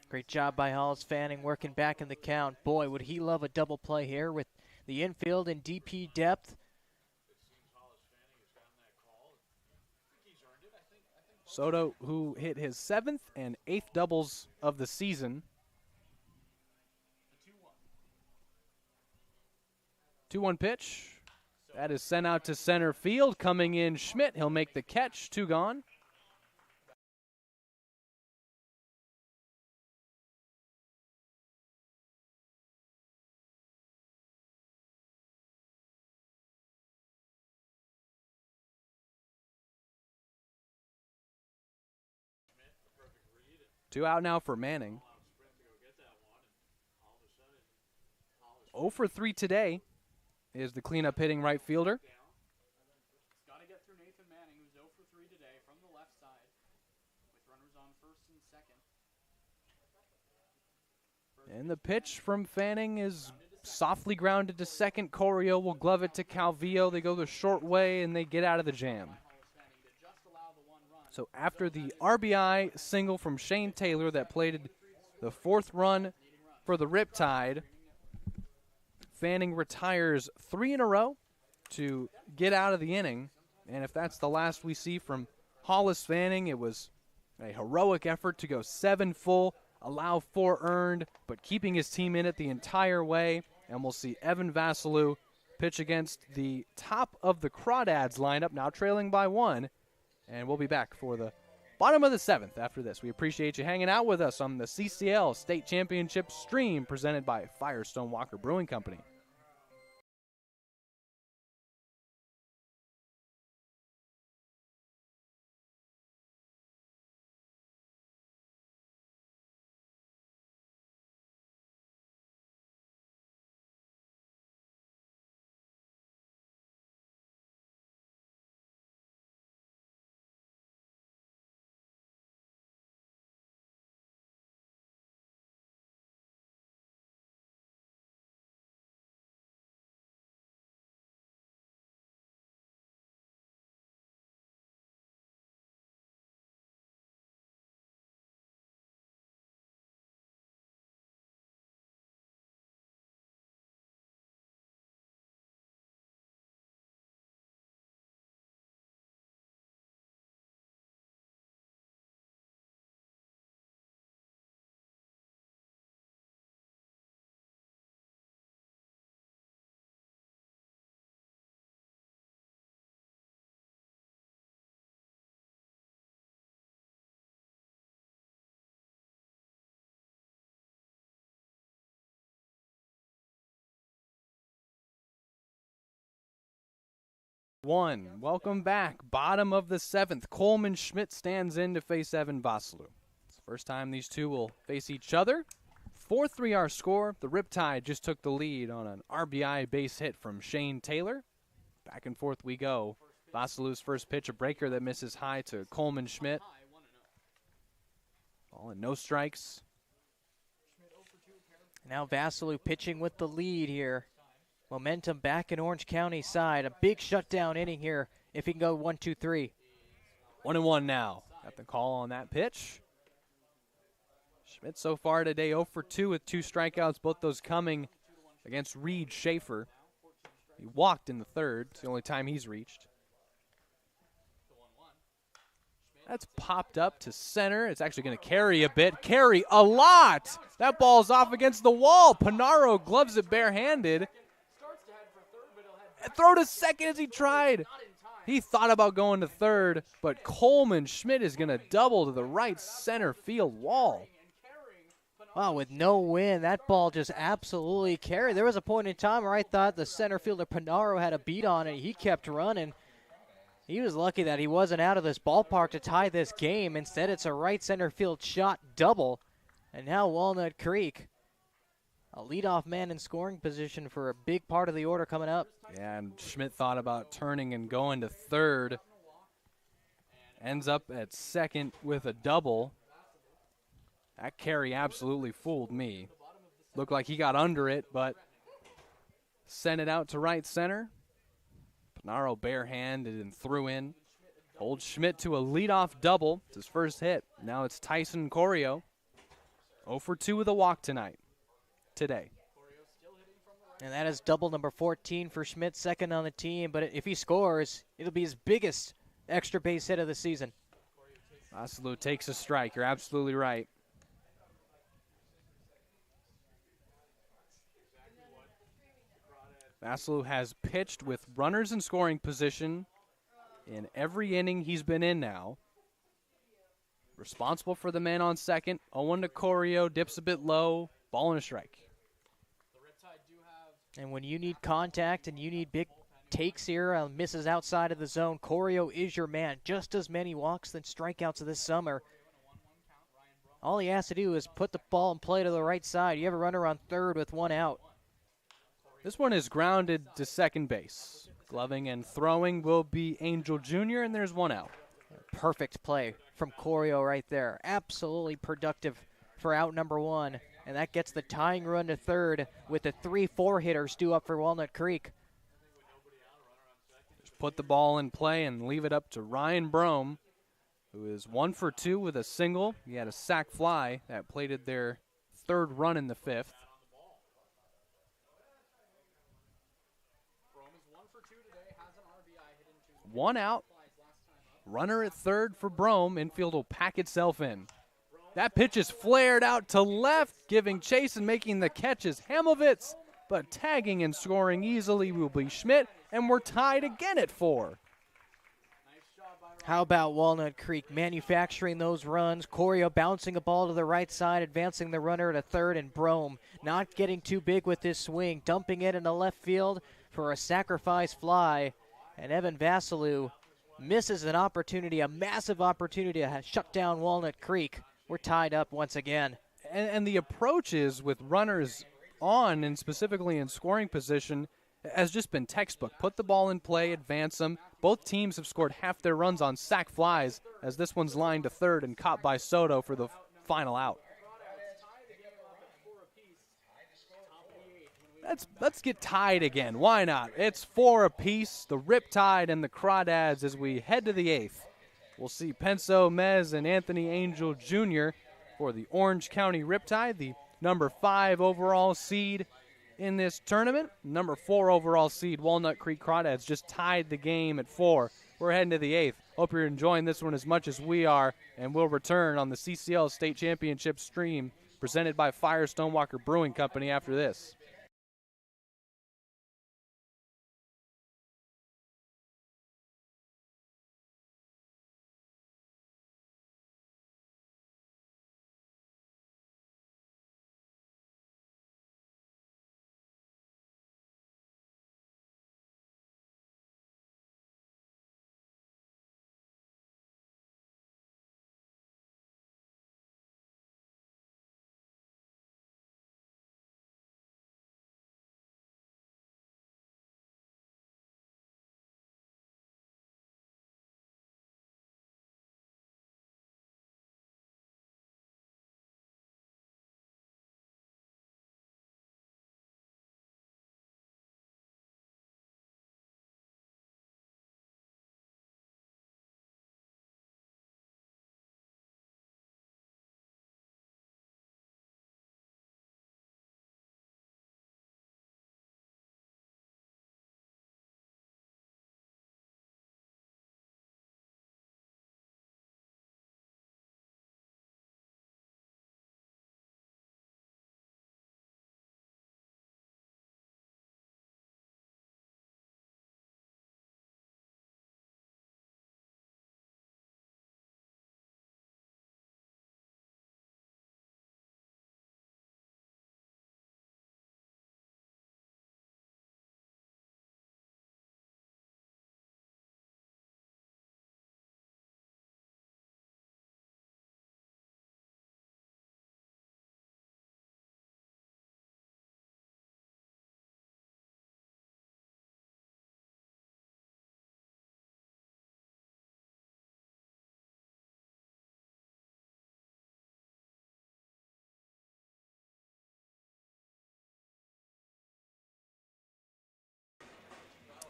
Great job by Hollis Fanning working back in the count. Boy, would he love a double play here with the infield and DP depth. Soto, who hit his 7th and 8th doubles of the season. 2-1 pitch. That is sent out to center field. Coming in Schmidt. He'll make the catch. 2 gone. Two out now for Manning. 0 for 3 today is the cleanup hitting right fielder. He's got to get through Nathan Manning, who's 0 for 3 today from the left side, with runners on first and second. And the pitch from Fanning is softly grounded to second. Corio will glove it to Calvillo. They go the short way, and they get out of the jam. So after the RBI single from Shane Taylor that plated the 4th run for the Riptide, Fanning retires 3 in a row to get out of the inning. And if that's the last we see from Hollis Fanning, it was a heroic effort to go 7 full, allow 4 earned, but keeping his team in it the entire way. And we'll see Evan Vassalou pitch against the top of the Crawdads lineup, now trailing by 1. And we'll be back for the Bottom of the 7th after this. We appreciate you hanging out with us on the CCL State Championship stream presented by Firestone Walker Brewing Company. Welcome back. Bottom of the 7th. Coleman Schmidt stands in to face Evan Vasilou. It's the first time these two will face each other. 4-3 our score. The Riptide just took the lead on an RBI base hit from Shane Taylor. Back and forth we go. Vasilou's first pitch, a breaker that misses high to Coleman Schmidt. Ball and no strikes. Now Vasilou pitching with the lead here. Momentum back in Orange County side. A big shutdown inning here if he can go 1-2-3. 1-1 now. Got the call on that pitch. Schmidt so far today 0 for 2 with 2 strikeouts, both those coming against Reed Schaefer. He walked in the 3rd. It's the only time he's reached. That's popped up to center. It's actually going to carry a bit. Carry a lot. That ball's off against the wall. Panaro gloves it barehanded. And throw to second as he tried. He thought about going to 3rd, but Coleman Schmidt is going to double to the right center field wall. Wow, with no wind, that ball just absolutely carried. There was a point in time where I thought the center fielder Panaro had a beat on it. He kept running. He was lucky that he wasn't out of this ballpark to tie this game. Instead, it's a right center field shot double. And now Walnut Creek, a leadoff man in scoring position for a big part of the order coming up. Yeah, and Schmidt thought about turning and going to 3rd. Ends up at 2nd with a double. That carry absolutely fooled me. Looked like he got under it, but sent it out to right center. Panaro barehanded and threw in. Holds Schmidt to a leadoff double. It's his first hit. Now it's Tyson Corio. 0 for 2 with a walk today. And that is double number 14 for Schmidt, 2nd on the team. But if he scores, it'll be his biggest extra base hit of the season. Vasilou takes a strike. You're absolutely right. Vasilou has pitched with runners in scoring position in every inning he's been in now. Responsible for the man on 2nd. 0-1 to Corio, dips a bit low, ball and a strike. And when you need contact and you need big takes here, misses outside of the zone, Corio is your man. Just as many walks than strikeouts this summer. All he has to do is put the ball in play to the right side. You have a runner on 3rd with 1 out. This one is grounded to second base. Gloving and throwing will be Angel Jr., and there's 1 out. Perfect play from Corio right there. Absolutely productive for out number 1. And that gets the tying run to 3rd with the 3-4 hitters due up for Walnut Creek. Just put the ball in play and leave it up to Ryan Brome, who is 1 for 2 with a single. He had a sac fly that plated their 3rd run in the 5th. One out. Runner at 3rd for Brome. Infield will pack itself in. That pitch is flared out to left, giving chase and making the catch is Hamovitz. But tagging and scoring easily will be Schmidt, and we're tied again at 4. How about Walnut Creek manufacturing those runs? Coria bouncing a ball to the right side, advancing the runner to third, and Brome not getting too big with this swing, dumping it in the left field for a sacrifice fly. And Evan Vasilou misses an opportunity, a massive opportunity to shut down Walnut Creek. We're tied up once again. And the approach is with runners on, and specifically in scoring position, has just been textbook. Put the ball in play, advance them. Both teams have scored half their runs on sac flies, as this one's lined to third and caught by Soto for the final out. Let's get tied again. Why not? It's 4 apiece. The Riptide and the Crawdads as we head to the 8th. We'll see Penso, Mez, and Anthony Angel Jr. for the Orange County Riptide, the number 5 overall seed in this tournament. Number 4 overall seed, Walnut Creek Crawdads, just tied the game at 4. We're heading to the 8th. Hope you're enjoying this one as much as we are, and we'll return on the CCL State Championship stream presented by Firestone Walker Brewing Company after this.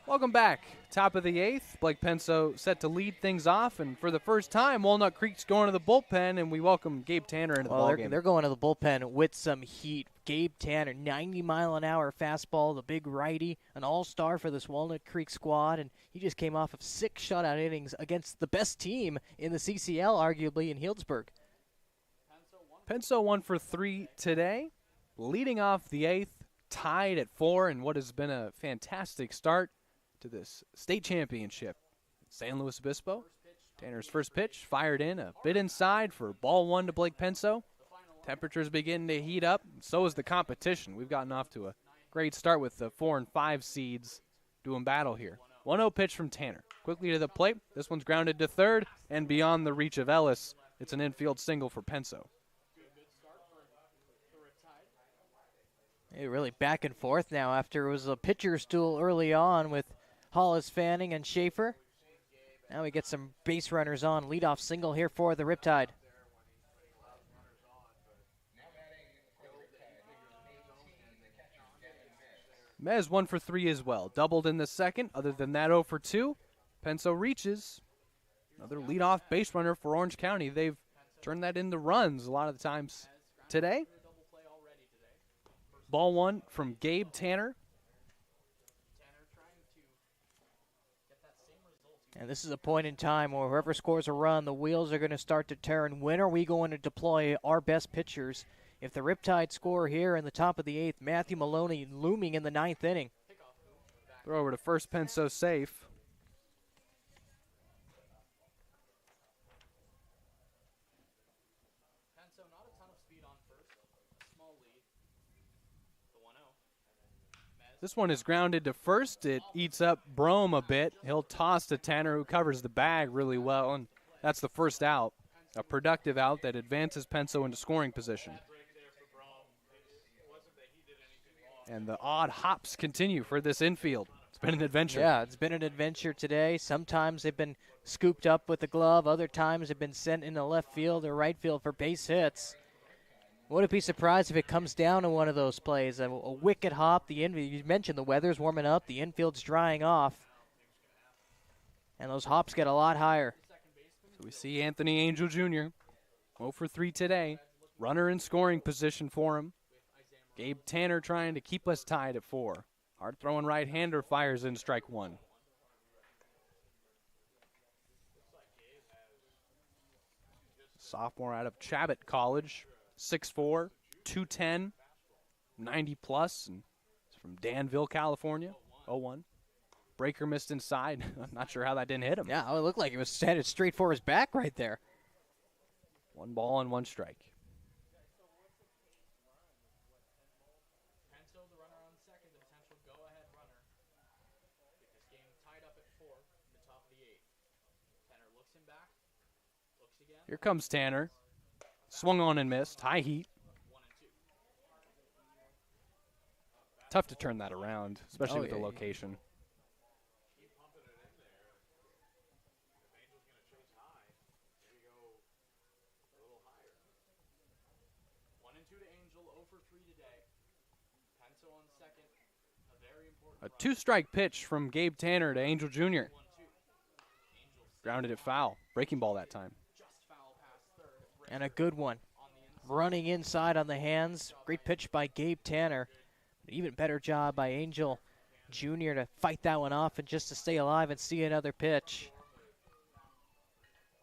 Welcome back. Top of the 8th. Blake Penso set to lead things off, and for the first time, Walnut Creek's going to the bullpen, and we welcome Gabe Tanner into the ballgame. They're going to the bullpen with some heat. Gabe Tanner, 90-mile-an-hour fastball, the big righty, an all-star for this Walnut Creek squad, and he just came off of 6 shutout innings against the best team in the CCL, arguably, in Healdsburg. Penso 1 for 3 today, leading off the 8th, tied at 4 in what has been a fantastic start to this state championship. San Luis Obispo. Tanner's first pitch fired in a bit inside for ball 1 to Blake Penso. Temperatures beginning to heat up, and so is the competition. We've gotten off to a great start with the 4 and 5 seeds doing battle here. 1-0 pitch from Tanner. Quickly to the plate. This one's grounded to third and beyond the reach of Ellis. It's an infield single for Penso. Hey, really back and forth now after it was a pitcher's duel early on with Hollis Fanning and Schaefer. Now we get some base runners on. Leadoff single here for the Riptide. Mez 1 for 3 as well. Doubled in the second. Other than that, 0 for 2. Penso reaches. Another leadoff base runner for Orange County. They've turned that into runs a lot of the times today. Ball 1 from Gabe Tanner. And this is a point in time where whoever scores a run, the wheels are going to start to turn. When are we going to deploy our best pitchers? If the Riptide score here in the top of the 8th, Matthew Maloney looming in the 9th inning. Throw over to first, Penso safe. Penso, not a ton of speed on first. A small lead. The 1-0. This one is grounded to first. It eats up Brome a bit. He'll toss to Tanner, who covers the bag really well, and that's the first out. A productive out that advances Penso into scoring position. And the odd hops continue for this infield. It's been an adventure. Yeah, it's been an adventure today. Sometimes they've been scooped up with the glove. Other times they've been sent into left field or right field for base hits. Wouldn't be surprised if it comes down to one of those plays. A wicked hop. You mentioned the weather's warming up. The infield's drying off. And those hops get a lot higher. So we see Anthony Angel Jr. 0 for 3 today. Runner in scoring position for him. Gabe Tanner trying to keep us tied at 4. Hard throwing right-hander fires in strike 1. Sophomore out of Chabot College. 6'4", 210, 90 plus, and it's from Danville, California. 0-1. Breaker missed inside. I'm not sure how that didn't hit him. Yeah, it looked like it was headed straight for his back right there. 1 ball and 1 strike. Penso, the runner on second, the potential go-ahead runner. Get this game tied up at 4 in the top of the 8th. Tanner looks him back. Looks again. Here comes Tanner. Swung on and missed. High heat. 1 and 2. Tough to turn that around, especially with the yeah. location. Keep pumping it in there. If Angel's going to chase high, maybe go a little higher. 1 and 2 to Angel, 0 for 3 today. Penso on second. A very important A 2-strike pitch from Gabe Tanner to Angel Jr. 1-2. Grounded it foul. Breaking ball that time. Just foul past third. And a good one. On the inside. Running inside on the hands. Great pitch by Gabe Tanner. An even better job by Angel Jr. to fight that one off and just to stay alive and see another pitch.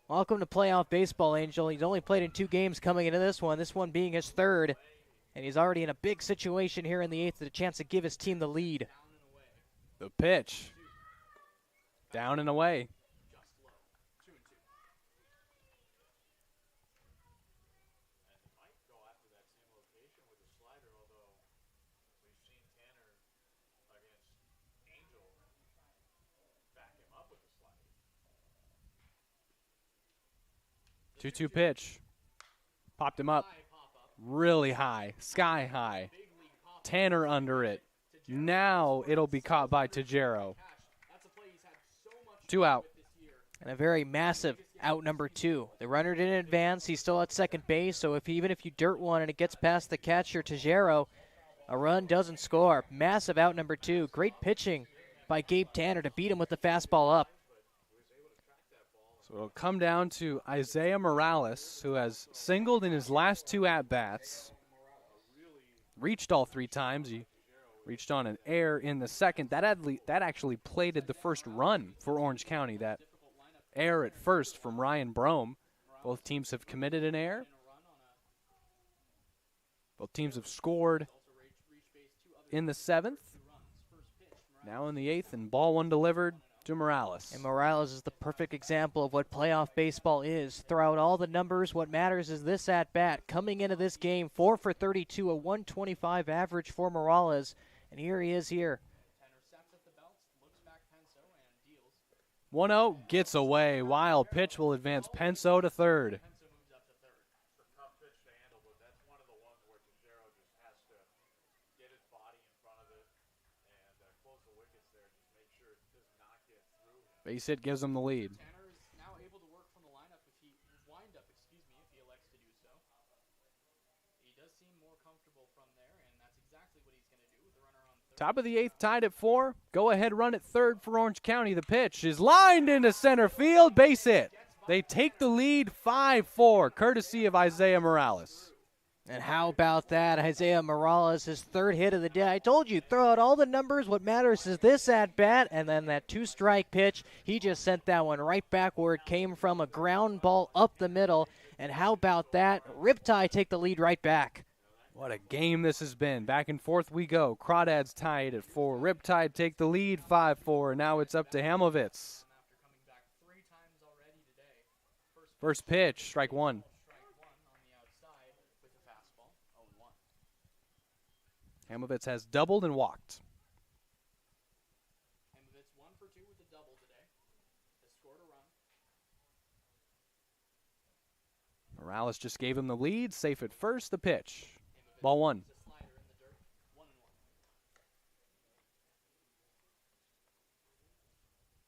Welcome to playoff baseball, Angel. He's only played in 2 games coming into this one being his 3rd. And he's already in a big situation here in the 8th with a chance to give his team the lead. The pitch. Down and away. Just low. 2 and 2. And he might go after that same location with a slider, although we've seen Tanner against Angel back him up with a slider. 2-2 pitch. Popped him up. Really high. Sky high. Tanner under it. Now it'll be caught by Tajero. That's a play he's had so much 2 out. this year. And a very massive out number 2. The runner didn't advance. He's still at second base. So even if you dirt one and it gets past the catcher, Tajero, a run doesn't score. Massive out number 2. Great pitching by Gabe Tanner to beat him with the fastball up. So it'll come down to Isaiah Morales, who has singled in his last 2 at-bats. Reached all 3 times. He reached on an error in the second. That actually plated the first run for Orange County. That error at first from Ryan Brome. Both teams have committed an error. Both teams have scored in the 7th. Now in the 8th, and ball 1 delivered to Morales. And Morales is the perfect example of what playoff baseball is. Throughout all the numbers, what matters is this at-bat. Coming into this game, 4 for 32, a 125 average for Morales. And here he is here. Tanner sets at the belt, looks back Penso, and deals. 1-0 gets away. Wild pitch will advance Penso to 3rd. Penso moves up to 3rd. It's a tough pitch to handle, but that's one of the ones where Tajero just has to get his body in front of it and close the wickets there and just make sure it does not get through him. Base hit gives him the lead. Tanner is now able to work from the lineup if he elects to do so. He does seem more comfortable from there, and that's exactly what he's going to do with the runner on 3rd. Top of the 8th, tied at 4. Go ahead run at 3rd for Orange County. The pitch is lined into center field. Base hit. They take the lead 5-4, courtesy of Isaiah Morales. And how about that? Isaiah Morales, his 3rd hit of the day. I told you, throw out all the numbers. What matters is this at-bat, and then that 2-strike pitch. He just sent that one right back where it came from, a ground ball up the middle. And how about that? Riptide take the lead right back. What a game this has been. Back and forth we go. Crawdads tied at 4. Riptide take the lead 5-4. Now it's up to Hamovitz. After coming back 3 times already today. First pitch, strike 1. Strike 1 on the outside. Hamovitz has doubled and walked. Hamovitz 1 for 2 with a double today. Has scored a run. Morales just gave him the lead. Safe at first. The pitch. Hamovitz Ball 1. hits a slider in the dirt. 1-1.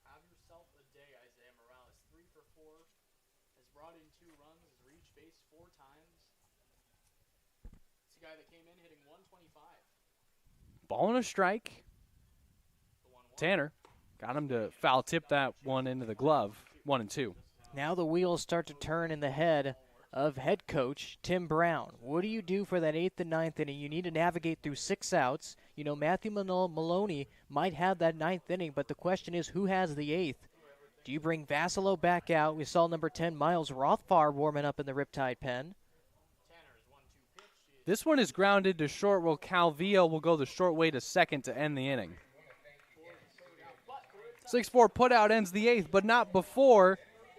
Have yourself a day, Isaiah Morales. 3 for 4. Has brought in 2 runs. Has reached base 4 times. It's a guy that came in hitting 125. Ball and a strike. The 1-1. Tanner got him to foul tip that one into the glove. 1-2. Now the wheels start to turn in the head of head coach Tim Brown. What do you do for that 8th and 9th inning? You need to navigate through 6 outs. You know, Matthew Maloney might have that 9th inning, but the question is, who has the 8th? Do you bring Vassilo back out? We saw number 10, Miles Rothfarb, warming up in the Riptide pen. This one is grounded to short, while Calvillo will go the short way to second to end the inning. 6-4 putout ends the 8th, but not before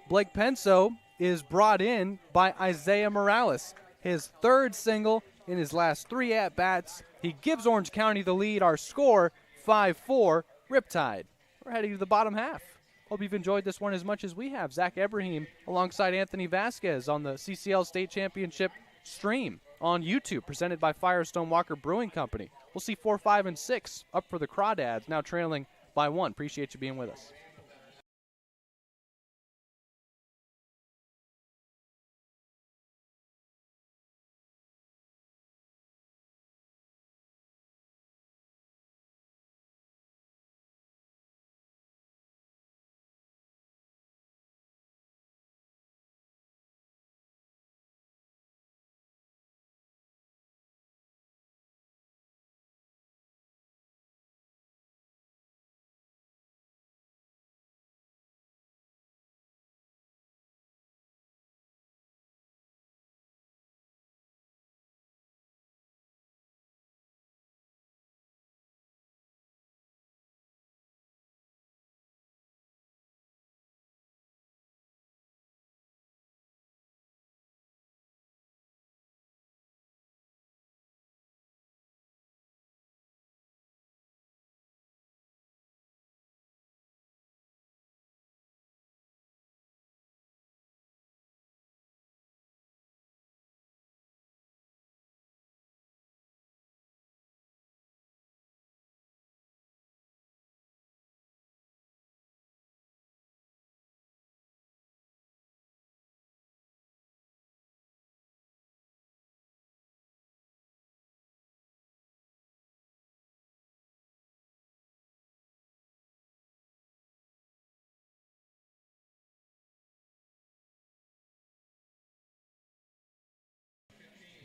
Blake Penso is brought in by Isaiah Morales. His 3rd single in his last 3 at-bats. He gives Orange County the lead. Our score, 5-4, Riptide. We're heading to the bottom half. Hope you've enjoyed this one as much as we have. Zach Ebrahim alongside Anthony Vasquez on the CCL State Championship stream on YouTube, presented by Firestone Walker Brewing Company. We'll see 4, 5, and 6 up for the Crawdads, now trailing by 1. Appreciate you being with us.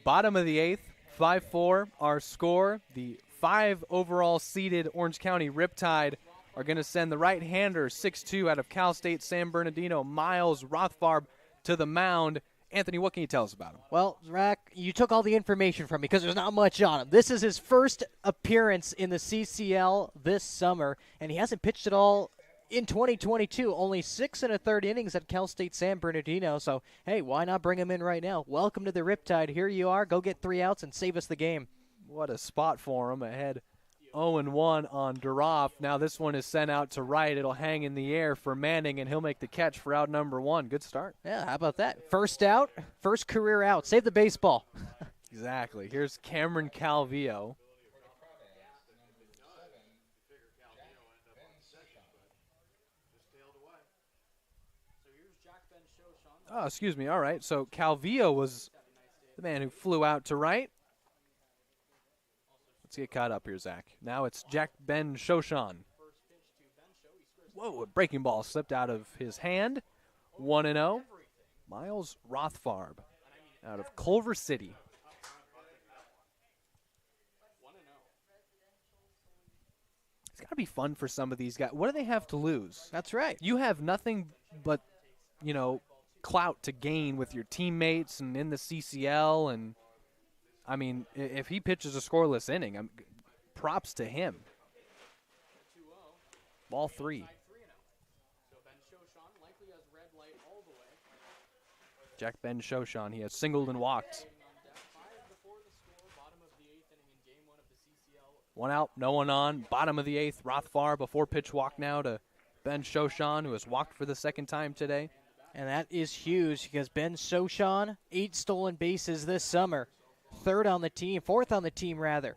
Bottom of the 8th, 5-4, our score. The 5 overall seeded Orange County Riptide are going to send the right-hander 6-2 out of Cal State San Bernardino, Miles Rothfarb, to the mound. Anthony, what can you tell us about him? Well, Zach, you took all the information from me because there's not much on him. This is his first appearance in the CCL this summer, and he hasn't pitched at all in 2022. Only 6 1/3 innings at Cal State San Bernardino. So, hey, why not bring him in right now? Welcome to the Riptide. Here you are. Go get 3 outs and save us the game. What a spot for him ahead. 0-1 on Duroff. Now this one is sent out to right. It'll hang in the air for Manning, and he'll make the catch for out number 1. Good start. Yeah, how about that? First out, first career out. Save the baseball. Exactly. Here's Cameron Calvillo. Oh, excuse me. All right. So Calvillo was the man who flew out to right. Let's get caught up here, Zach. Now it's Jack Ben Shoshan. Whoa, a breaking ball slipped out of his hand. 1-0. Miles Rothfarb out of Culver City. It's got to be fun for some of these guys. What do they have to lose? That's right. You have nothing but, you know, clout to gain with your teammates and in the CCL. And, I mean, if he pitches a scoreless inning, props to him. Ball 3. Jack Ben Shoshan, he has singled and walked. 1 out, no one on. Bottom of the 8th, Rothfar before pitch walk now to Ben Shoshan, who has walked for the second time today. And that is huge because Ben Shoshan, 8 stolen bases this summer. Fourth on the team rather.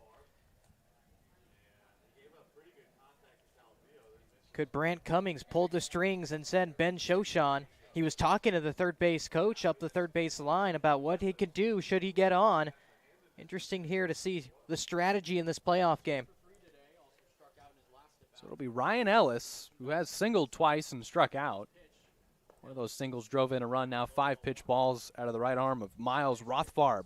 Could Brant Cummings pull the strings and send Ben Shoshan? He was talking to the third base coach up the third base line about what he could do should he get on. Interesting here to see the strategy in this playoff game. So it'll be Ryan Ellis, who has singled twice and struck out. One of those singles drove in a run. Now 5 pitch balls out of the right arm of Miles Rothfarb,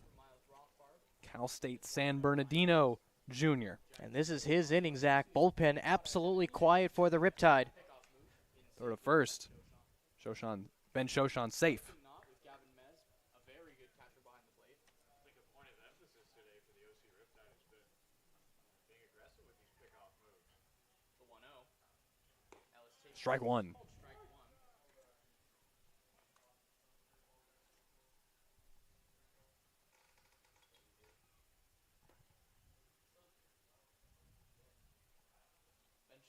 Cal State San Bernardino Jr. And this is his inning, Zach. Bullpen absolutely quiet for the Riptide. Throw to first. Ben Shoshan safe. Strike one. Ben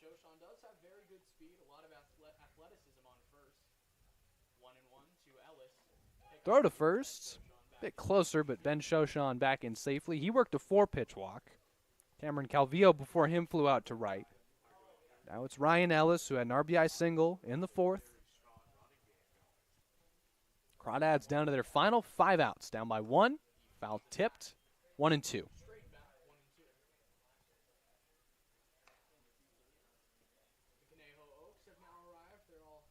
Shoshan does have very good speed, a lot of athleticism on first. 1-1 to Ellis. Throw to first. Bit closer, but Ben Shoshan back in safely. He worked a 4-pitch walk. Cameron Calvillo before him flew out to right. Now it's Ryan Ellis, who had an RBI single in the 4th. Crawdads down to their final 5 outs, down by 1. Foul tipped, 1-2. The Conejo Oaks have now arrived. They're all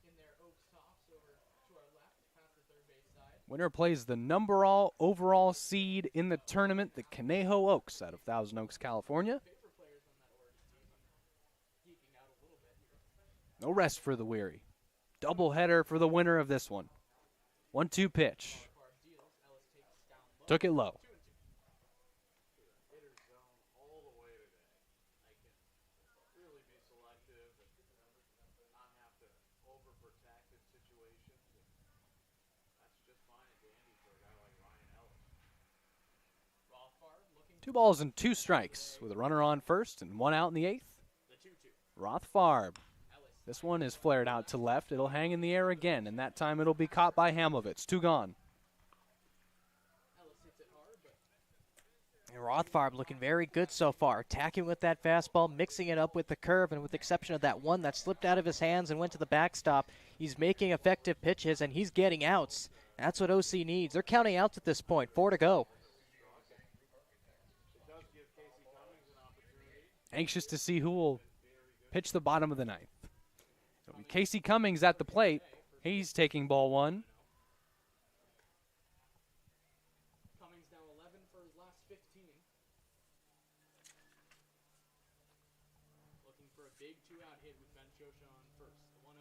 in their Oaks tops over to our left, past the third base side. Winner plays the overall seed in the tournament, the Conejo Oaks out of Thousand Oaks, California. No rest for the weary. Doubleheader for the winner of this one. 1-2 pitch. Took it low. Two balls and 2 strikes with a runner on first and 1 out in the 8th. Rothfarb. This one is flared out to left. It'll hang in the air again, and that time it'll be caught by Hamovitz. 2 gone. And Rothfarb looking very good so far. Attacking with that fastball, mixing it up with the curve, and with the exception of that one that slipped out of his hands and went to the backstop, he's making effective pitches, and he's getting outs. That's what OC needs. They're counting outs at this point. 4 to go. Anxious to see who will pitch the bottom of the 9th. It'll be Casey Cummings at the plate. He's taking ball 1. Cummings now 11 for his last 15. Looking for a big 2-out hit with Ben Shoshan first. The 1-0.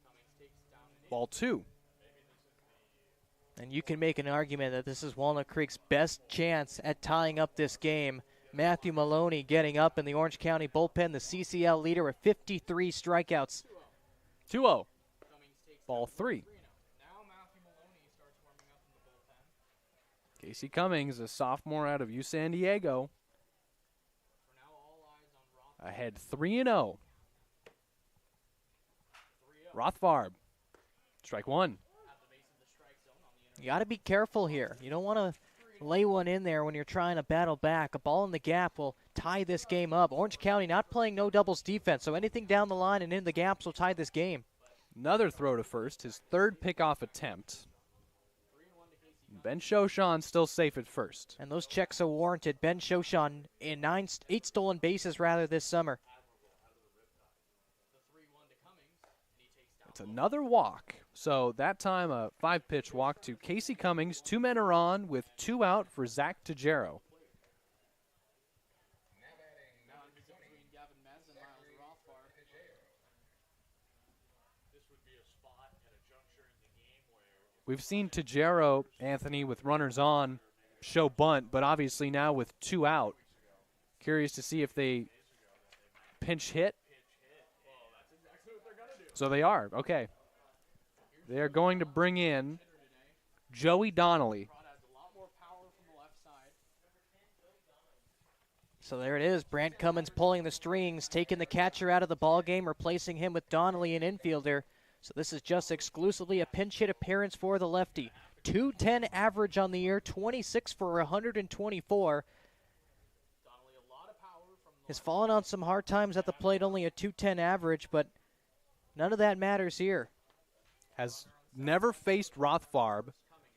Cummings takes down an 8. Ball 2. And you can make an argument that this is Walnut Creek's best chance at tying up this game. Matthew Maloney getting up in the Orange County bullpen, the CCL leader with 53 strikeouts. 2-0. Ball 3. Casey Cummings, a sophomore out of U San Diego. Ahead 3-0. Rothfarb. Strike 1. You got to be careful here. You don't want to lay one in there when you're trying to battle back. A ball in the gap will tie this game up. Orange County not playing no doubles defense, so anything down the line and in the gaps will tie this game. Another throw to first, his 3rd pickoff attempt. Ben Shoshan still safe at first. And those checks are warranted. Ben Shoshan in 8 stolen bases rather this summer. It's another walk. So that time a 5-pitch walk to Casey Cummings. 2 men are on with 2 out for Zach Tajero. We've seen Tajero, Anthony, with runners on, show bunt, but obviously now with 2 out. Curious to see if they pinch hit. So they are, okay. They are going to bring in Joey Donnelly. So there it is. Brant Cummins pulling the strings, taking the catcher out of the ball game, replacing him with Donnelly, an infielder. So this is just exclusively a pinch hit appearance for the lefty. 210 average on the year, 26 for 124. Has fallen on some hard times at the plate, only a 210 average, but none of that matters here. Has never faced Rothfarb,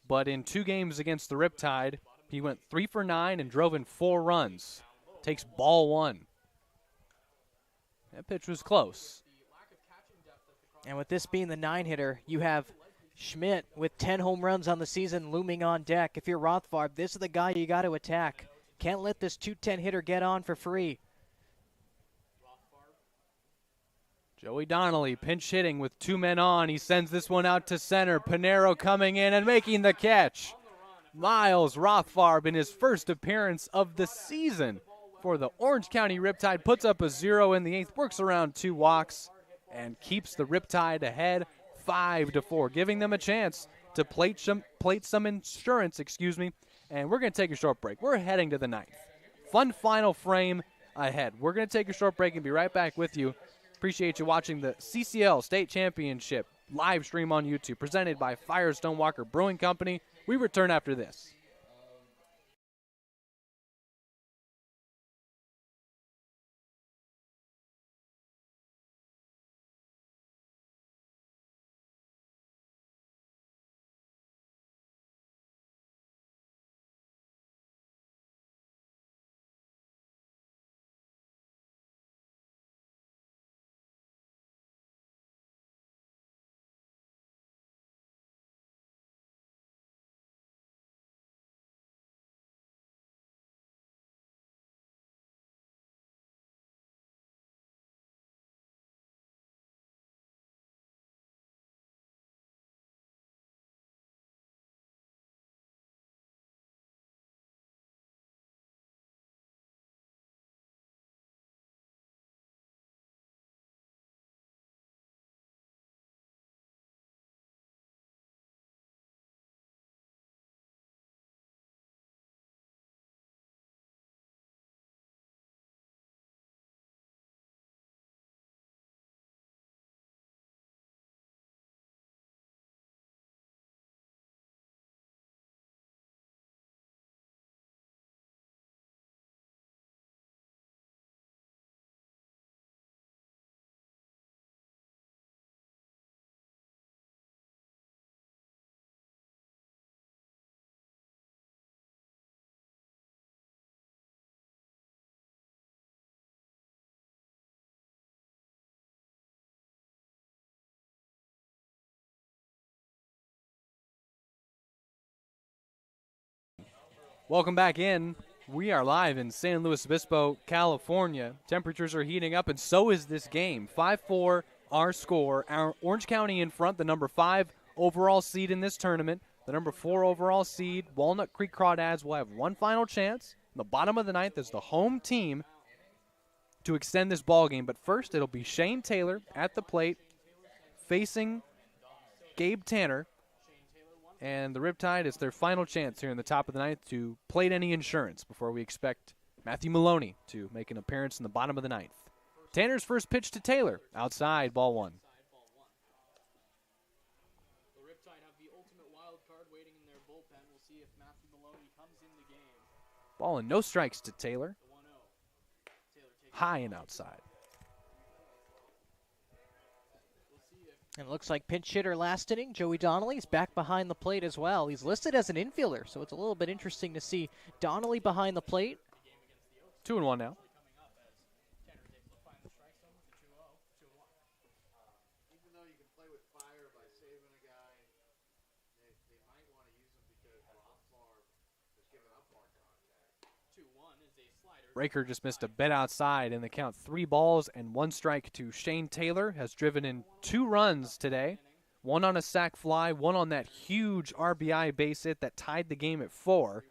but in 2 games against the Riptide, he went 3 for 9 and drove in 4 runs. Takes ball 1. That pitch was close. And with this being the 9-hitter, you have Schmidt with 10 home runs on the season looming on deck. If you're Rothfarb, this is the guy you got to attack. Can't let this 210 hitter get on for free. Joey Donnelly pinch hitting with 2 men on. He sends this one out to center. Pinero coming in and making the catch. Miles Rothfarb in his first appearance of the season for the Orange County Riptide puts up a 0 in the 8th, works around 2 walks, and keeps the Riptide ahead 5-4, giving them a chance to plate some insurance, and we're going to take a short break. We're heading to the 9th. Fun final frame ahead. We're going to take a short break and be right back with you. Appreciate you watching the CCL State Championship live stream on YouTube, presented by Firestone Walker Brewing Company. We return after this. Welcome back in. We are live in San Luis Obispo, California. Temperatures are heating up, and so is this game. 5-4, our score. Our Orange County in front, the number 5 overall seed in this tournament. The number 4 overall seed, Walnut Creek Crawdads, will have one final chance. The bottom of the 9th is the home team to extend this ball game. But first, it'll be Shane Taylor at the plate facing Gabe Tanner. And the Riptide, it's their final chance here in the top of the 9th to plate any insurance before we expect Matthew Maloney to make an appearance in the bottom of the 9th. Tanner's first pitch to Taylor, outside, ball 1. The Riptide have the ultimate wild card waiting in their bullpen. We'll see if Matthew Maloney comes in the game. Ball and no strikes to Taylor. The 1-0. Taylor takes High and outside. And it looks like pinch hitter last inning, Joey Donnelly, is back behind the plate as well. He's listed as an infielder, so it's a little bit interesting to see Donnelly behind the plate. 2-1 now. Even though you can play with fire by saving a guy, they might want to use him because Rothfarb has given up hard contact. 2-1 is a slider. Breaker just missed a bet outside in the count. 3 balls and 1 strike to Shane Taylor. Has driven in 2 runs today. 1 on a sac fly, 1 on that huge RBI base hit that tied the game at 4.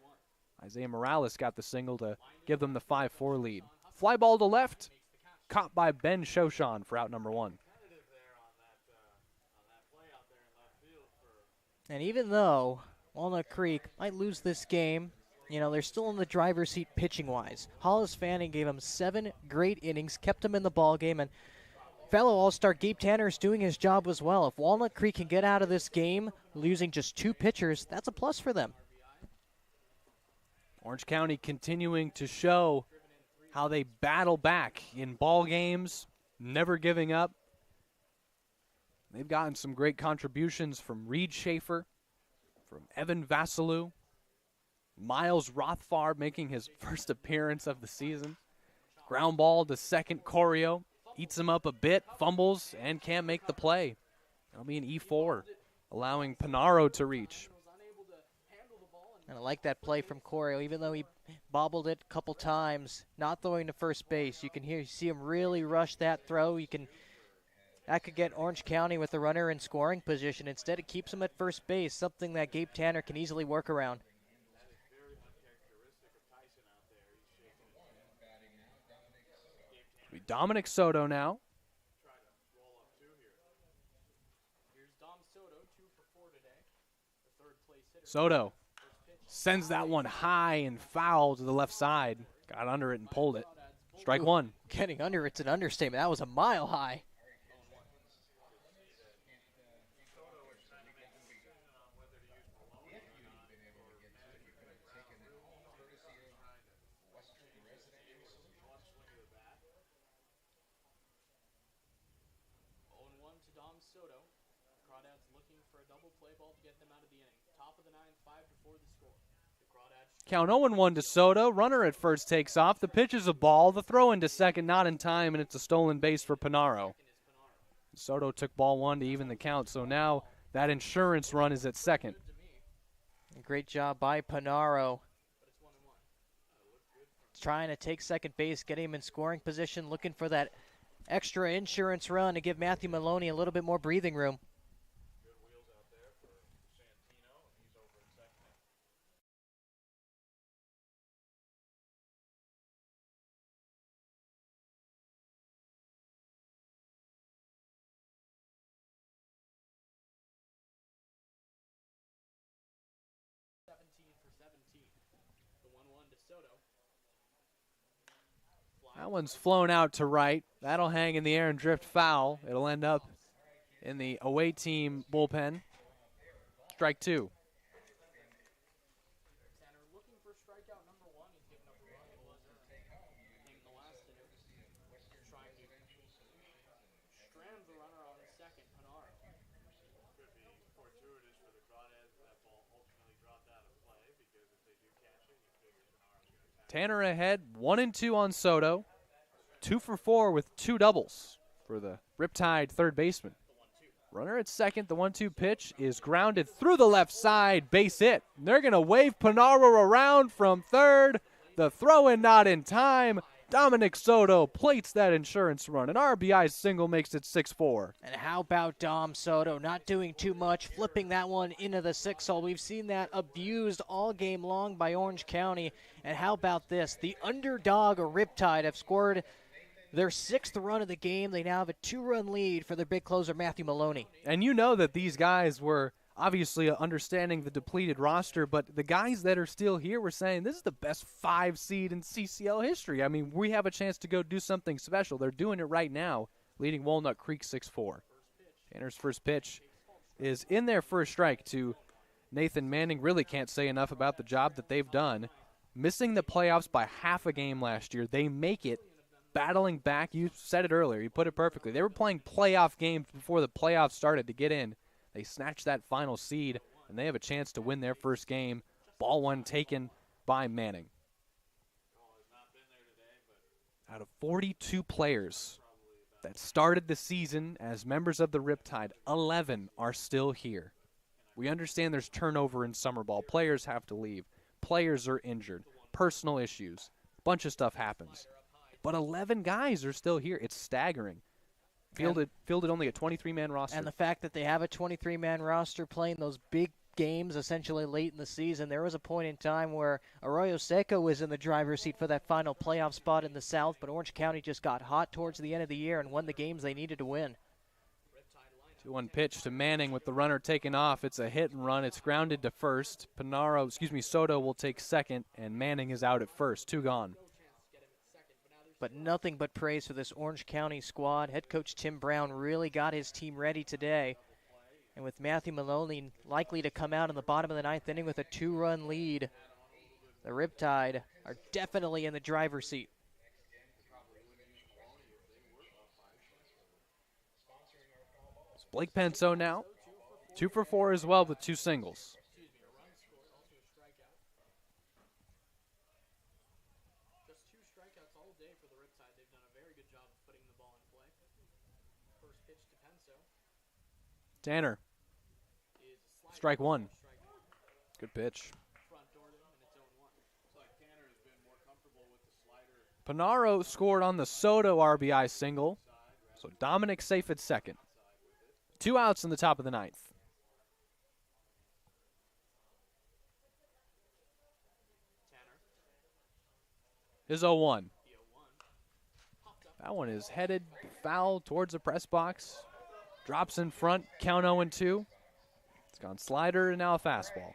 Isaiah Morales got the single to give them the 5-4 lead. Fly ball to left, caught by Ben Shoshan for out number 1. And even though Walnut Creek might lose this game, You know, they're still in the driver's seat pitching-wise. Hollis Fanning gave him 7 great innings, kept him in the ball game, and fellow All-Star Gabe Tanner is doing his job as well. If Walnut Creek can get out of this game losing just 2 pitchers, that's a plus for them. Orange County continuing to show how they battle back in ball games, never giving up. They've gotten some great contributions from Reed Schaefer, from Evan Vassalou, Miles Rothfard making his first appearance of the season. Ground ball to second, Corio eats him up a bit, fumbles, and can't make the play. That'll be an E4, allowing Panaro to reach. And I like that play from Corio, even though he bobbled it a couple times, not throwing to first base. You can see him really rush that throw. That could get Orange County with the runner in scoring position. Instead, it keeps him at first base, something that Gabe Tanner can easily work around. Dominic Soto now. Soto sends that one high and foul to the left side. Got under it and pulled it. Strike one. Getting under it's an understatement. That was a mile high. Soto. Crawdads looking for a double play ball to get them out of the inning. Top of the 9, 5-4 the score. The Crawdads count 0-1 to Soto. Runner at first takes off. The pitch is a ball. The throw into second, not in time, and it's a stolen base for Panaro. Soto took ball 1 to even the count, so now that insurance run is at second. Great job by Panaro. Trying to take second base, get him in scoring position, looking for that extra insurance run to give Matthew Maloney a little bit more breathing room. Good wheels out there for Santino, and he's over at second. The 1-1 to Soto. That one's flown out to right. That'll hang in the air and drift foul. It'll end up in the away team bullpen. Strike 2. Tanner looking for strikeout number 1. He's given up a run. It was in the last inning. Trying to strand the runner on the second, Panaro. Could be fortuitous for the Crawdads that ball ultimately dropped out of play, because if they do catch it, you figure Panaro's going to catch it. Tanner ahead, 1-2 on Soto. 2 for 4 with 2 doubles for the Riptide third baseman. Runner at second, the 1-2 pitch is grounded through the left side, base hit. They're going to wave Panaro around from third. The throw in not in time. Dominic Soto plates that insurance run. An RBI single makes it 6-4. And how about Dom Soto not doing too much, flipping that one into the 6-hole. We've seen that abused all game long by Orange County. And how about this? The underdog Riptide have scored their 6th run of the game. They now have a 2-run lead for their big closer, Matthew Maloney. And you know that these guys were obviously understanding the depleted roster, but the guys that are still here were saying this is the best 5 seed in CCL history. I mean, we have a chance to go do something special. They're doing it right now, leading Walnut Creek 6-4. Tanner's first pitch is in their first strike to Nathan Manning. Really can't say enough about the job that they've done. Missing the playoffs by half a game last year, they make it battling back. You said it earlier. You put it perfectly. They were playing playoff games before the playoffs started to get in. They snatched that final seed, and they have a chance to win their first game. Ball 1 taken by Manning. Out of 42 players that started the season as members of the Riptide, 11 are still here. We understand there's turnover in summer ball. Players have to leave. Players are injured. Personal issues. Bunch of stuff happens. But 11 guys are still here. It's staggering. Fielded only a 23-man roster. And the fact that they have a 23-man roster playing those big games essentially late in the season. There was a point in time where Arroyo Seco was in the driver's seat for that final playoff spot in the South, but Orange County just got hot towards the end of the year and won the games they needed to win. 2-1 pitch to Manning with the runner taken off. It's a hit and run. It's grounded to first. Soto will take second, and Manning is out at first. 2 gone. But nothing but praise for this Orange County squad. Head coach Tim Brown really got his team ready today. And with Matthew Maloney likely to come out in the bottom of the 9th inning with a 2-run lead, the Riptide are definitely in the driver's seat. It's Blake Penso now. 2 for 4 as well with 2 singles. Just 2 strikeouts all day for the Riptide. They've done a very good job of putting the ball in play. First pitch to Penso. Tanner. Is a slider. Strike 1. Strikeout. Good pitch. Front door to him, and it's 0-1. Looks like Tanner has been more comfortable with the slider. Panaro scored on the Soto RBI single, so Dominic safe at second. 2 outs in the top of the 9th. Tanner. Is 0-1. That one is headed foul towards the press box. Drops in front, count 0-2. It's gone slider and now a fastball.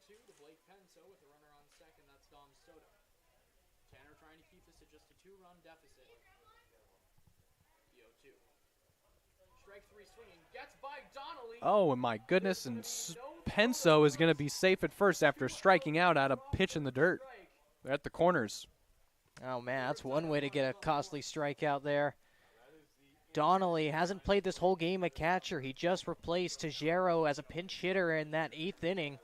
To Blake Penso with a runner on second. That's Dom Soto. Tanner trying to keep this at just a 2-run deficit. The 0-2. Strike 3 swinging. Gets by Donnelly. Oh, and my goodness, and Penso is going to be safe at first after striking out at a pitch in the dirt. They're at the corners. Oh, man, that's one way to get a costly strikeout there. Donnelly hasn't played this whole game at catcher. He just replaced Tejero as a pinch hitter in that 8th inning.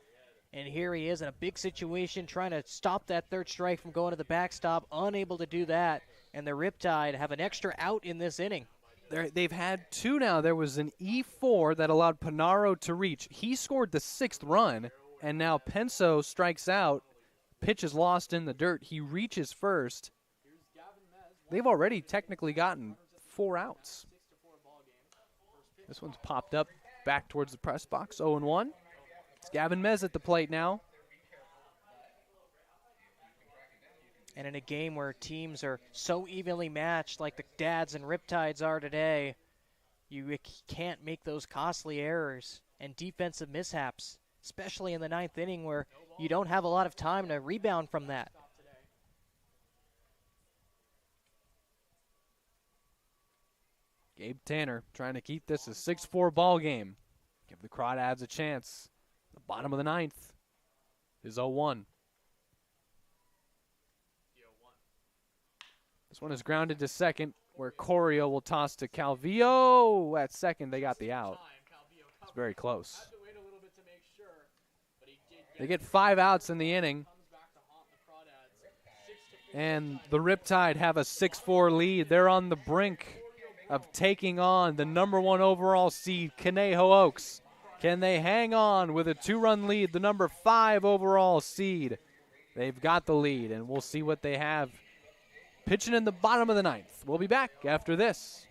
And here he is in a big situation trying to stop that 3rd strike from going to the backstop, unable to do that. And the Riptide have an extra out in this inning. They've had 2 now. There was an E4 that allowed Panaro to reach. He scored the 6th run, and now Penso strikes out. Pitch is lost in the dirt. He reaches first. They've already technically gotten 4 outs. This one's popped up back towards the press box, 0-1. It's Gavin Mez at the plate now. And in a game where teams are so evenly matched like the Dads and Riptides are today, you can't make those costly errors and defensive mishaps, especially in the 9th inning where you don't have a lot of time to rebound from that. Gabe Tanner trying to keep this a 6-4 ball game. Give the Crawdads a chance. The bottom of the 9th is 0-1. This one is grounded to second, where Corio will toss to Calvillo. At second, they got the out. It's very close. They get 5 outs in the inning. And the Riptide have a 6-4 lead. They're on the brink of taking on the #1 overall seed, Conejo Oaks. Can they hang on with a 2-run lead, the number 5 overall seed? They've got the lead, and we'll see what they have pitching in the bottom of the 9th. We'll be back after this.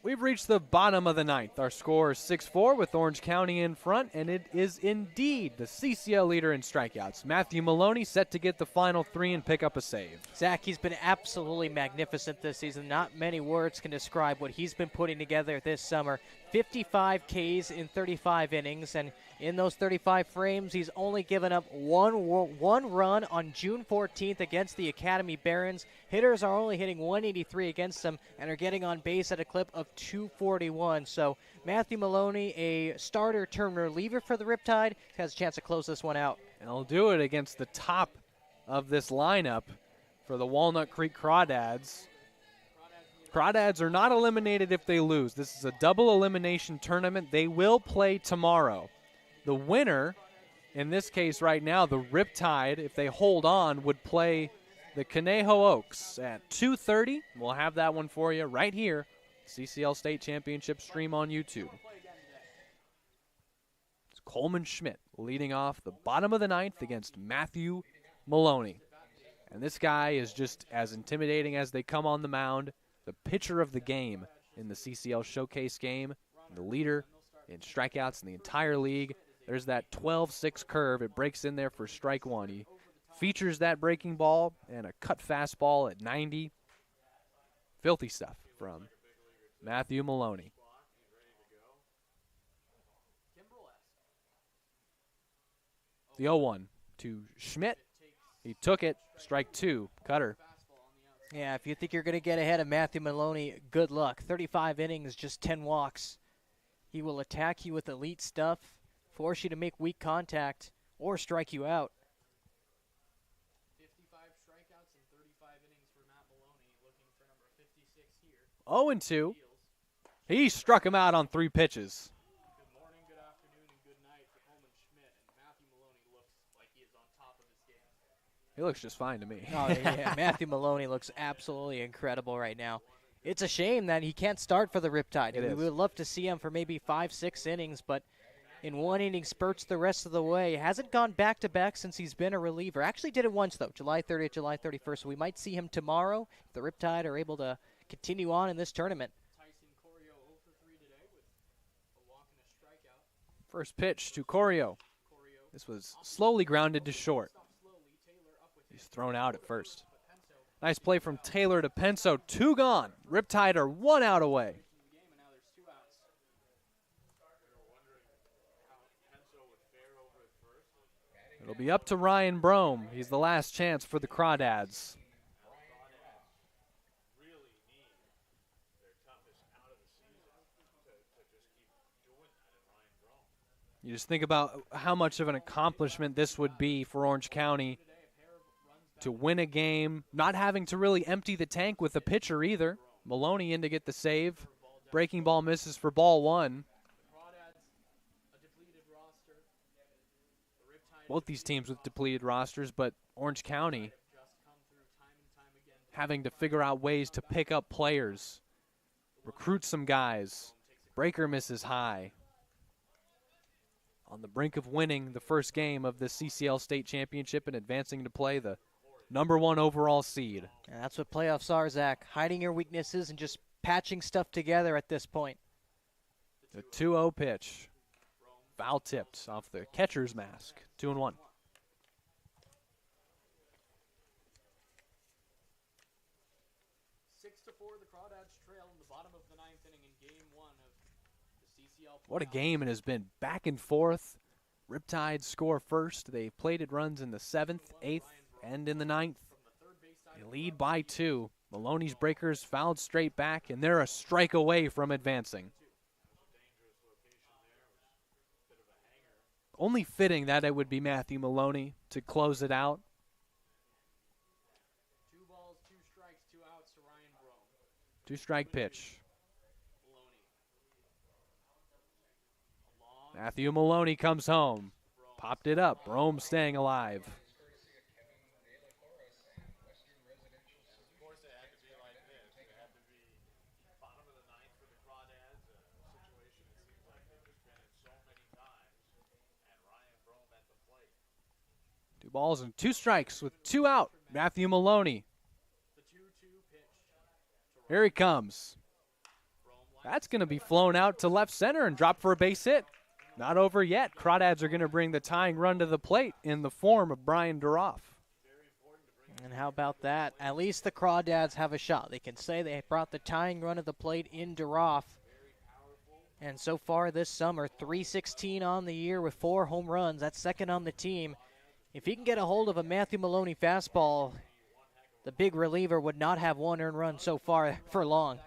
We've reached the bottom of the ninth. Our score is 6-4 with Orange County in front, and it is indeed the CCL leader in strikeouts. Matthew Maloney set to get the final 3 and pick up a save. Zach, he's been absolutely magnificent this season. Not many words can describe what he's been putting together this summer. 55 Ks in 35 innings, and in those 35 frames, he's only given up one run on June 14th against the Academy Barons. Hitters are only hitting 183 against them and are getting on base at a clip of 241. So Matthew Maloney, a starter turned reliever for the Riptide, has a chance to close this one out. And he'll do it against the top of this lineup for the Walnut Creek Crawdads. Crawdads are not eliminated if they lose. This is a double elimination tournament. They will play tomorrow. The winner, in this case right now, the Riptide, if they hold on, would play the Conejo Oaks at 2:30. We'll have that one for you right here. CCL State Championship stream on YouTube. It's Coleman Schmidt leading off the bottom of the ninth against Matthew Maloney. And this guy is just as intimidating as they come on the mound. The pitcher of the game in the CCL Showcase game, the leader in strikeouts in the entire league. There's that 12-6 curve. It breaks in there for strike one. He features that breaking ball and a cut fastball at 90. Filthy stuff from Matthew Maloney. The 0-1 to Schmidt. He took it. Strike 2. Cutter. Yeah, if you think you're going to get ahead of Matthew Maloney, good luck. 35 innings, just 10 walks. He will attack you with elite stuff, force you to make weak contact, or strike you out. 55 strikeouts in 35 innings for Matt Maloney, looking for number 56 here. 0-2. He struck him out on 3 pitches. Good morning, good afternoon, and good night to Coleman Schmidt, and Matthew Maloney looks like he is on top of his game. He looks just fine to me. Oh, yeah, Matthew Maloney looks absolutely incredible right now. It's a shame that he can't start for the Riptide. We would love to see him for maybe 5-6 innings, but in one inning spurts the rest of the way. Hasn't gone back-to-back since he's been a reliever. Actually did it once, though, July 30th, July 31st. So we might see him tomorrow if the Riptide are able to continue on in this tournament. Tyson Corio 0 for 3 today with a walk and a strikeout. First pitch to Corio. This was slowly grounded to short. He's thrown out at first. Nice play from Taylor to Penso. 2 gone. Riptide are 1 out away. It'll be up to Ryan Brome. He's the last chance for the Crawdads. You just think about how much of an accomplishment this would be for Orange County to win a game, not having to really empty the tank with the pitcher either. Maloney in to get the save. Breaking ball misses for ball 1. Both these teams with depleted rosters, but Orange County having to figure out ways to pick up players, recruit some guys. Breaker misses high. On the brink of winning the first game of the CCL State Championship and advancing to play the #1 overall seed. And that's what playoffs are, Zach. Hiding your weaknesses and just patching stuff together at this point. The 2-0 pitch. Foul tipped off the catcher's mask. 2-1. The Crawdads trail in the bottom of the 9th inning in game 1 of the CCL. What a game it has been. Back and forth. Riptide score first. They plated runs in the 7th, 8th, and in the 9th. They lead by 2. Maloney's breakers fouled straight back, and they're a strike away from advancing. Only fitting that it would be Matthew Maloney to close it out. 2 balls, 2 strikes, 2 outs to Ryan Brome. 2-strike pitch. Matthew Maloney comes home. Popped it up. Brome staying alive. Two balls and 2 strikes with 2 out. Matthew Maloney. Here he comes. That's going to be flown out to left center and dropped for a base hit. Not over yet. Crawdads are going to bring the tying run to the plate in the form of Brian Duroff. And how about that? At least the Crawdads have a shot. They can say they brought the tying run to the plate in Duroff. And so far this summer, .316 on the year with 4 home runs. That's second on the team. If he can get a hold of a Matthew Maloney fastball, the big reliever would not have 1 earned run so far for long.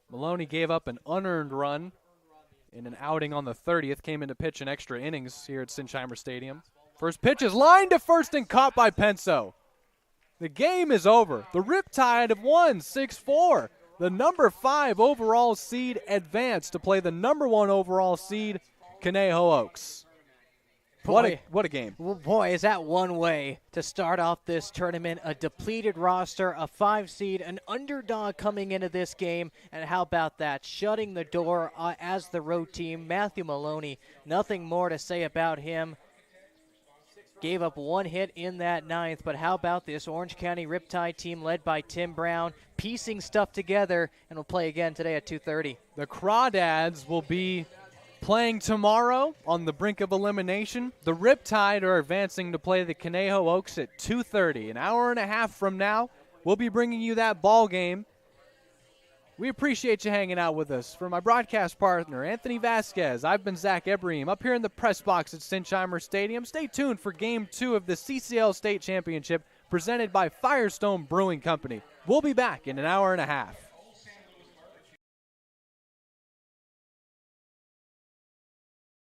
Maloney gave up an unearned run in an outing on the 30th, came in to pitch in extra innings here at Sinsheimer Stadium. First pitch is lined to first and caught by Penso. The game is over. The Riptide have won 6-4. The number 5 overall seed advanced to play the number 1 overall seed, Conejo Oaks. What a game. Well, boy, is that one way to start off this tournament. A depleted roster, a 5 seed, an underdog coming into this game. And how about that? Shutting the door as the road team. Matthew Maloney, nothing more to say about him. Gave up 1 hit in that 9th, but how about this Orange County Riptide team led by Tim Brown, piecing stuff together, and will play again today at 2:30. The Crawdads will be playing tomorrow on the brink of elimination. The Riptide are advancing to play the Conejo Oaks at 2:30. An hour and a half from now, we'll be bringing you that ball game. We appreciate you hanging out with us. For my broadcast partner, Anthony Vasquez, I've been Zach Ebrahim up here in the press box at Sinsheimer Stadium. Stay tuned for Game 2 of the CCL State Championship presented by Firestone Brewing Company. We'll be back in an hour and a half.